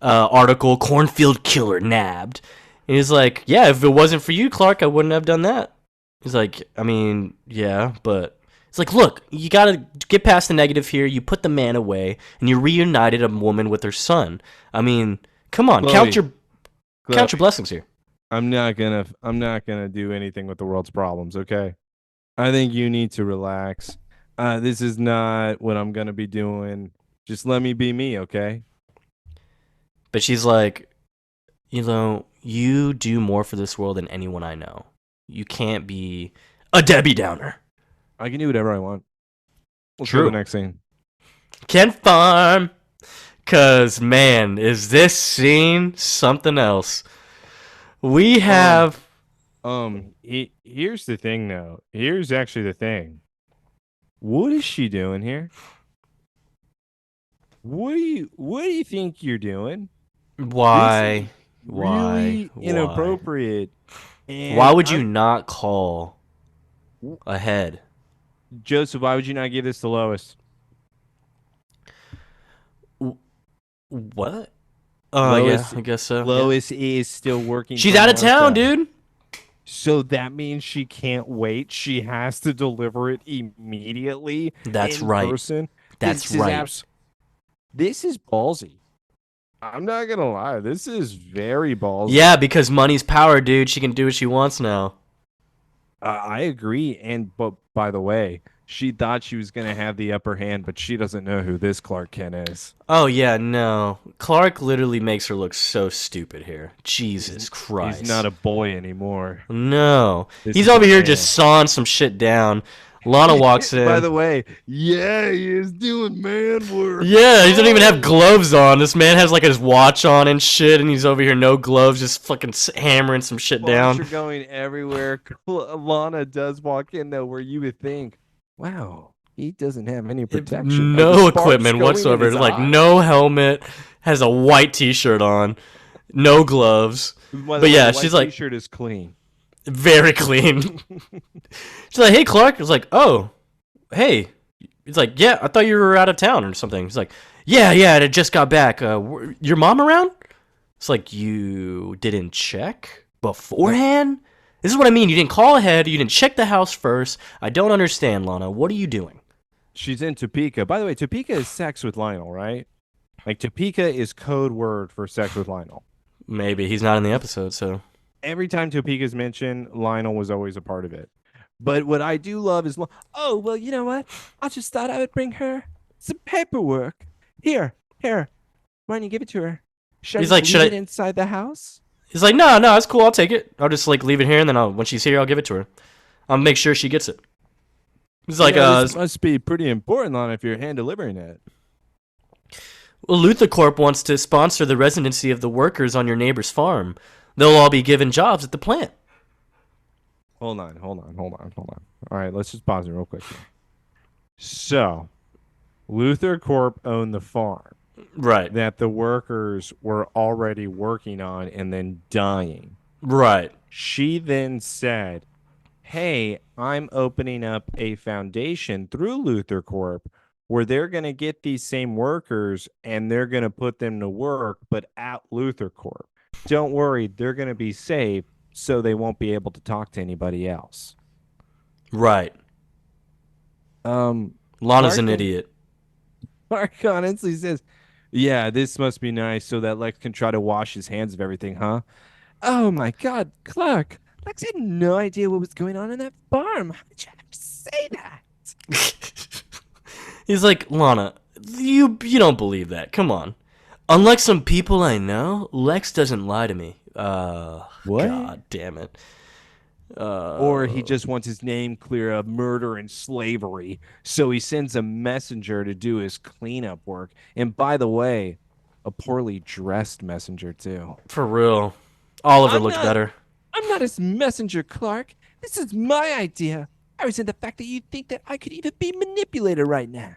Speaker 1: article, Cornfield Killer Nabbed. And he's like, yeah, if it wasn't for you, Clark, I wouldn't have done that. He's like, I mean, yeah, but... It's like, look, you got to get past the negative here. You put the man away, and you reunited a woman with her son. I mean, come on,
Speaker 2: Chloe,
Speaker 1: count your blessings here.
Speaker 2: I'm not gonna do anything with the world's problems, okay? I think you need to relax. This is not what I'm gonna be doing. Just let me be me, okay?
Speaker 1: But she's like, you do more for this world than anyone I know. You can't be a Debbie Downer.
Speaker 2: I can do whatever I want. Let's
Speaker 1: True.
Speaker 2: go to the next scene.
Speaker 1: Kent Farm. Cause man, is this scene something else? We have
Speaker 2: here's the thing though. Here's actually the thing. What is she doing here? What do you think you're doing?
Speaker 1: Why?
Speaker 2: Really inappropriate. And
Speaker 1: why would you not call ahead?
Speaker 2: Joseph, why would you not give this to Lois?
Speaker 1: What?
Speaker 2: Lois,
Speaker 1: yeah, I guess so.
Speaker 2: Lois is still working.
Speaker 1: She's out of town, dude.
Speaker 2: So that means she can't wait. She has to deliver it immediately.
Speaker 1: That's
Speaker 2: in
Speaker 1: right.
Speaker 2: Person.
Speaker 1: That's right.
Speaker 2: This is ballsy. I'm not gonna lie. This is very ballsy.
Speaker 1: Yeah, because money's power, dude. She can do what she wants now.
Speaker 2: I agree. But by the way, she thought she was gonna have the upper hand, but she doesn't know who this Clark Kent is.
Speaker 1: Oh yeah, no. Clark literally makes her look so stupid here. Jesus Christ.
Speaker 2: He's not a boy anymore.
Speaker 1: No. He's over here just sawing some shit down. Lana walks in.
Speaker 2: By the way, yeah, he is doing man work.
Speaker 1: Yeah, he doesn't even have gloves on. This man has like his watch on and shit, and he's over here no gloves, just fucking hammering some shit down.
Speaker 2: You're going everywhere. Lana does walk in though, where you would think, wow, he doesn't have any protection.
Speaker 1: No equipment whatsoever. Like no helmet. Has a white t-shirt on. No gloves. But yeah, she's like,
Speaker 2: t-shirt is clean.
Speaker 1: Very clean. She's like, hey, Clark. It's like, oh, hey. He's like, yeah, I thought you were out of town or something. He's like, yeah, I just got back. Your mom around? It's like, you didn't check beforehand? This is what I mean. You didn't call ahead. You didn't check the house first. I don't understand, Lana. What are you doing?
Speaker 2: She's in Topeka. By the way, Topeka is sex with Lionel, right? Like, Topeka is code word for sex with Lionel.
Speaker 1: Maybe. He's not in the episode, so...
Speaker 2: Every time Topeka's mentioned, Lionel was always a part of it. But what I do love is, oh, well, you know what? I just thought I would bring her some paperwork. Here. Why don't you give it to her? Should I leave it inside the house?
Speaker 1: He's like, no, it's cool. I'll take it. I'll just like leave it here, and then when she's here, I'll give it to her. I'll make sure she gets it. He's like,
Speaker 2: this must be pretty important, Lana, if you're hand delivering it.
Speaker 1: Well, Luther Corp wants to sponsor the residency of the workers on your neighbor's farm. They'll all be given jobs at the plant.
Speaker 2: Hold on. All right, let's just pause it real quick here. So, Luther Corp owned the farm.
Speaker 1: Right.
Speaker 2: That the workers were already working on and then dying.
Speaker 1: Right.
Speaker 2: She then said, hey, I'm opening up a foundation through Luther Corp where they're going to get these same workers and they're going to put them to work, but at Luther Corp. Don't worry, they're going to be safe, so they won't be able to talk to anybody else.
Speaker 1: Right. Lana's an idiot.
Speaker 2: Mark honestly says, yeah, this must be nice so that Lex can try to wash his hands of everything, huh? Oh my God, Clark. Lex had no idea what was going on in that farm. How did you have to say that?
Speaker 1: He's like, Lana, you don't believe that. Come on. Unlike some people I know, Lex doesn't lie to me.
Speaker 2: What?
Speaker 1: God damn it.
Speaker 2: Or he just wants his name clear of murder and slavery, so he sends a messenger to do his cleanup work. And by the way, a poorly dressed messenger too.
Speaker 1: For real. Oliver
Speaker 2: I'm
Speaker 1: looked
Speaker 2: not
Speaker 1: better.
Speaker 2: I'm not his messenger, Clark. This is my idea. I resent the fact that you think that I could even be manipulated right now.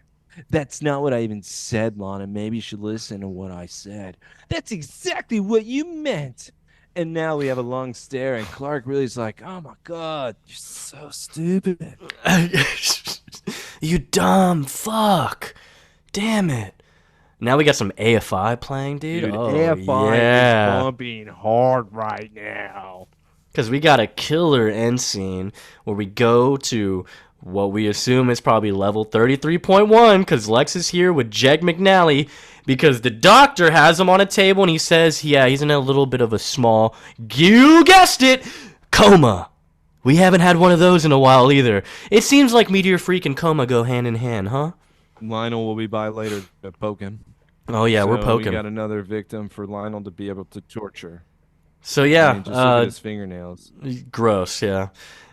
Speaker 2: That's not what I even said, Lana. Maybe you should listen to what I said. That's exactly what you meant. And now we have a long stare, and Clark really is like, oh my God, you're so stupid.
Speaker 1: You dumb fuck. Damn it. Now we got some AFI playing, dude.
Speaker 2: Dude,
Speaker 1: Oh,
Speaker 2: AFI
Speaker 1: yeah.
Speaker 2: is bumping hard right now.
Speaker 1: Because we got a killer end scene where we go to what we assume is probably level 33.1 because Lex is here with Jed McNally because the doctor has him on a table and he says, yeah, he's in a little bit of a small, you guessed it, coma. We haven't had one of those in a while either. It seems like Meteor Freak and coma go hand in hand, huh?
Speaker 2: Lionel will be by later to poke him.
Speaker 1: Oh, yeah, we're poking.
Speaker 2: We got another victim for Lionel to be able to torture.
Speaker 1: So, yeah.
Speaker 2: I mean, just look at his fingernails.
Speaker 1: Gross, yeah.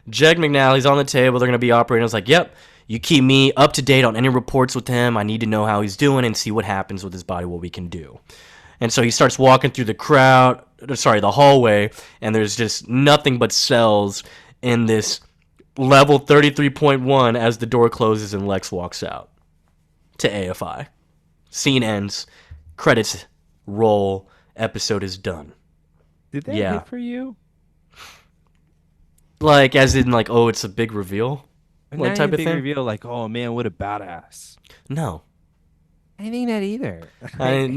Speaker 1: Jed McNally's on the table. They're going to be operating. I was like, yep, you keep me up to date on any reports with him. I need to know how he's doing and see what happens with his body, what we can do. And so he starts walking through the hallway, and there's just nothing but cells in this level 33.1 as the door closes and Lex walks out to AFI. Scene ends. Credits roll. Episode is done.
Speaker 2: Did that hit for you?
Speaker 1: Like, as in, like, oh, it's a big reveal?
Speaker 2: What type of thing? Reveal, like, oh, man, what a badass.
Speaker 1: No.
Speaker 2: I think that either.
Speaker 1: I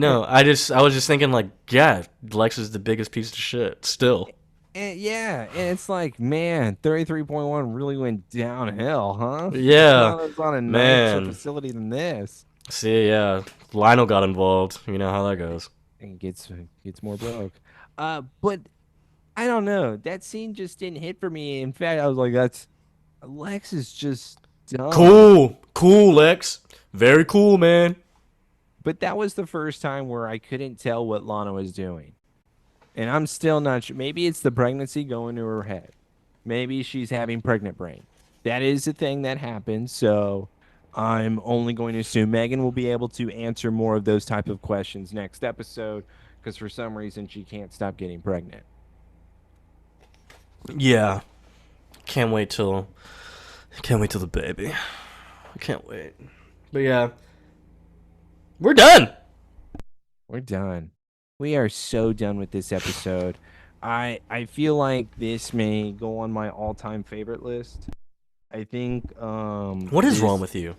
Speaker 1: was just thinking, like, yeah, Lex is the biggest piece of shit, still.
Speaker 2: Yeah, and it's like, man, 33.1 really went downhill, huh?
Speaker 1: Yeah.
Speaker 2: It's on a nicer facility than this.
Speaker 1: See, yeah, Lionel got involved. You know how that goes.
Speaker 2: And gets more broke. But I don't know. That scene just didn't hit for me. In fact, I was like, Lex is just dumb.
Speaker 1: Cool, Lex. Very cool, man.
Speaker 2: But that was the first time where I couldn't tell what Lana was doing. And I'm still not sure. Maybe it's the pregnancy going to her head. Maybe she's having pregnant brain. That is a thing that happens. So I'm only going to assume Megan will be able to answer more of those type of questions next episode because for some reason she can't stop getting pregnant.
Speaker 1: Yeah. Can't wait till the baby. I can't wait. But yeah. We're done.
Speaker 2: We're done. We are so done with this episode. I feel like this may go on my all-time favorite list. I think
Speaker 1: what is wrong with you?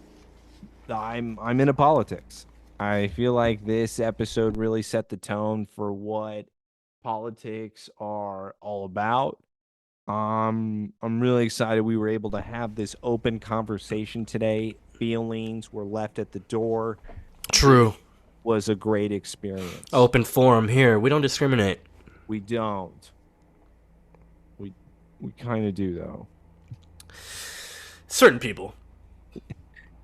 Speaker 2: I'm into politics. I feel like this episode really set the tone for what politics are all about. I'm really excited we were able to have this open conversation today. Feelings were left at the door.
Speaker 1: True.
Speaker 2: Was a great experience.
Speaker 1: Open forum here. We don't discriminate.
Speaker 2: We don't. We kind of do though.
Speaker 1: Certain people.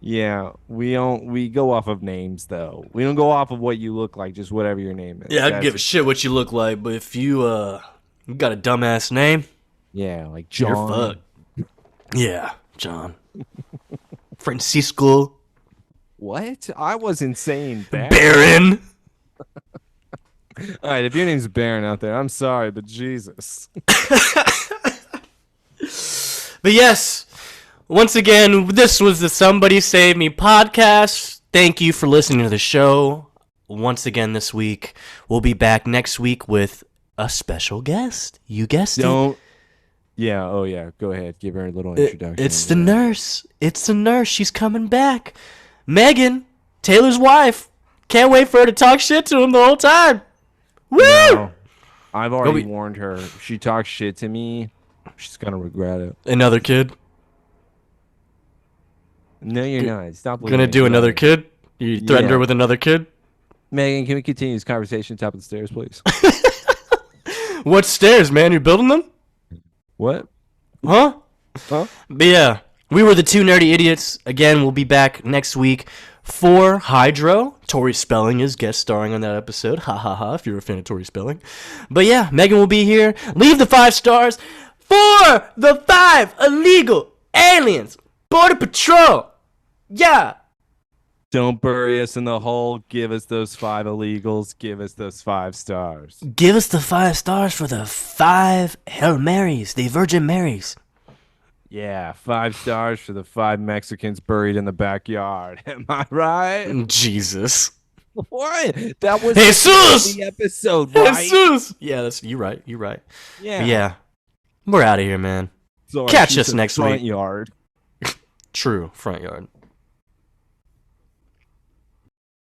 Speaker 2: Yeah, we don't. We go off of names though. We don't go off of what you look like, just whatever your name is.
Speaker 1: Yeah, I don't give a shit what you look like, but if you got a dumbass name,
Speaker 2: yeah, like John.
Speaker 1: You're fucked. Yeah, John. Francisco.
Speaker 2: What? I wasn't saying that.
Speaker 1: Baron.
Speaker 2: All right, if your name's Baron out there, I'm sorry, but Jesus.
Speaker 1: But yes, once again, this was the Somebody Save Me podcast. Thank you for listening to the show. Once again this week, we'll be back next week with a special guest. You guessed it.
Speaker 2: Yeah, oh yeah, go ahead. Give her a little introduction.
Speaker 1: It's the nurse. It's the nurse. She's coming back. Megan, Taylor's wife. Can't wait for her to talk shit to him the whole time. Woo!
Speaker 2: No, I've already warned her. If she talks shit to me, she's gonna regret it.
Speaker 1: Another kid?
Speaker 2: No, you're not. Stop.
Speaker 1: Gonna do another kid? You threatened her with another kid?
Speaker 2: Megan, can we continue this conversation top of the stairs, please?
Speaker 1: What stairs, man? You building them?
Speaker 2: What?
Speaker 1: Huh? But yeah, We were the two nerdy idiots. Again, we'll be back next week for Hydro. Tori Spelling is guest starring on that episode. Ha ha ha, if you're a fan of Tori Spelling. But yeah, Megan will be here. Leave the 5 stars for the 5 illegal aliens. Border Patrol. Yeah.
Speaker 2: Don't bury us in the hole. Give us those 5 illegals. Give us those 5 stars.
Speaker 1: Give us the 5 stars for the 5 Hail Marys, the Virgin Marys.
Speaker 2: Yeah, 5 stars for the 5 Mexicans buried in the backyard. Am I right?
Speaker 1: Jesus.
Speaker 2: What? That was
Speaker 1: Jesus!
Speaker 2: the episode, right?
Speaker 1: Jesus! Yeah, you're right. You're right.
Speaker 2: Yeah.
Speaker 1: Yeah. We're out of here, man.
Speaker 2: So
Speaker 1: Catch us next
Speaker 2: front
Speaker 1: week.
Speaker 2: Yard.
Speaker 1: True, front yard.